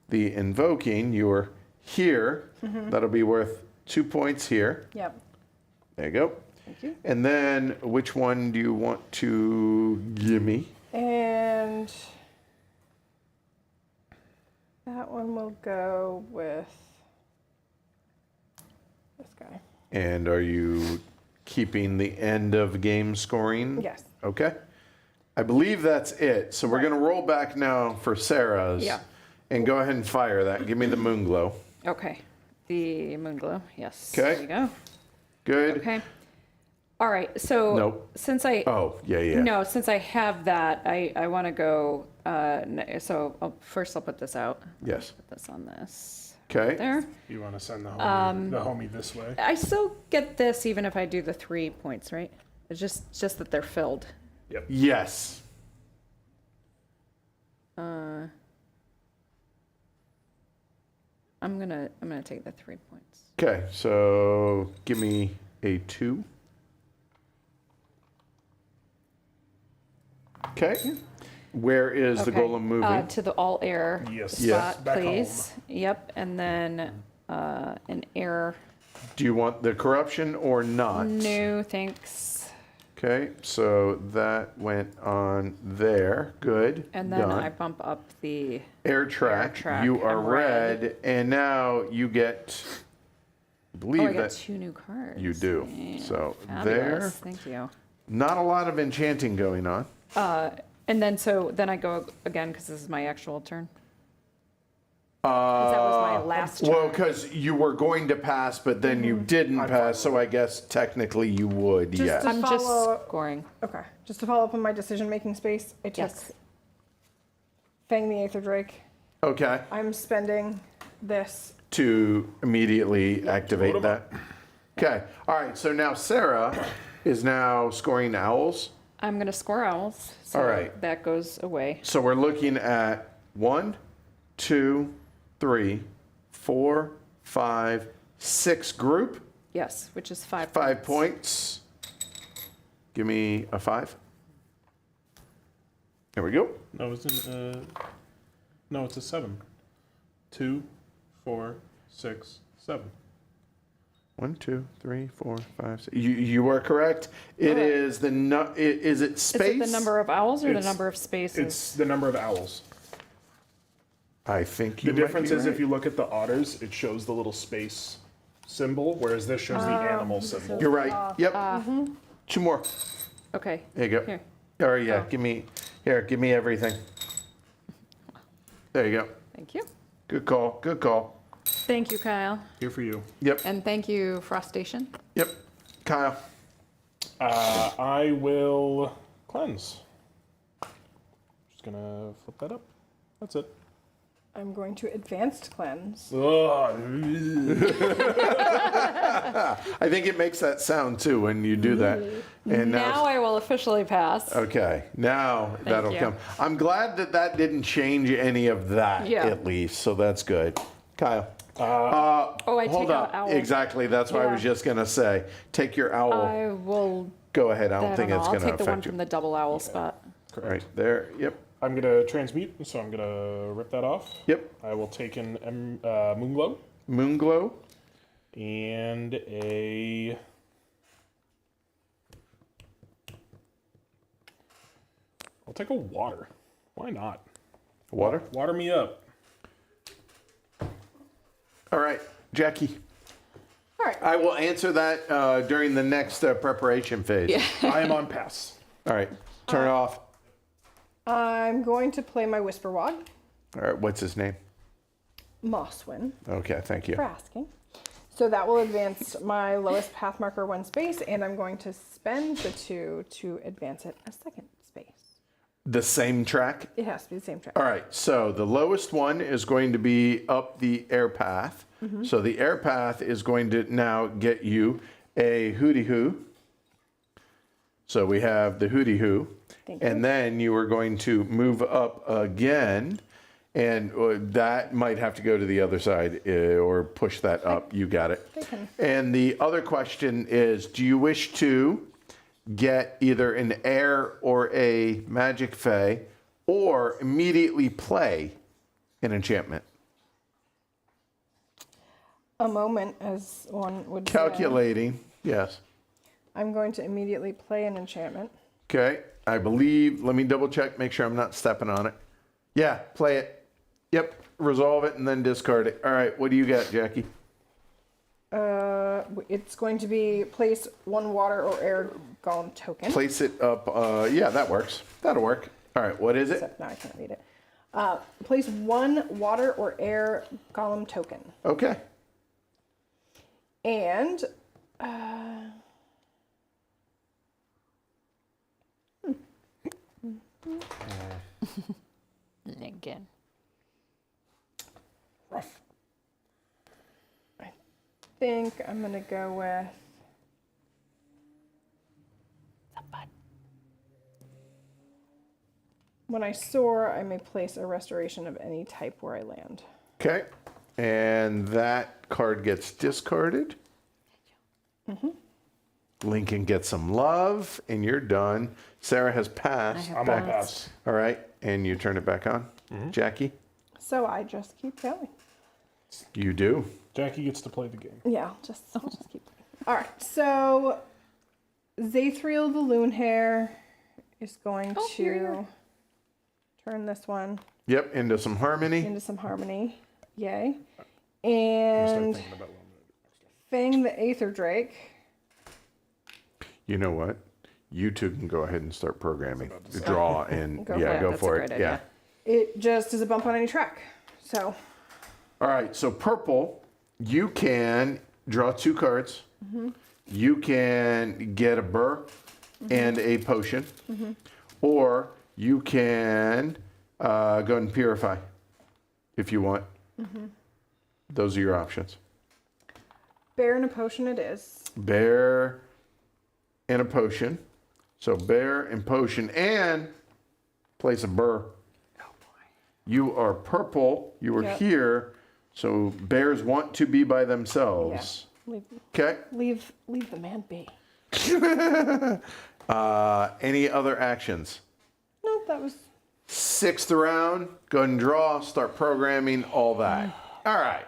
the invoking, you are here. That'll be worth 2 points here. Yep. There you go. Thank you. And then which one do you want to give me? And that one will go with this guy. And are you keeping the end of game scoring? Yes. Okay. I believe that's it. So we're going to roll back now for Sarah's. Yeah. And go ahead and fire that. Give me the moon glow. Okay. The moon glow. Yes. Okay. There you go. Good. Okay. All right. So Nope. since I Oh, yeah. no, since I have that, I want to go. So first I'll put this out. Yes. Put this on this. Okay. There. You want to send the homie this way? I still get this even if I do the 3 points, right? It's just that they're filled. Yep. Yes. I'm gonna take the 3 points. Okay. So give me a 2. Okay. Where is the Okay, golem moving? to the all air Yes. Yes. spot, Back please. Yep, and then an air. Do you want the corruption or not? No, thanks. Okay, so that went on there. Good. And then Done. I bump up the. Air track. track, You are I'm red. red, and now you get. I believe Oh, I got that 2 new cards. you do. Yeah, So fabulous. there, Thank you. not a lot of enchanting going on. And then I go again because this is my actual turn. 'Cause that was my last turn. Well, because you were going to pass, but then you didn't pass, so I guess technically you would. Just Yes. to- I'm follow- just scoring. Okay. Just to follow up on my decision-making space, I took Yes. Fang the Aether Drake. Okay. I'm spending this. To immediately activate that. Okay. All right. So now Sarah is now scoring owls. I'm gonna score owls. So All right. that goes away. So we're looking at 1, 2, 3, 4, 5, 6 group. Yes, which is 5 5 points. Give me a 5. There we go. No, no, it's a 7. 2, 4, 6, 7. 1, 2, 3, 4, 5, 6. You are correct. It Alright. is the is it space? Is it the number of owls or the It's- number of spaces? It's the number of owls. I think The you might difference be is right. if you look at the otters, it shows the little space symbol, whereas this shows the animal symbol. You're right. Yep. 2 more. Okay. There you go. Here. Or yeah, Oh. give me everything. There you go. Thank you. Good call. Good call. Thank you, Kyle. Here for you. Yep. And thank you, Frost Station. Yep. Kyle. I will cleanse. Just gonna flip that up. That's it. I'm going to advanced cleanse. Ugh. I think it makes that sound too when you do that. And Now I will officially pass. okay, now that'll you. come. I'm glad that didn't change any of that Yeah. at least, so that's good. Kyle. Oh, I Hold take out up. owl. Exactly, that's what I was Yeah. just gonna say. Take your owl. I will. Go ahead. I I don't think know. it's I'll gonna take the one affect you. from the double owl spot. Right there. Yep. I'm gonna transmute, so I'm gonna rip that off. Yep. I will take an Moonglow Moonglow. and a. I'll take a water. Why not? Water. Water me up. All right, Jackie. All right. I will answer that during the next preparation phase. Yeah. I am on pass. All right. Turn it off. I'm going to play my Whisperwood, All right. What's his name? Mosswin, Okay. Thank you. for asking. So that will advance my lowest path marker 1 space, and I'm going to spend the 2 to advance it a 2nd space. The same track. It has to be the same track. All right. So the lowest one is going to be up the air path. So the air path is going to now get you a hooty hoo. So we have the hooty hoo. Thank And then you are going to move up again, and that might have to go to the other side or push that up. You got it. Okay. And the other question is, do you wish to get either an air or a magic fey, or immediately play an enchantment? A moment, as one would say. Calculating, yes. I'm going to immediately play an enchantment. Okay, I believe, let me double check, make sure I'm not stepping on it. Yeah, play it. Yep, resolve it and then discard it. All right, what do you got, Jackie? It's going to be place 1 water or air golem token. Place it up, yeah, that works. That'll work. All right, what is it? Except now I can't read it. Place 1 water or air golem token. Okay. And Again. Rough. I think I'm going to go with when I soar, I may place a restoration of any type where I land. Okay, and that card gets discarded. Lincoln gets some love, and you're done. Sarah has passed. I'm on pass. All right, and you turn it back on. Jackie, So I just keep going. you do. Jackie gets to play the game. Yeah, I'll just keep going. All right, so Zathriel the Loon Hair is going here you to are. turn this one Yep, into some harmony. into some harmony. Yay. Start And thinking about what I'm gonna do. Fang the Aether Drake. You know what? You two can go ahead and start programming. Draw and Go yeah, for it. go That's for a it. great Yeah. idea. It just is a bump on any track. So All right. So purple, you can draw 2 cards. You can get a burr and a potion, or you can go ahead and purify if you want. Those are your options. bear and a potion it is. Bear and a potion. So bear and potion and place a burr. You are purple. You are Yep. here. So bears want to be by themselves. Leave, Okay. leave the man be. Any other actions? No, that was 6th round. Go ahead and draw. Start programming. All that. All right.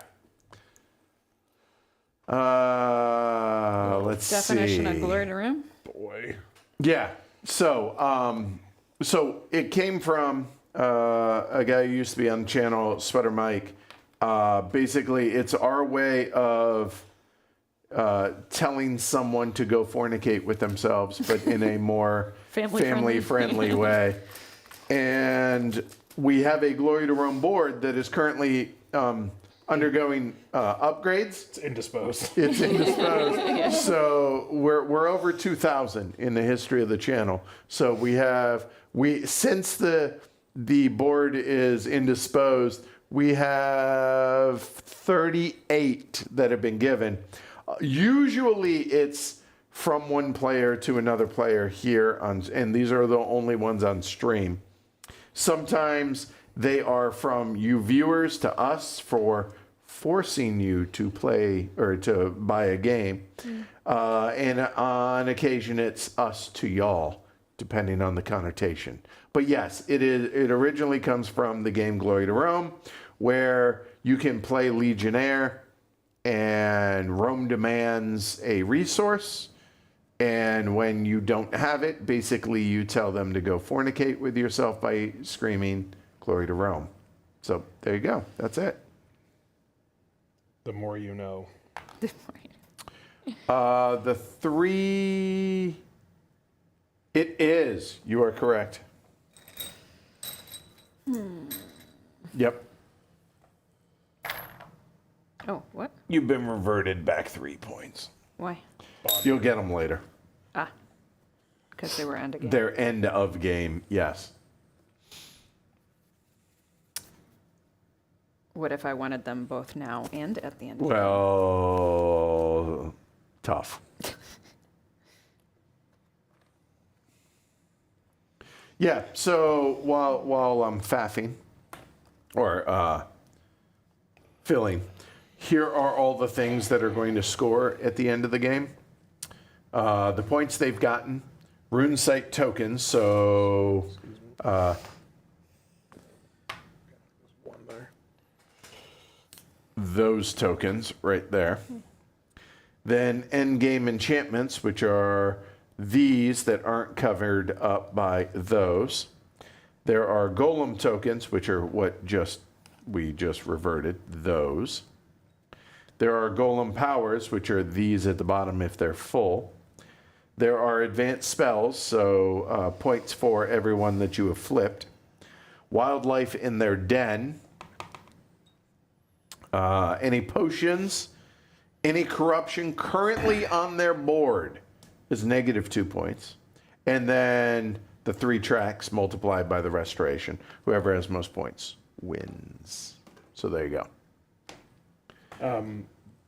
Let's Definition see. of glory to room. Boy. Yeah. So, so it came from a guy who used to be on the channel, Sweater Mike. Basically, it's our way of telling someone to go fornicate with themselves, but in a more Family-friendly. family-friendly way. And we have a Glory to Rome board that is currently undergoing upgrades. It's indisposed. It's indisposed. So we're over 2,000 in the history of the channel. So since the board is indisposed, we have 38 that have been given. Usually it's from one player to another player here, and these are the only ones on stream. Sometimes they are from you viewers to us for forcing you to play or to buy a game. And on occasion it's us to y'all, depending on the connotation. But yes, it originally comes from the game Glory to Rome, where you can play Legionnaire and Rome demands a resource. And when you don't have it, basically you tell them to go fornicate with yourself by screaming Glory to Rome. So there you go. That's it. The more you know. The 3, it is. You are correct. Yep. Oh, what? You've been reverted back 3 points. Why? You'll get them later. Ah, because they were end of game. They're end of game, yes. What if I wanted them both now and at the end of Well, tough. Yeah, so while I'm faffing or filling, here are all the things that are going to score at the end of the game. The points they've gotten, rune site tokens, so One there. those tokens right there. Then end game enchantments, which are these that aren't covered up by those. There are golem tokens, which are what we just reverted, those. There are golem powers, which are these at the bottom if they're full. There are advanced spells, so points for everyone that you have flipped. Wildlife in their den. Any potions, any corruption currently on their board is -2 points. And then the 3 tracks multiplied by the restoration. Whoever has most points wins. So there you go.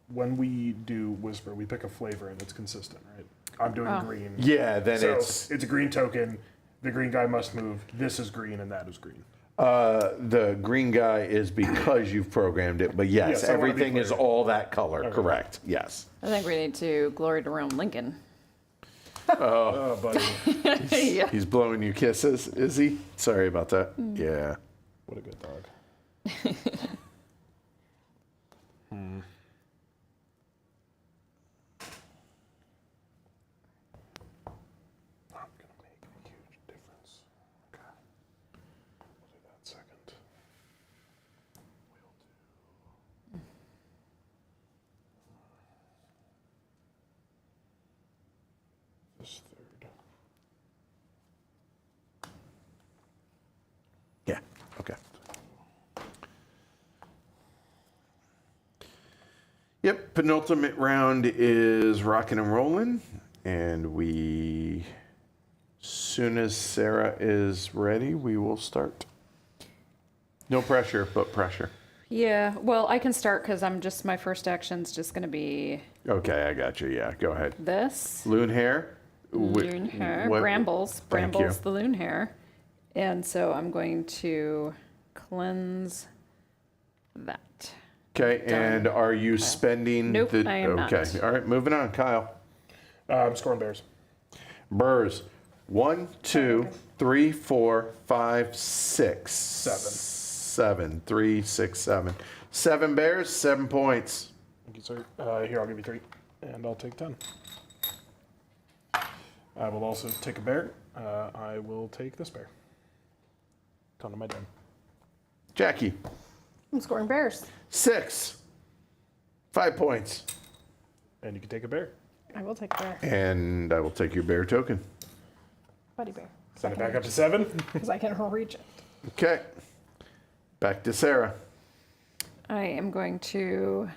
When we do Whisper, we pick a flavor and it's consistent, right? I'm doing green. Yeah, then So it's a green token. The green guy must move. This is green and that is green. the green guy is because you've programmed it, but yes, Yes, I wanna be everything is clear. all that color. Correct. Yes. I think we need to Glory to Rome Lincoln. Oh, buddy. Yeah. He's blowing you kisses, is he? Sorry about that. Yeah. What a good dog. Not gonna make a huge difference. Okay. We'll do that second. We'll do. This third. Yeah. Okay. Yep. Penultimate round is rocking and rolling, and soon as Sarah is ready, we will start. No pressure, but pressure. Yeah, well, I can start because my first action's just going to be Okay, I got you. Yeah, go ahead. this. Loon hair. Loon hair. Brambles. Thank you. Brambles, the loon hair. And so I'm going to cleanse that. Okay, Done. and are you spending Nope, the? I am not. Okay, all right, moving on, Kyle. I'm scoring bears. Burrs. 1, 2, 3, 4, 5, 6. 7. 3, 6, 7. 7 bears, 7 points. Thank you, sir. Here, I'll give you 3, and I'll take 10. I will also take a bear. I will take this bear. Come to my den. Jackie. I'm scoring bears. 6. 5 points. And you can take a bear. I will take a bear. And I will take your bear token. Buddy bear. Send it back up to 7. Because I can reach it. Okay. Back to Sarah. I am going to.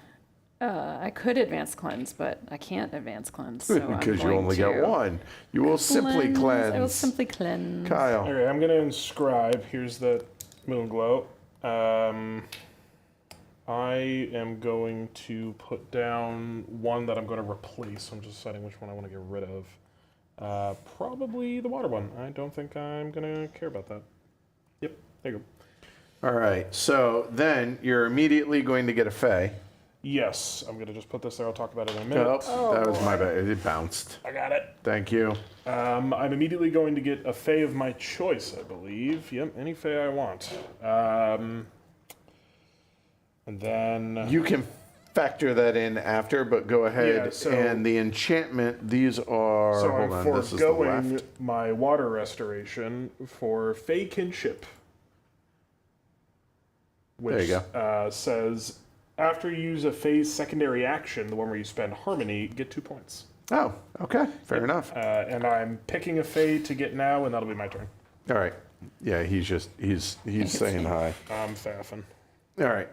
I could advance cleanse, but I can't advance cleanse. So Because you only got 1. You will simply cleanse. I will simply cleanse. All Kyle. right, I'm going to inscribe. Here's the moon glow. I am going to put down one that I'm going to replace. I'm just deciding which one I want to get rid of. Probably the water one. I don't think I'm going to care about that. Yep, there you go. All right. So then you're immediately going to get a Fey. Yes, I'm going to just put this there. I'll talk about it in a minute. Oh, that was my bad. It bounced. I got it. Thank you. I'm immediately going to get a Fey of my choice, I believe. Yep, any Fey I want. And then... You can factor that in after, but go ahead. Yeah, so- and the enchantment, these are... So hold I'm on, this is the foregoing left. my water restoration for Fey Kinship. Which There you says, after you use a Fey's secondary action, the one where you spend Harmony, get 2 points. Oh, okay. Fair enough. And I'm picking a Fey to get now, and that'll be my turn. All right. Yeah, he's saying hi. I'm faffing. All right.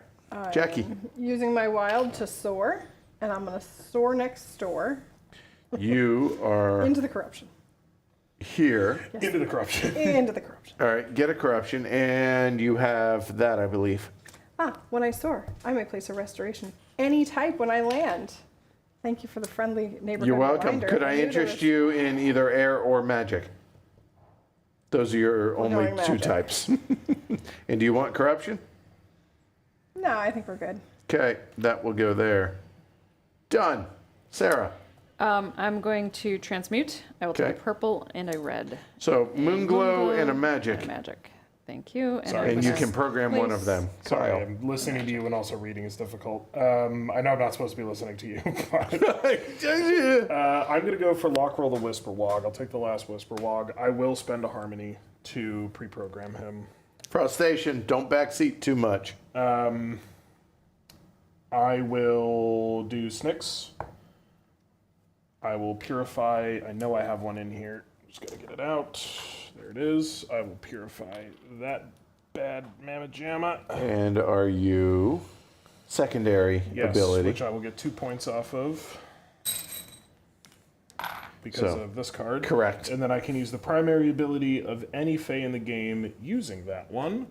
Jackie, Using my wild to soar, and I'm going to soar next door you are into the corruption. here. Into the corruption. Into the corruption. All right, get a corruption, and you have that, I believe. When I soar, I may place a restoration any type when I land. Thank you for the friendly neighborhood You're welcome. reminder. Could I knew there interest was- you in either air or magic? Those are your only going two magic. types. And do you want corruption? No, I think we're good. Okay, that will go there. Done. Sarah. I'm going to transmute. I will take Okay. a purple and a red. So Moonglow and a And magic. a magic. Thank you. Sorry. I'm And you gonna can program one of place- them. Sorry, Kyle. I'm listening to you and also reading is difficult. I know I'm not supposed to be listening to you, but I'm going to go for Lockroll the Whisperwog. I'll take the last Whisperwog. I will spend a Harmony to pre-program him. Frostation, don't backseat too much. I will do Snicks. I will Purify. I know I have one in here. Just got to get it out. There it is. I will Purify that bad Mamma Jamma. And are you secondary Yes, ability? which I will get 2 points off of because So, of this card. correct. And then I can use the primary ability of any Fey in the game using that one,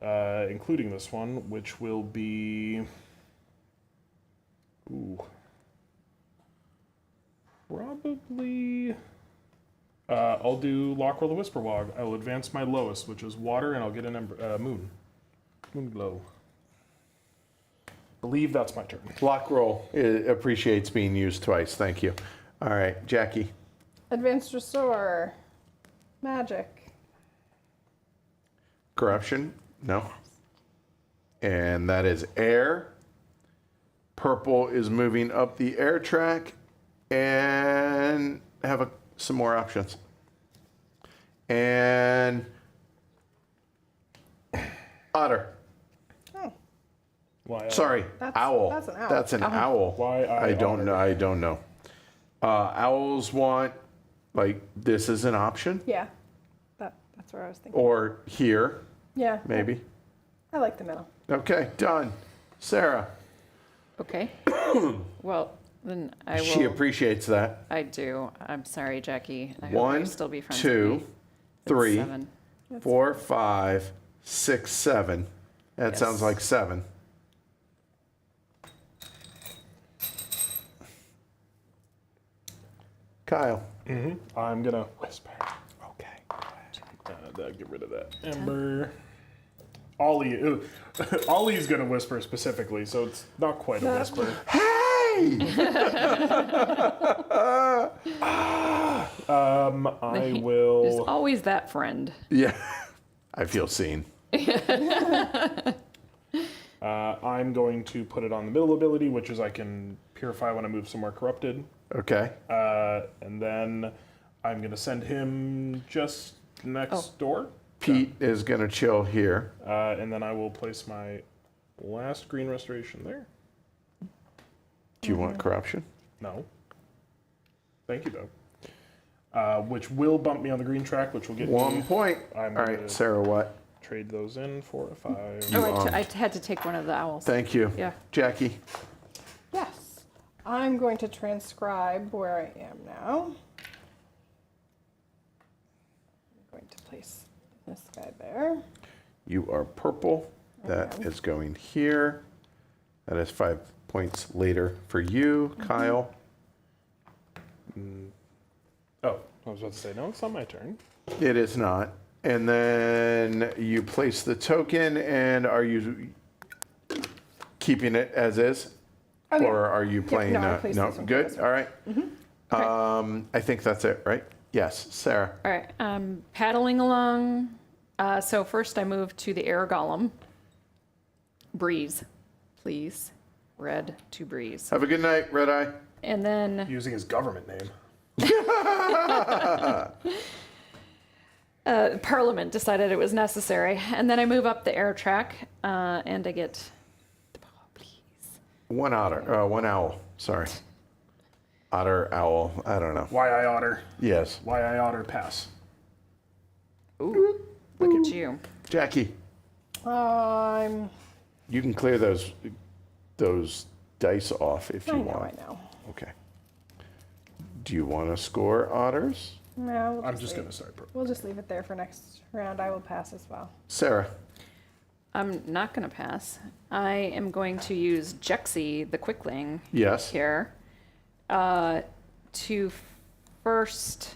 including this one, which will be... Ooh. Probably... I'll do Lockroll the Whisperwog. I will advance my lowest, which is water, and I'll get an moon. Moonglow. Believe that's my turn. Block roll appreciates being used twice. Thank you. All right, Jackie. Advanced Restore. Magic. Corruption? No. And that is air. Purple is moving up the air track and have some more options. And otter. Oh, Why? Sorry, That's- owl. that's an owl. That's an owl. Why I don't otter? know. I don't know. Owls want, like, this is an option, yeah. That's where I was thinking. or here, Yeah. maybe. I like the middle. Okay, done. Sarah. Okay. Well, then I will. She appreciates that. I do. I'm sorry, Jackie. I hope One, you'll still be friends two, with me. That's 3, 7. 4, 5, 6, 7. That Yes. sounds like 7. Kyle. I'm gonna whisper. Okay. Get rid of that. Ember. Ollie. Ollie's gonna whisper specifically, so it's not quite a whisper. Hey! I There's will. always that friend. Yeah, I feel seen. I'm going to put it on the middle ability, which is I can purify when I move somewhere corrupted. Okay. And then I'm gonna send him just next door. Pete is going to chill here. And then I will place my last green restoration there. Do you want corruption? No. Thank you, though. Which will bump me on the green track, which will get 1 me. point. I'm All gonna right, Sarah, what? trade those in for a 5. Oh, I had to take one of the owls. Thank you. Yeah. Jackie. Yes. I'm going to transcribe where I am now. I'm going to place this guy there. You are purple. That is going here. That is 5 points later for you, Kyle. Oh, I was about to say, no, it's not my turn. It is not. And then you place the token, and are you keeping it as is? Oh, yeah. Or are you playing? no, I placed no, this one good. as All right. I think that's it, right? Yes, Sarah. All right, paddling along. So first I move to the air golem. Breeze, please. Red to breeze. Have a good night, Red Eye. And then Using his government name. Parliament decided it was necessary. And then I move up the air track, and I get, please. One owl. Sorry. Otter, owl. I don't know. Why I otter. Yes. Why I otter pass. Ooh, look at you. Jackie, you can clear those dice off if you I want. know. Okay. Do you want to score otters? No, I'm just going to start. We'll just leave it there for next round. I will pass as well. Sarah. I'm not going to pass. I am going to use Jexy, the Quickling, Yes. here, to first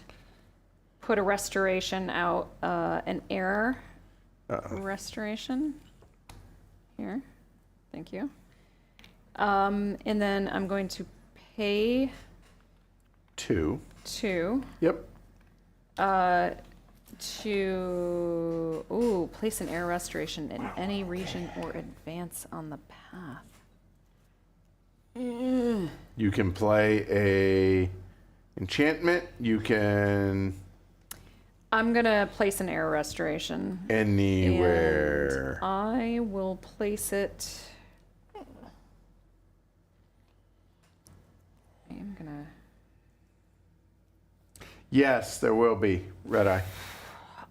put a restoration out, an error restoration. Here. Thank you. And then I'm going to pay 2. 2 Yep. to place an air restoration in any region or advance on the path. You can play a enchantment. You can I'm gonna place an air restoration. anywhere. And I will place it. I'm gonna. Yes, there will be. Red Eye.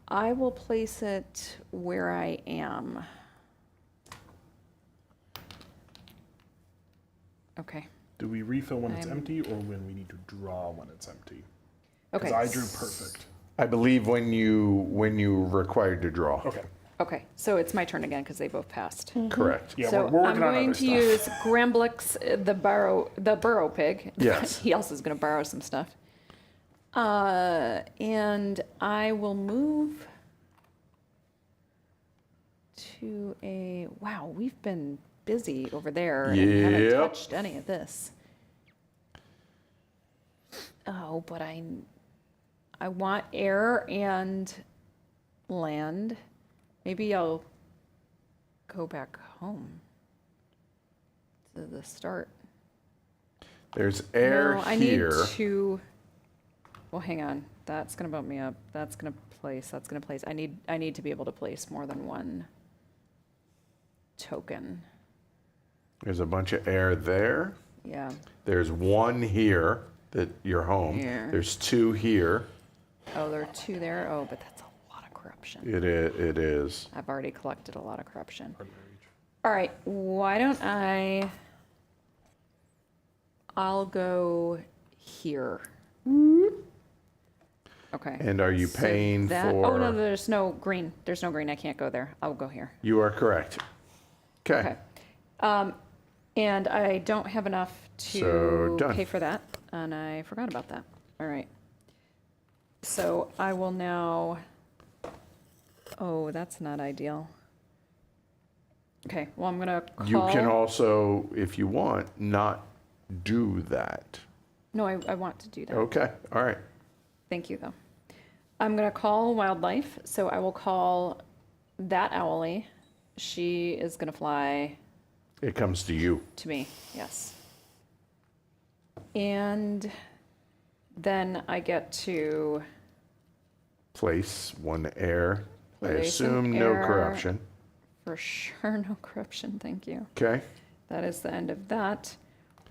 I will place it where I am. Okay. Do we refill when it's I'm- empty or when we need to draw when it's empty? Okay. Because I drew perfect. I believe when you required to draw. Okay. Okay. So it's my turn again because they both passed. Correct. Yeah, So we're I'm working on going other to stuff. use Gramblix, the burrow pig. Yes. He also is going to borrow some stuff. And I will move to a. Wow, we've been busy over there and haven't Yep. touched any of this. Oh, but I want air and land. Maybe I'll go back home to the start. There's air No, I here. need to. Well, hang on. That's gonna bump me up. That's gonna place. That's gonna place. I need to be able to place more than one token. There's a bunch of air there. Yeah. There's one here that you're home. Here. There's 2 here. Oh, there are 2 there. Oh, but that's a lot of corruption. It is. I've already collected a lot of corruption. All right. Why don't I'll go here. Okay. And are you So paying that- for? Oh no, there's no green. There's no green. I can't go there. I'll go here. You are correct. Okay. Okay. And I don't have enough So, to done. pay for that, and I forgot about that. All right. So I will now. Oh, that's not ideal. Okay. Well, I'm gonna call. You can also, if you want, not do that. No, I want to do that. Okay. All right. Thank you, though. I'm going to call wildlife, so I will call that owlie. She is going to fly It comes to you. to me, yes. And then I get to Place 1 air. I Place an assume no air. corruption. for sure no corruption, thank you. Okay. That is the end of that.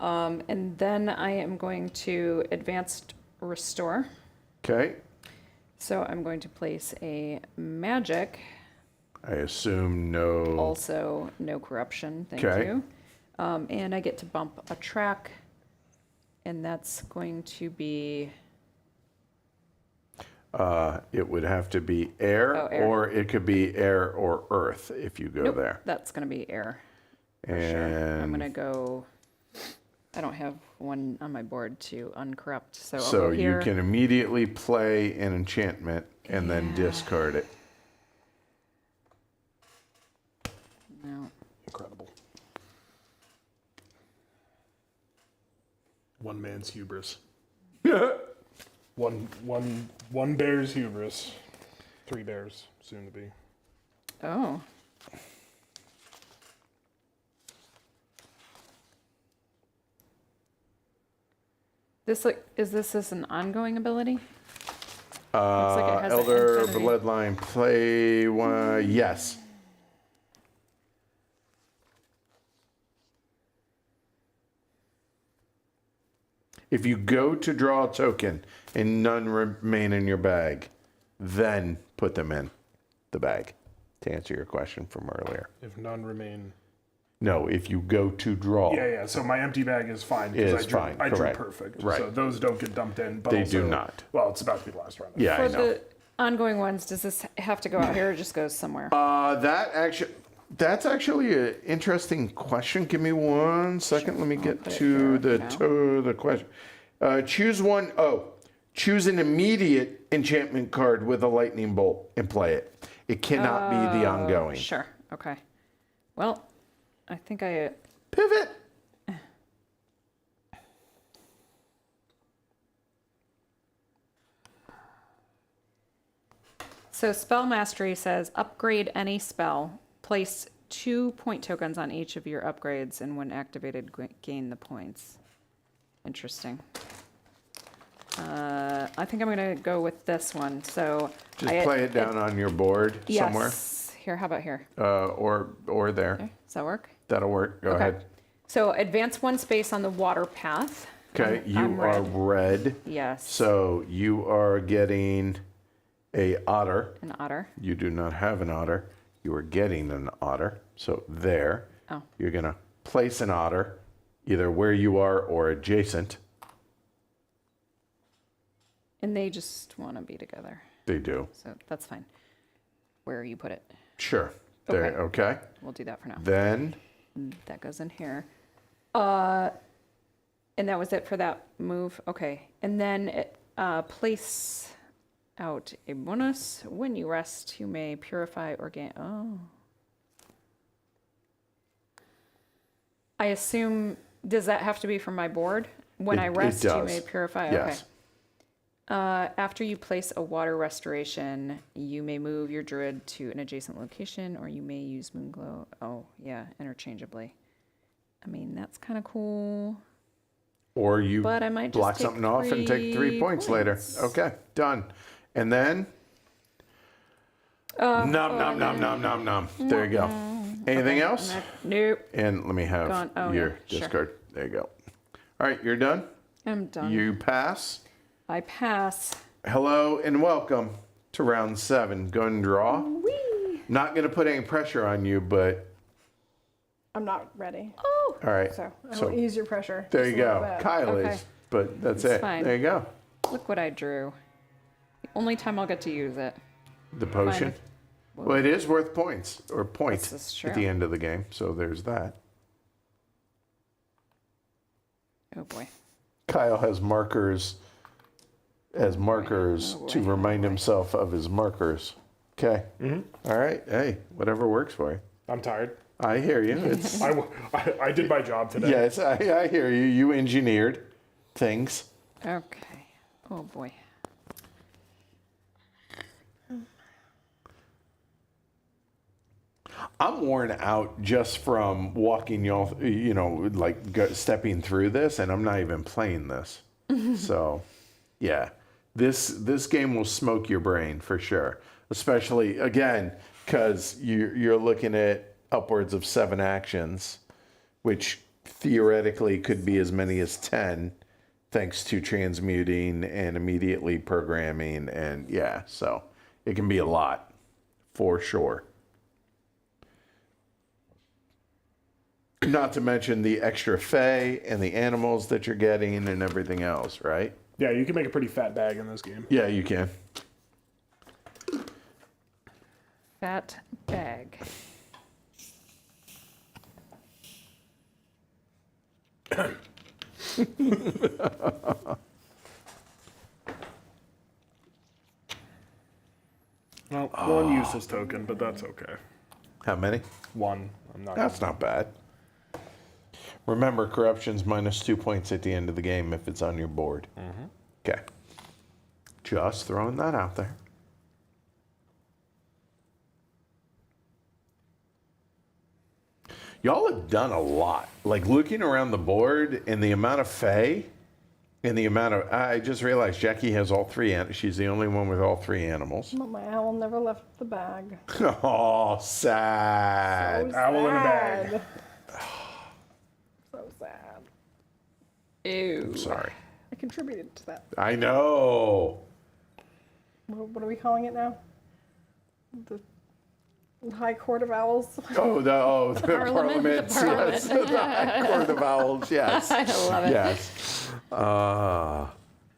And then I am going to advanced restore. Okay. So I'm going to place a magic. I assume no. Also, no corruption, thank Okay. you. And I get to bump a track, and that's going to be, It would have to be air, Oh, air. or it could be air or earth if you go nope, there. that's going to be air. For sure. I'm And gonna go. I don't have one on my board to uncorrupt, so I'll so go you here. can immediately play an enchantment and then discard it. No. Incredible. One man's hubris. One bear's hubris. 3 bears, soon to be. Oh. Is this an ongoing ability? Looks like it has an Elder infinity. Bloodline play one. Yes. If you go to draw a token and none remain in your bag, then put them in the bag. To answer your question from earlier. If none remain. No, if you go to draw. Yeah. So my empty bag is fine Is because fine, I drew correct. perfect. Right. So those don't get dumped in. But They also, do not. Well, it's about to be the last round. Yeah, For I know. the ongoing ones, does this have to go out here or just goes somewhere? That's actually an interesting question. Give me 1 second. Let me get put it to here the question. Choose one. Choose an immediate enchantment card with a lightning bolt and play it. It cannot be the ongoing. Sure. Okay. Well, I think I. Pivot. So spell mastery says upgrade any spell. Place 2 point tokens on each of your upgrades, and when activated, gain the points. Interesting. I think I'm gonna go with this one. So Just play it down on your board somewhere. Yes. Here. How about here? Or there. Okay. Does that work? That'll work. Go ahead. So advance 1 space on the water path. Okay, you I'm are red. red. Yes. So you are getting a otter. An otter. You do not have an otter. You are getting an otter. So there. Oh. You're going to place an otter either where you are or adjacent. And they just want to be together. They do. So that's fine. Where you put it. Sure. There. Okay. We'll do that for now. Then That goes in here. And that was it for that move. Okay. And then place out a bonus. When you rest, you may purify or gain. Oh. I assume, does that have to be from my board? When I It rest, you does. may purify? Yes. Okay. After you place a water restoration, you may move your druid to an adjacent location, or you may use Moonglow. Oh, yeah, interchangeably. I mean, that's kind of cool. or you But I might just block take something off and take 3 points later. points. Okay, done. And then nom nom nom nom nom nom. There you go. Anything else? Nope. And let me have Gone. Oh, your yeah, sure. discard. There you go. All right, you're done. I'm done. You pass. I pass. Hello and welcome to round 7. Go and draw. Whee! Not going to put any pressure on you, but I'm not ready. Oh, all right. So I So will ease your pressure. there just you a little go. bit. Kyle Okay. is, but that's It's it. fine. There you go. look what I drew. The only time I'll get to use it. The potion. Fine. Well, it is worth points or point This is at the true. end of the game. So there's that. Oh boy. Kyle has markers Oh, to boy. remind himself of his markers. Okay. All right. Hey, whatever works for you. I'm tired. I hear you. It's I did my job today. yes, I hear you. You engineered things. Okay. Oh boy. I'm worn out just from walking y'all, like stepping through this, and I'm not even playing this. So, yeah, this game will smoke your brain for sure. Especially again because you're looking at upwards of 7 actions, which theoretically could be as many as 10, thanks to transmuting and immediately programming, and yeah, so it can be a lot for sure. Not to mention the extra fey and the animals that you're getting and everything else, right? Yeah, you can make a pretty fat bag in this game. Yeah, you can. Fat bag. Well, one useless token, but that's okay. How many? One. I'm not. That's not bad. Remember, corruption's minus 2 points at the end of the game if it's on your board. Okay. Just throwing that out there. Y'all have done a lot. Like looking around the board and the amount of Fae and the amount of. I just realized Jackie has all three. She's the only one with all three animals. But my owl never left the bag. Oh, sad. So Owl in a bag. sad. So sad. Ew. Sorry. I contributed to that. I know. What are we calling it now? The High Court of Owls? The Parliament, the parliaments, yes. The High Court of Owls, yes. I love it. Yes.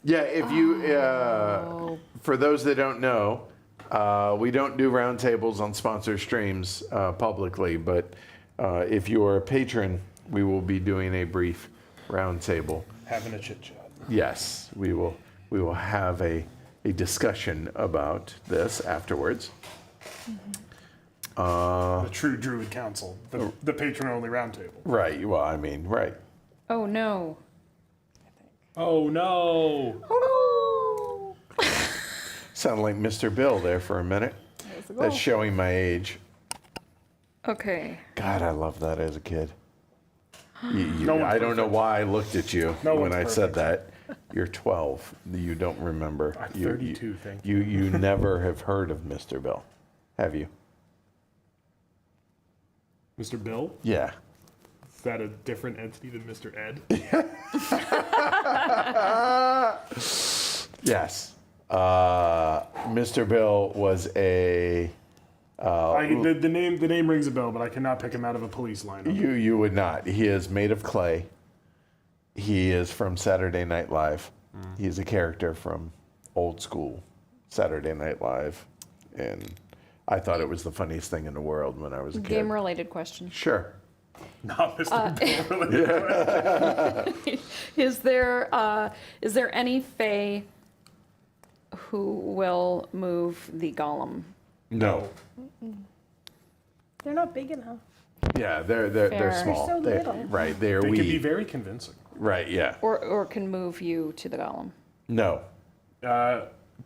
Yeah, if you, for those that don't know, we don't do roundtables on sponsor streams publicly, but if you are a patron, we will be doing a brief roundtable. Having a chit chat. Yes, we will have a discussion about this afterwards. The True Druid Council, the patron-only roundtable. Right, well, I mean, right. Oh no. Oh no! Oh Sound like Mr. Bill there for a minute. no! That's That's showing my age. Okay. God, I loved that as a kid. No one's I don't know perfect. why I looked at you No when one's I said perfect. that. You're 12. You don't remember. I'm You- 32, thank You never have heard of Mr. Bill, have you? Mr. Bill? Yeah. Is that a different entity than Mr. Ed? Yes. Mr. Bill was a. The name rings a bell, but I cannot pick him out of a police lineup. You would not. He is made of clay. He is from Saturday Night Live. He's a character from old school Saturday Night Live, and I thought it was the funniest thing in the world when I was a kid. Game related question. Sure. Not Mr. Bill, really. Is there any Fae who will move the golem? No. They're not big enough. Yeah, they're Fair. small. They're so little. Right, they're They can be wee. very convincing. Right, yeah. Or can move you to the golem? No.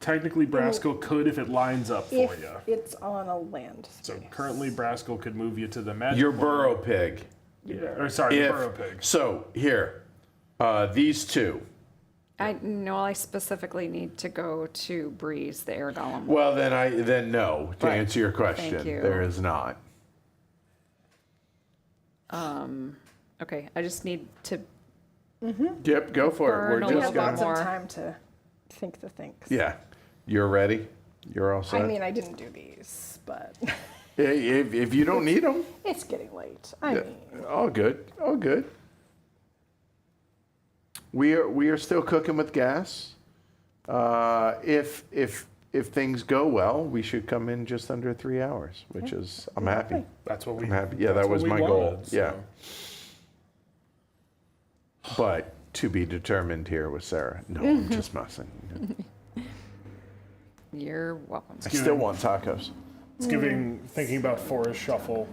Technically, Braskel could if it lines up for If you. it's on a land So space. currently, Braskel could move you to the magic. Your one. burrow pig. Yeah, or sorry, the If- burrow pig. So here, these two. I know I specifically need to go to Breeze, the air golem. Well, then no. To Right. answer your question, Thank you. there is not. Okay, I just need to. Yep, go for Burn it. a We're We little just have bit gonna. lots more. of time to think the things. Yeah, you're ready. You're all set. I mean, I didn't do these, but if you don't need them, it's getting late. I mean, all good. All good. We are still cooking with gas. If things go well, we should come in just under 3 hours, which is I'm happy. lovely. That's what we. I'm happy. Yeah, that's that was what we my goal. wanted, so. Yeah. But to be determined here with Sarah. No, I'm just messing. You're welcome. I still want tacos. It's thinking about Forest Shuffle,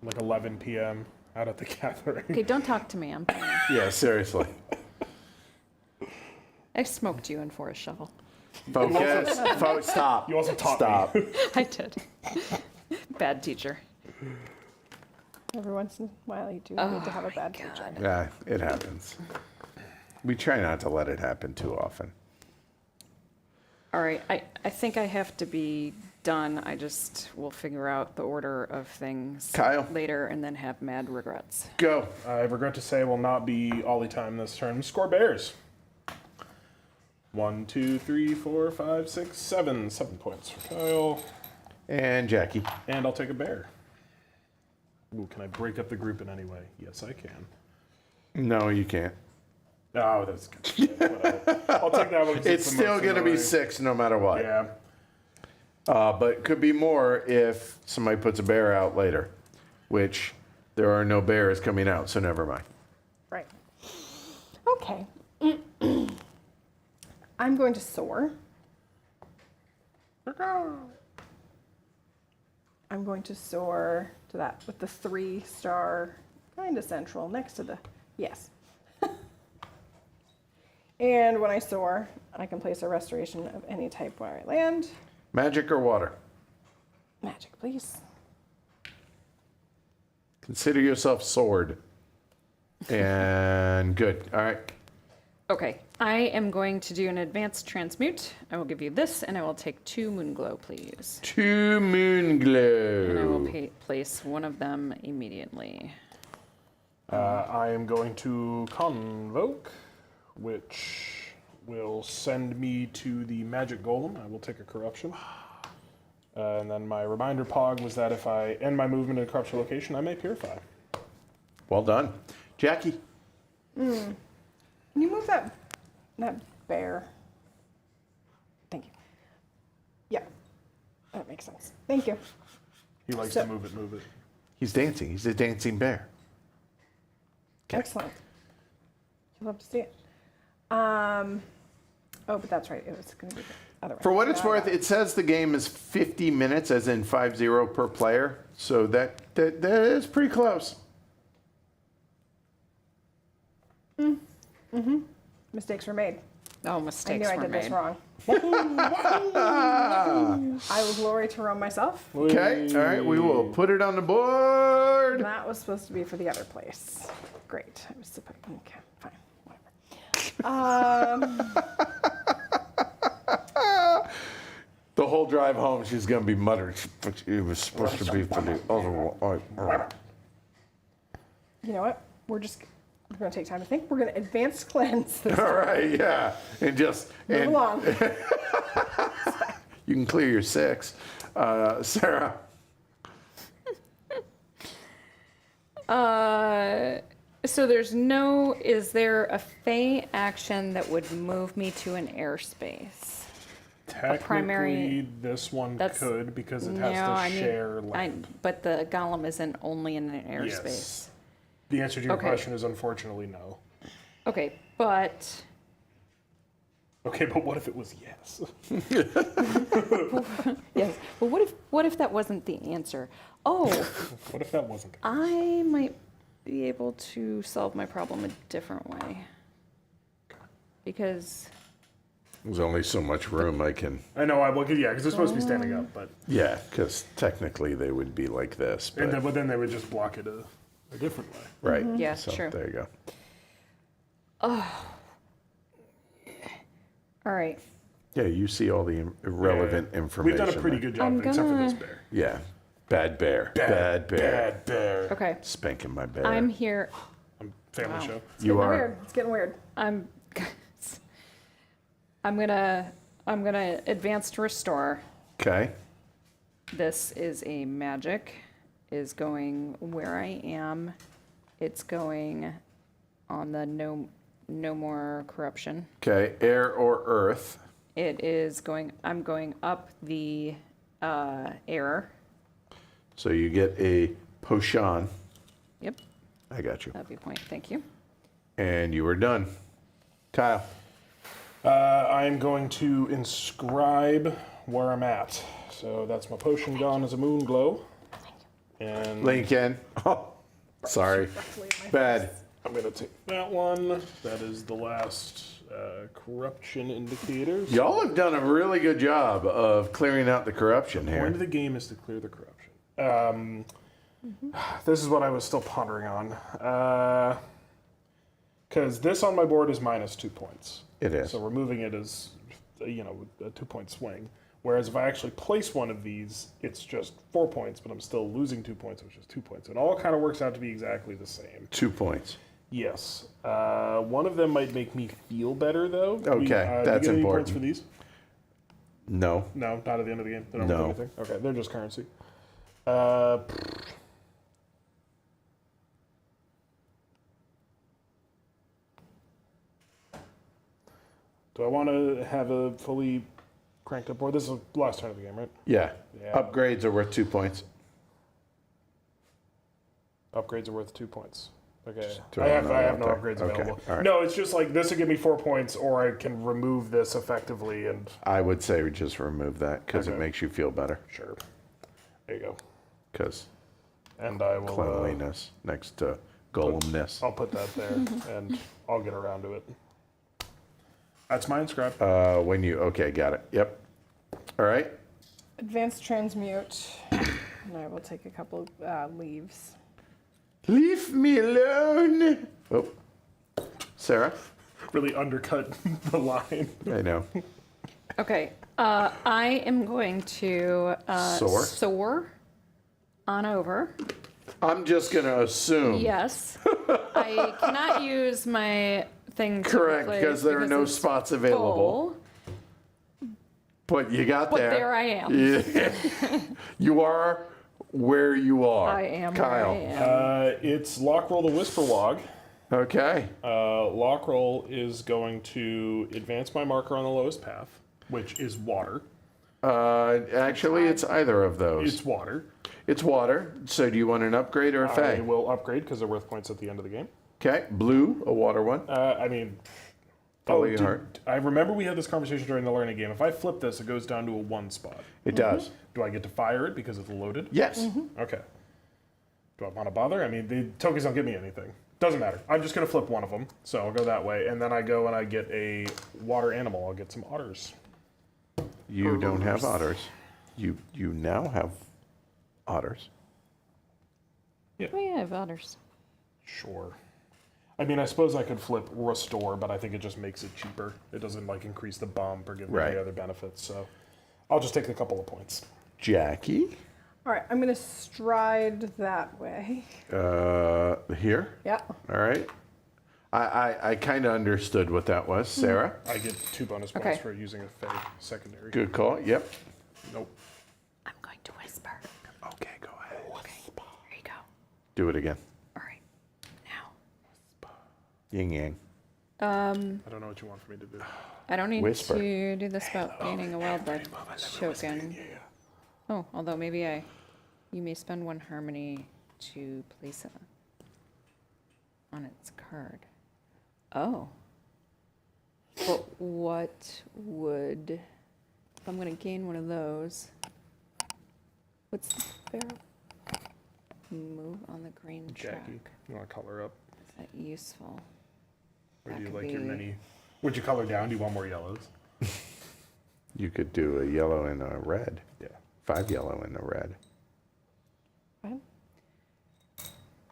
like 11 p.m. out at the gathering. Okay, don't talk to me. I'm fine. Yeah, seriously. I smoked you in Forest Shuffle. Focus. Stop. You also taught Stop. me. I did. Bad teacher. every once in a while you do need to have a bad teacher. Yeah, it happens. We try not to let it happen too often. All right, I think I have to be done. I just will figure out the order of things Kyle? later and then have mad regrets. Go. I regret to say will not be Ollie time this turn. Score Bears. 1, 2, 3, 4, 5, 6, 7. 7 points for Kyle. And Jackie. And I'll take a bear. Ooh, can I break up the group in any way? Yes, I can. No, you can't. Oh, that's good. Whatever. I'll take that one. 'cause It's the still most going to be annoying. 6 no matter what. Yeah. But could be more if somebody puts a bear out later, which there are no bears coming out, so never mind. Right. Okay. I'm going to soar. I'm going to soar to that with the 3-star, kind of central, next to the, yes. And when I soar, I can place a restoration of any type where I land. Magic or water? Magic, please. Consider yourself soared. And good. All right. Okay, I am going to do an advanced transmute. I will give you this, and I will take 2 moon glow, please. 2 moon glow. And I will place one of them immediately. I am going to convoke, which will send me to the magic golem. I will take a corruption. And then my reminder pog was that if I end my movement in a corruption location, I may purify. Well done. Jackie. Can you move that bear? Thank you. Yeah, that makes sense. Thank you. He likes So- to move it. He's dancing. He's a dancing bear. Excellent. You'd love to see it. Oh, but that's right. It was going to be the other way. For what it's Yeah, worth, yeah. it says the game is 50 minutes, as in 50 per player. So that is pretty close. Mistakes were made. Oh, I mistakes knew I were did made. this wrong. I will glory to Rome myself. Okay. All right. We will put it on the board. That was supposed to be for the other place. Great. I was supposed. Okay, fine, whatever. The whole drive home, she's going to be muttering. It was supposed to be for the other one. You know what? We're going to take time to think. We're going to advance cleanse this. All right. Yeah. And just. Move And along. you can clear your 6. Sarah. So is there a Fey action that would move me to an airspace? Technically, primary- this one That's- could because it has to share land. But the golem isn't only in an airspace. Yes. The answer to your Okay. question is unfortunately no. Okay, but Okay, but what if it was yes? yes. But what if that wasn't the answer? Oh, What if that wasn't? I might be able to solve my problem a different way. Because There's only so much room I can. I know, because they're supposed to be standing up, but Yeah, because technically they would be like this. But, but then they would just block it a different way. right. Yeah, so true. There you go. all right. Yeah, you see all the irrelevant information. We've done a pretty there. good job, except for this bear. Yeah. Bad bear. Bad bear. Bad bear. Okay. Spanking my bear. I'm here. Family Wow. show. You Getting are. weird. It's getting weird. I'm gonna advance to restore. Okay. This is a magic. Is going where I am. It's going on the no more corruption. Okay. Air or earth. It is going. I'm going up the air. So you get a potion. Yep, I got you. that'd be a point. Thank you. And you are done. Kyle. I am going to inscribe where I'm at. So that's my potion gone as a moon glow. And Lincoln. Oh, sorry. Bad. I'm going to take that one. That is the last corruption indicator. So Y'all have done a really good job of clearing out the corruption the point here. of the game is to clear the corruption. This is what I was still pondering on. Because this on my board is minus 2 points. It is. So removing it is, a 2-point swing. Whereas if I actually place one of these, it's just 4 points, but I'm still losing 2 points, which is 2 points. It all kind of works out to be exactly the same. 2 points. Yes. One of them might make me feel better, though. Okay, do you that's get any important. points for these? No. No, not at the end of the game. They don't No. do anything. Okay, they're just currency. Do I want to have a fully cranked up board? This is the last turn of the game, right? Yeah. Yeah. Upgrades are worth 2 points. Upgrades are worth 2 points. Okay. throw I have another no out there. upgrades Okay, available. all right. No, it's just like this will give me 4 points, or I can remove this effectively and I would say we just remove that because it Okay. makes you feel better. sure. There you go. Because And I will. cleanliness next to golemness. I'll put that there, and I'll get around to it. That's my inscribe. Okay, got it. Yep. All right. Advanced transmute. And I will take a couple leaves. Leave me alone. Oh, Sarah. Really undercut the line. I know. Okay. I am going to Soar? soar on over. I'm just gonna assume. Yes. I cannot use my thing to Correct, replace because there are no it's spots available. full, But you got but there. there I am. Yeah. You are where you are. I am Kyle. where I am. It's Lockroll the Whisperwog. Okay. Lockroll is going to advance my marker on the lowest path, which is water. Actually, it's either of those. It's water. It's water. So do you want an upgrade or a I fey? will upgrade because they're worth points at the end of the game. Okay. Blue, a water one. I mean, Follow your heart. I remember we had this conversation during the learning game. If I flip this, it goes down to a 1 spot. It does. Do I get to fire it because it's loaded? Yes. Okay. Do I want to bother? I mean, the tokens don't give me anything. Doesn't matter. I'm just going to flip one of them. So I'll go that way. And then I go and I get a water animal. I'll get some otters. You don't have otters. You now have otters. Oh yeah, I have otters. Sure. I mean, I suppose I could flip restore, but I think it just makes it cheaper. It doesn't like increase the bump or give me Right. any other benefits. So I'll just take a couple of points. Jackie. All right, I'm going to stride that way. Here. Yeah. All right. I kind of understood what that was. Sarah. I get 2 bonus points Okay. for using a fey secondary. Good call. Yep. Nope. I'm going to whisper. Okay, go ahead. Here you go. Do it again. All right. Now. Yin yang. I don't know what you want for me to do. I don't need Whisper. to do this about gaining a wildlife token. Oh, although maybe you may spend 1 harmony to place it on its card. Oh. But what would, if I'm going to gain one of those, what's the barrel? Move on the green track. Jackie, you want to color up? Is that useful? Or That do you could like your be- mini? Would you color down? Do you want more yellows? You could do a yellow and a red. Yeah. 5 yellow and a red. What? I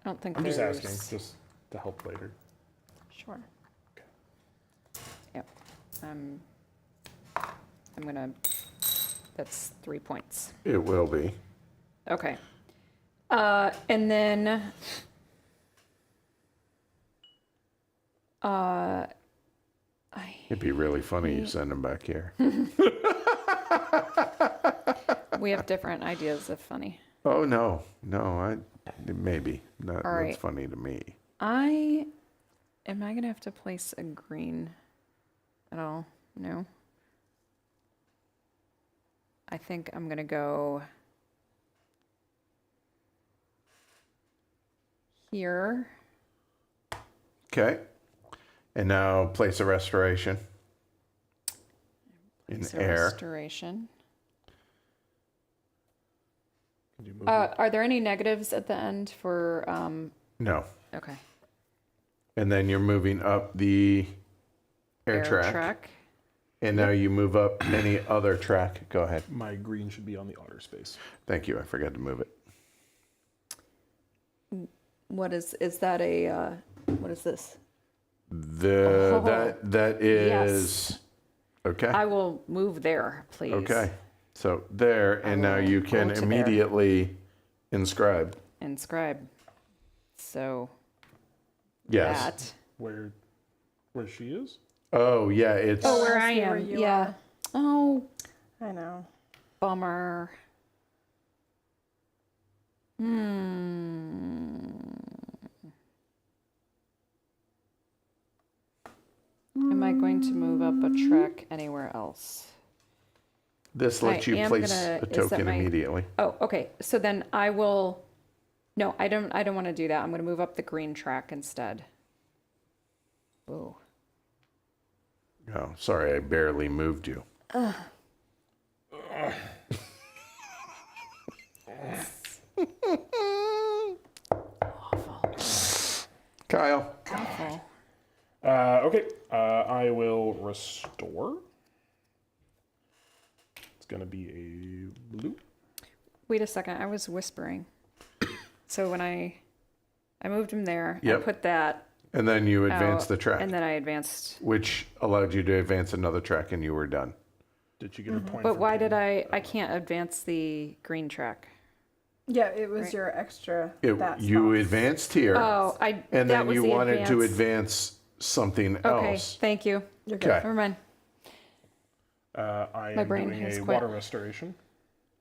don't think I'm just there's... asking, just to help later. Sure. Yep. I'm gonna, that's 3 points. It will be. Okay. And then, It'd be really funny you send them back here. we have different ideas of funny. Oh no, maybe not. All That's right. funny to me. Am I gonna have to place a green at all? No. I think I'm gonna go here. Okay. And now place a restoration in Place a air. restoration. Could you move Are there any negatives at the end for? No. Okay. And then you're moving up the air track. And now you move up any other track. Go ahead. My green should be on the otter space. Thank you. I forgot to move it. What is that a? What is this? The Oh, that is yes. okay. I will move there, please. Okay. So there, and now will you go can to there. immediately inscribe. Inscribe. So Yes. that. Where she is? Oh yeah, it's Oh, where I I see where am. you Yeah. are. Oh, I know. bummer. Am I going to move up a track anywhere else? this lets I you am place gonna- a is that token my- immediately. Oh, okay. So then I will No, I don't want to do that. I'm going to move up the green track instead. Ooh. Oh, sorry, I barely moved you. Kyle. Awful. Okay, I will restore. It's going to be a blue. Wait a second. I was whispering. So when I moved him there, Yep. I put that And then you advanced out, the track, and then I advanced. which allowed you to advance another track, and you were done. Did you get a point? But for why being- did I can't advance the green track. Yeah, it was Right. your extra. You spot. advanced here, Oh, and that then was you the wanted to advance. advance something Okay, else. thank you. You're good. Okay. Never mind. I My am brain doing has a quit. water restoration.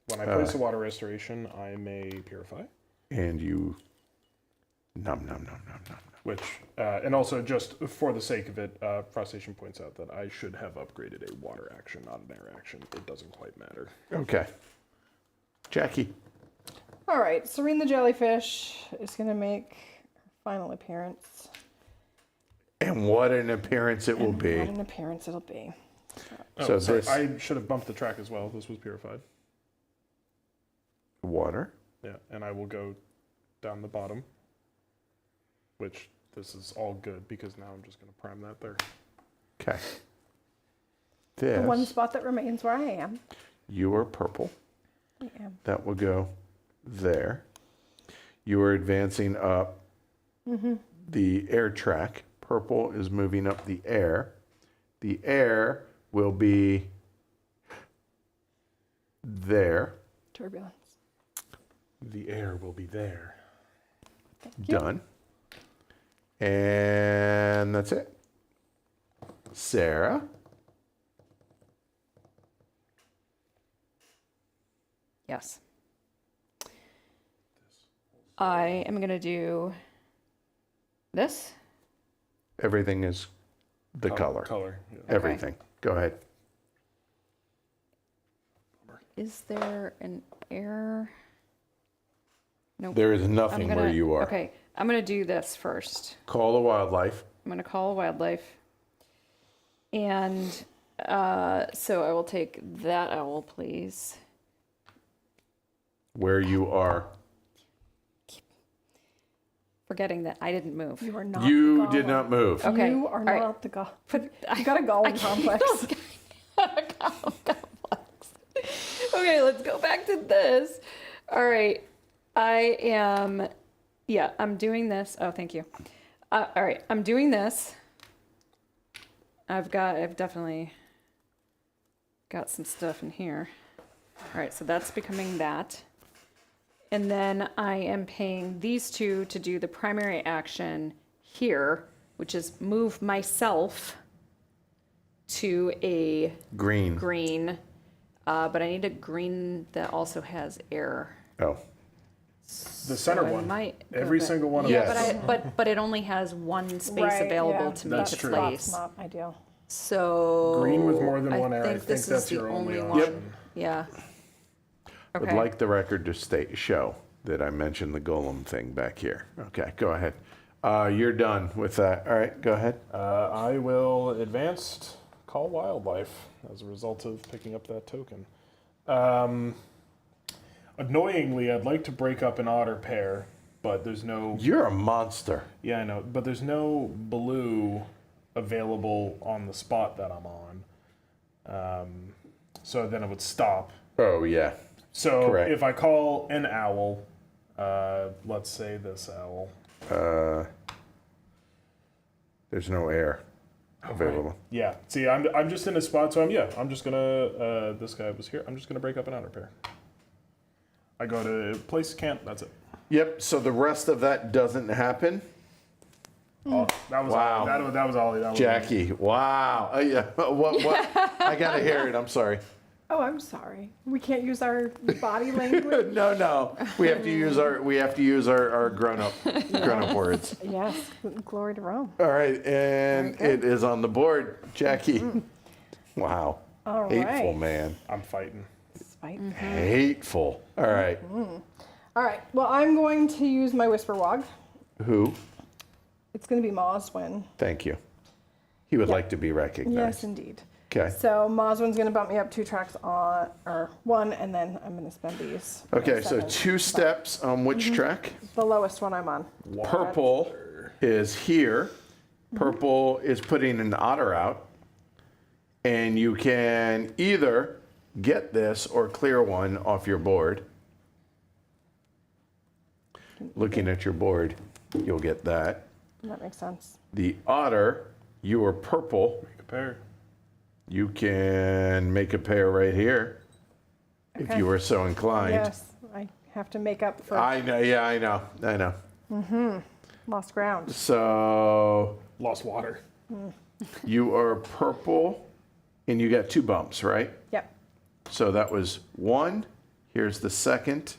When I place a water restoration, I may purify, And you nom nom nom nom nom. which, and also just for the sake of it, Frostation points out that I should have upgraded a water action, not an air action. It doesn't quite matter. Okay. Jackie. All right, Serene the jellyfish is going to make her final appearance. And what an appearance it will What be. an appearance it'll be. Oh, So sorry, this- I should have bumped the track as well. This was purified. Water. Yeah, and I will go down the bottom, which this is all good because now I'm just going to prime that there. Okay. The one This, spot that remains where I am. you are purple. I am. That will go there. You are advancing up the air track. Purple is moving up the air. The air will be there. Turbulence. The air will be there. you. Done. And that's it. Sarah. Yes. I am going to do this. Everything is the color. Color. Yeah. Everything. Go ahead. Is there an error? Nope. There is I'm nothing gonna, where you are. Okay, I'm going to do this first. Call the wildlife. I'm going to call a wildlife. And so I will take that owl, please. Where you are. Forgetting that I didn't move. You are not You the did golem. not move. Okay. You are all right. not the golem. But You got a golem complex. Okay, let's go back to this. All right. I'm doing this. Oh, thank you. All right, I'm doing this. I've definitely got some stuff in here. All right, so that's becoming that. And then I am paying these two to do the primary action here, which is move myself to a Green. green. But I need a green that also has air. Oh. The center So I one. might go Every back- single one of Yes. them. but it only has one space Right, available yeah. to me That's to true. place. Not ideal. So Green with more than one air. I think think this that's is the your only only option. one. Yeah. Would Okay. like the record to show that I mentioned the golem thing back here. Okay, go ahead. You're done with that. All right, go ahead. I will advanced call wildlife as a result of picking up that token. Annoyingly, I'd like to break up an otter pair, but there's no. You're a monster. Yeah, I know, but there's no blue available on the spot that I'm on. So then it would stop. Oh, yeah. So Correct. if I call an owl, let's say this owl. There's no air available. Yeah. See, I'm just in a spot, so I'm just gonna. This guy was here. I'm just gonna break up an otter pair. I go to place can't. That's it. Yep, so the rest of that doesn't happen. Oh, that was Wow. all. That was all. That was Jackie, wow. Yeah, what? I gotta hear it. I'm sorry. Oh, I'm sorry. We can't use our body language. No. We have to use our grown up words. Yes, glory to Rome. All right, and it is on the board, Jackie. Wow. All Hateful right. man. I'm fighting. Spite. Hateful. All right. All right. Well, I'm going to use my Whisperwog. Who? It's going to be Moswin. Thank you. He would like to be recognized. Yes, indeed. Okay. So Moswin's going to bump me up 2 tracks on, or 1, and then I'm going to spend these. Okay, so 7. 2 steps on which track? The lowest one I'm on. Purple is here. Purple is putting an otter out. And you can either get this or clear one off your board. Looking at your board, you'll get that. That makes sense. The otter, you are purple. Make a pair. You can make a pair right here if Okay. you were so inclined. Yes, I have to make up for I know, yeah, I know. lost ground. So Lost water. you are purple and you got 2 bumps, right? Yep. So that was 1. Here's the second.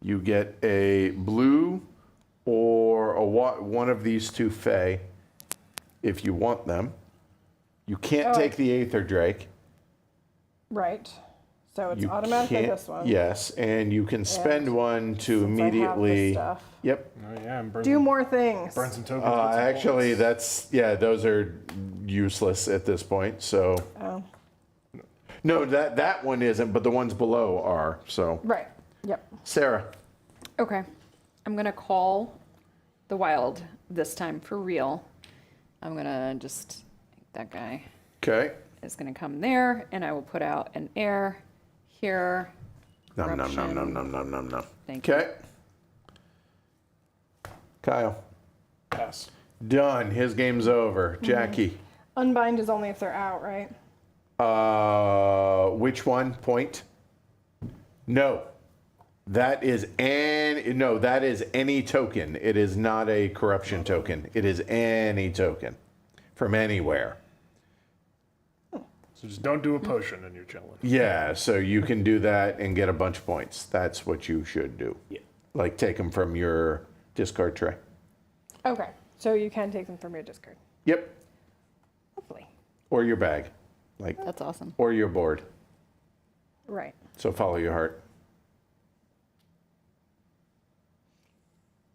You get a blue or one of these 2 fey if you want them. You can't take the Aether Drake. Right. So it's You automatically can't- this one. Yes, and you can spend one to Since I have this immediately. stuff. Yep. Oh yeah, and burn, Do more things. burn some tokens. with some Actually, bullets. those are useless at this point. So Oh. no, that one isn't, but the ones below are. So Right. Yep. Sarah, Okay. I'm going to call the wild this time for real. I'm going to just, that guy okay. is going to come there, and I will put out an air here. Nom nom nom Corruption. nom nom nom nom nom. Thank you. Okay. Kyle, Pass. done. His game's over. Jackie, Unbind is only if they're out, right? which one? Point? No. That is any token. It is not a corruption token. It is any token from anywhere. So just don't do a potion and you're chilling. Yeah, so you can do that and get a bunch of points. That's what you should do. Yeah. Like take them from your discard tray. Okay. So you can take them from your discard. Yep. Hopefully. Or your bag. Like That's awesome. or your board. Right. So follow your heart.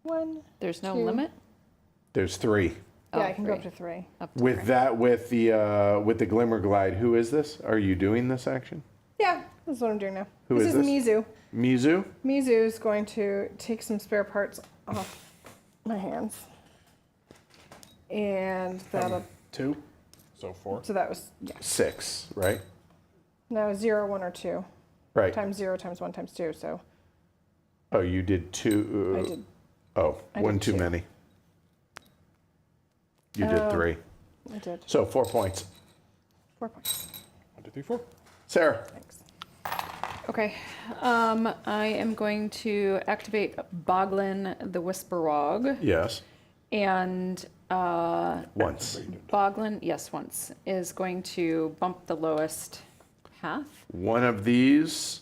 1. There's no 2. lit? There's 3. Yeah, Oh, I can go up 3. to 3. Up to With 3. that with the Glimmer Glide, who is this? Are you doing this action? Yeah, that's what I'm doing now. Who this is is this? Mizu. Mizu? Mizu is going to take some spare parts off my hands. And that'll, 2. So 4. so that was, yeah. 6, right? No, 0, 1, or 2. Right. Times 0 times 1 times 2. So Oh, you did 2. I did. Oh, I one did too 2. many. You did 3. I did. So 4 points. 4 points. 1, 2, 3, 4. Sarah. Thanks. Okay. I am going to activate Boglin the Whisperwog. Yes. And Once. Boglin, yes, once, is going to bump the lowest half. One of these,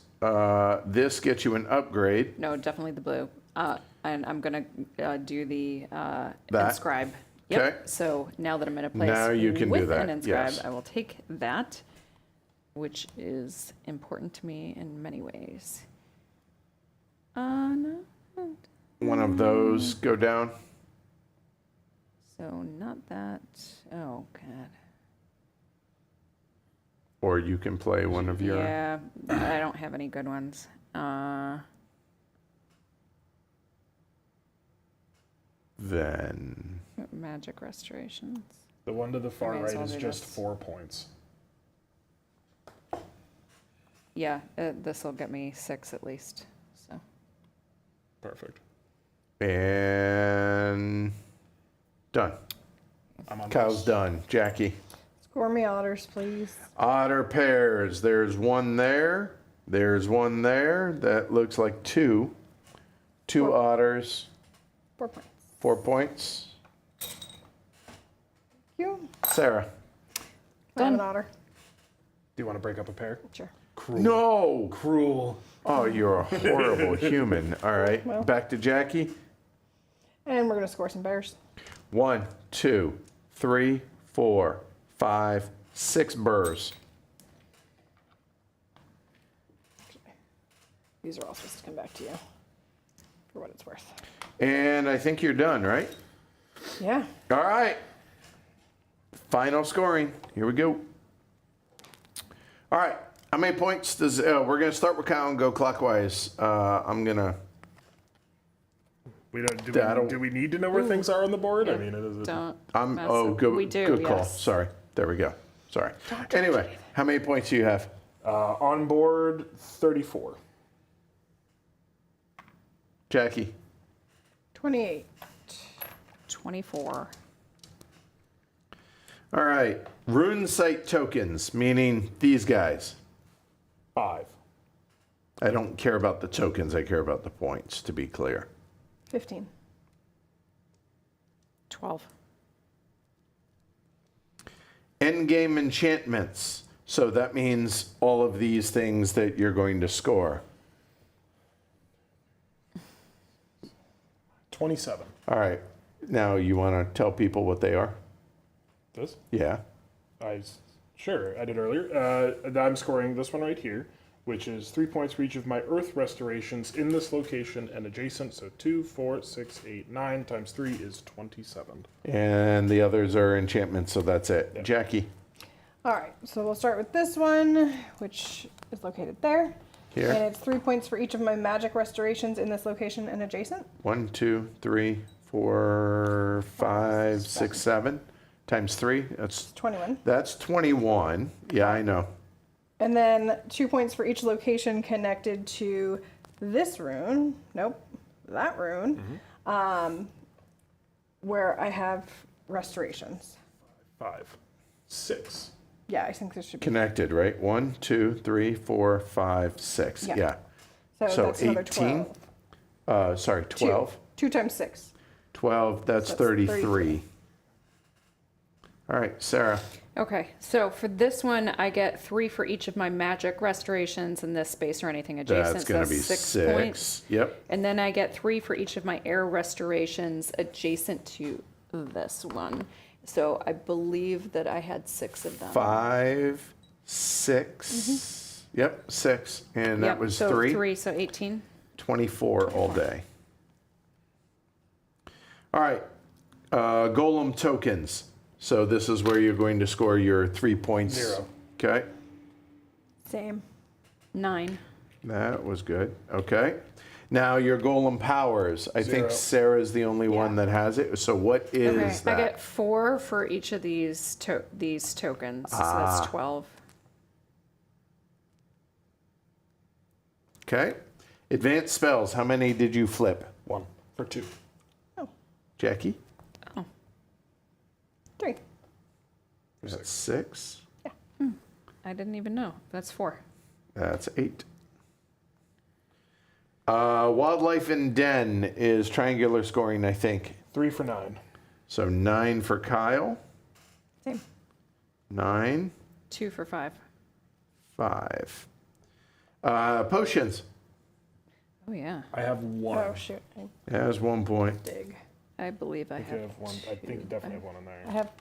this gets you an upgrade. No, definitely the blue. And I'm going to do the That? inscribe. Yep. Okay. So now that I'm in a place Now you can do with that, an inscribe, yes. I will take that, which is important to me in many ways. No. One of those go down. So not that. Oh, God. Or you can play one of your. Yeah, I don't have any good ones. Then. Magic restorations. The one to the far Might as right well is do just this. 4 points. Yeah, this will get me 6 at least. So Perfect. And. Done. I'm on Kyle's this. done. Jackie. Score me otters, please. Otter pairs. There's one there. There's one there. That looks like 2. 2 Four. otters. 4 points. 4 points. You. Sarah. I have an Done. otter. Do you want to break up a pair? Sure. Cruel. No. Cruel. Oh, you're a horrible human. All right. Well. Back to Jackie. And we're going to score some bears. 1, 2, 3, 4, 5, 6 burrs. These are all supposed to come back to you. for what it's worth. And I think you're done, right? Yeah. All right. Final scoring. Here we go. All right. How many points does... we're going to start with Kyle and go clockwise. I'm going to... Do we need to know where things are on the board? I mean, it is. Don't. mess Oh, up. good, We do. good call. Yes. Sorry. There we go. Sorry. Anyway, how many points do you have? On board 34. Jackie? 28. 24. All right. Rune site tokens, meaning these guys. 5. I don't care about the tokens. I care about the points, to be clear. 15. 12. Endgame enchantments. So that means all of these things that you're going to score. 27. All right. Now you want to tell people what they are? This? Yeah. Sure, I did earlier. I'm scoring this one right here, which is 3 points for each of my earth restorations in this location and adjacent. So 2, 4, 6, 8, 9 times 3 is 27. And the others are enchantments, so that's it. Yep. Jackie? All right, so we'll start with this one, which is located there. Here. And it's 3 points for each of my magic restorations in this location and adjacent. 1, 2, 3, 4, 5, 6, 7 times 3. That's 21. 21. Yeah, I know. And then 2 points for each location connected to this rune. Nope, that rune. Where I have restorations. 5, 6. Yeah, I think this should be. Connected, right? 1, 2, 3, 4, 5, 6. Yeah. Yeah. So, So that's another 18? 12. Sorry, 12. 2 times 6. 12, that's That's 33. 33. All right, Sarah. Okay, so for this one, I get 3 for each of my magic restorations in this space or anything adjacent. That's going to so be 6 points. 6. Yep. And then I get 3 for each of my air restorations adjacent to this one. So I believe that I had 6 of them. 5, 6. Yep, 6. And that Yep, was so 3. 3, so 18. 24 all day. All right. Golem tokens. So this is where you're going to score your 3 points. 0. Okay. Same. 9. That was good. Okay. Now your golem powers. I think 0. Sarah's the only one that has it. So what is Okay, that? I get 4 for each of these tokens. So that's 12. Okay. Advanced spells. How many did you flip? 1 for 2. Jackie? 3. That's 6. I didn't even know. That's 4. That's 8. Wildlife and Den is triangular scoring, I think. 3 for 9. So 9 for Kyle. Same. 9, 2 for 5. 5. Potions. Oh, yeah. I have 1. Oh, shoot. I Has 1 point. dig. I believe I I have. have 1. I think you definitely have 1 in I there. have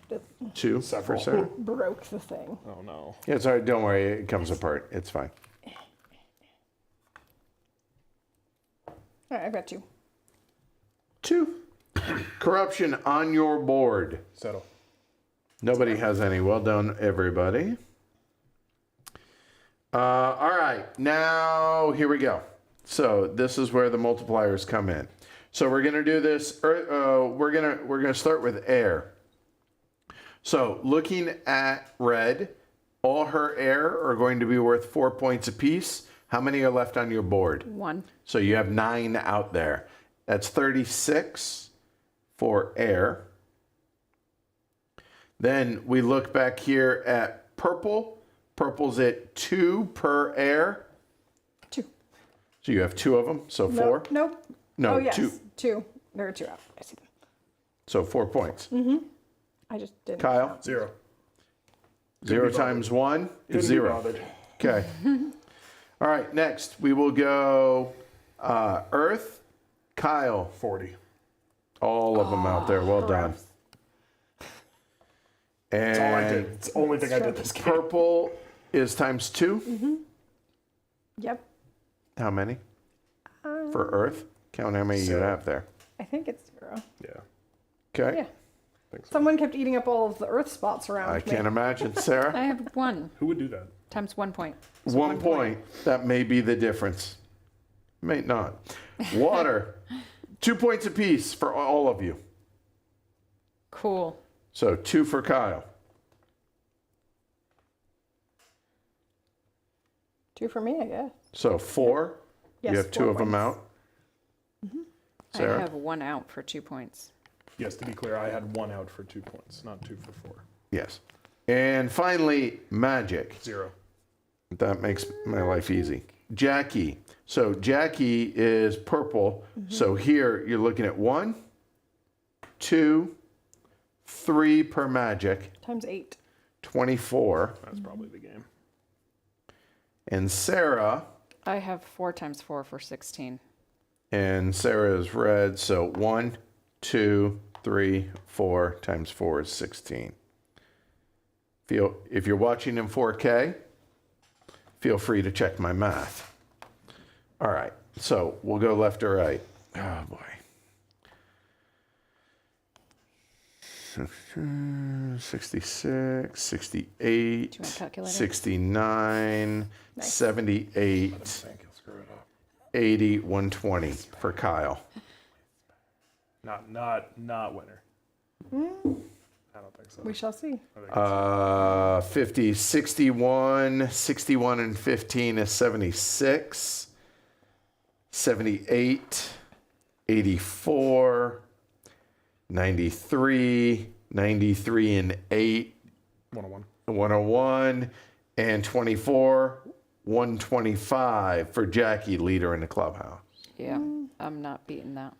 2 for Several. Sarah. broke the thing. Oh no. Yeah, it's all right. Don't worry. It comes apart. It's fine. All right, I've got 2. 2. Corruption on your board. Settle. Nobody has any. Well done, everybody. All right. Now, here we go. So this is where the multipliers come in. So we're going to do this. We're going to start with air. So looking at red, all her air are going to be worth 4 points apiece. How many are left on your board? 1. So you have 9 out there. That's 36 for air. Then we look back here at purple. Purple's at 2 per air. 2. So you have 2 of them. So 4. Nope. No, Oh, yes. 2. 2. There are 2 out. I see them. So 4 points. I just didn't. Kyle? 0. 0 be times 1 is Couldn't be 0. bothered. Okay. All right, next we will go Earth. Kyle. 40. All of them out there. Well done. That's all I did. And It's the only thing I did this game. purple is times 2. Yep. How many? For Earth? Count how many you So- have there. I think it's 0. Yeah. Okay. Yeah. Think so. Someone kept eating up all of the earth spots around I me. can't imagine, Sarah. I have 1 Who would do that? times 1 point. So 1 point. That may be the difference. May not. Water. 2 points apiece for all of you. Cool. So 2 for Kyle. 2 for me, I guess. So 4. Yes, You have 2 4 of them points. out. I Sarah? have 1 out for 2 points. Yes, to be clear, I had 1 out for 2 points, not 2 for 4. Yes. And finally, magic. 0. That makes my life easy. Jackie. So Jackie is purple. So here you're looking at 1, 2, 3 per magic, Times 8. 24. That's probably the game. And Sarah, I have 4 times 4 for 16. and Sarah is red. So 1, 2, 3, 4 times 4 is 16. If you're watching in 4K, feel free to check my math. All right, so we'll go left or right. Oh boy. 66, 68, Do you want a calculator? 69, 78, I think he'll screw it up. 80, 120 for Kyle. Not winner. I don't think so. We shall see. I think 50, 61, 61 and 15 is 76, 78, 84, 93, 93 and 8, 101. 101, and 24, 125 for Jackie, leader in the clubhouse. Yeah, I'm not beating that.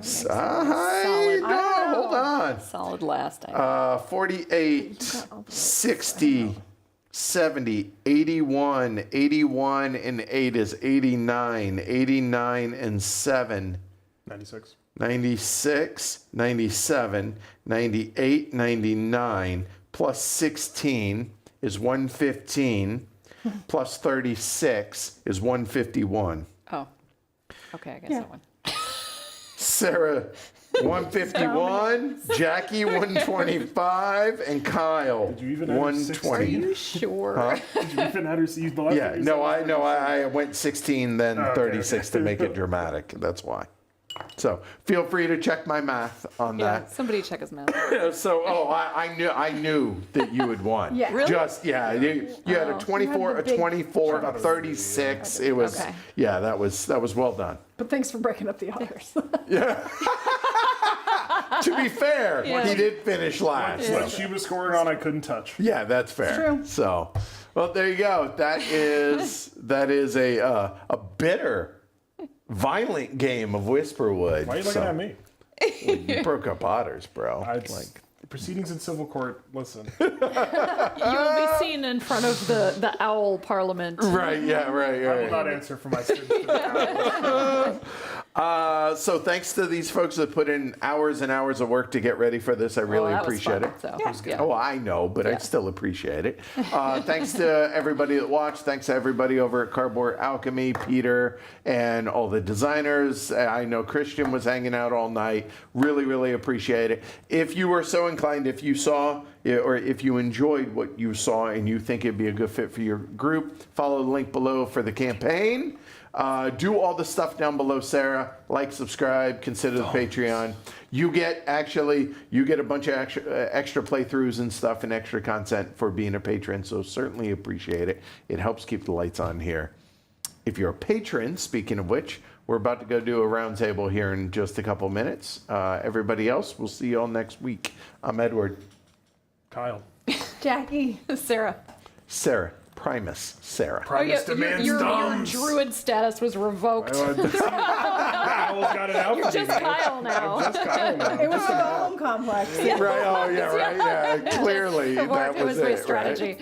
Solid. No, hold on. Solid last. I 48, 60, 70, 81, 81 and 8 is 89, 89 and 7, 96. 96, 97, 98, 99, plus 16 is 115, plus 36 is 151. Oh, okay, I guess Yeah. that one. Sarah, 151, Jackie, 125, and Kyle, Did you even enter 120. 16? You sure? Did you even enter the last Yeah, thing you no, said? I went 16, then Okay, 36 to make it dramatic. That's why. So feel free to check my math on Yeah, somebody check his math. that. So, I knew that you had won. Yeah. Really? Just, you had a 24, a big 24, a 36. It was, Okay. yeah, that was well done. But thanks for breaking up the others. To be fair, Yeah. he did finish last. What she was scoring on, I couldn't touch. Yeah, that's fair. True. So, well, there you go. That is a bitter, violent game of Whisperwood. Why are you looking at me? You broke up otters, bro. Proceedings in civil court. Listen. You will be seen in front of the owl parliament. Right. Yeah. Right. I will Right. not answer for my sins. to the court. So thanks to these folks that put in hours and hours of work to get ready for this. I really Well, that was appreciate fun, it. So, Yeah. Oh, I know, but I Yeah. still appreciate it. Thanks to everybody that watched. Thanks to everybody over at Cardboard Alchemy, Peter, and all the designers. I know Christian was hanging out all night. Really, really appreciate it. If you were so inclined, if you saw or if you enjoyed what you saw and you think it'd be a good fit for your group, follow the link below for the campaign. Do all the stuff down below, Sarah. Like, subscribe, consider the Patreon. You get a bunch of extra playthroughs and stuff and extra content for being a patron, so certainly appreciate it. It helps keep the lights on here. If you're a patron, speaking of which, we're about to go do a roundtable here in just a couple minutes. Everybody else, we'll see you all next week. I'm Edward. Kyle. Jackie. Sarah. Sarah. Primus. Sarah. Primus demands your thumbs. druid status was revoked. Owl's got it out for me, Just man. Kyle now. Just Kyle now. It was the Golem complex. Right, oh yeah, right, yeah. Clearly, It worked. that It was was my it, right? strategy.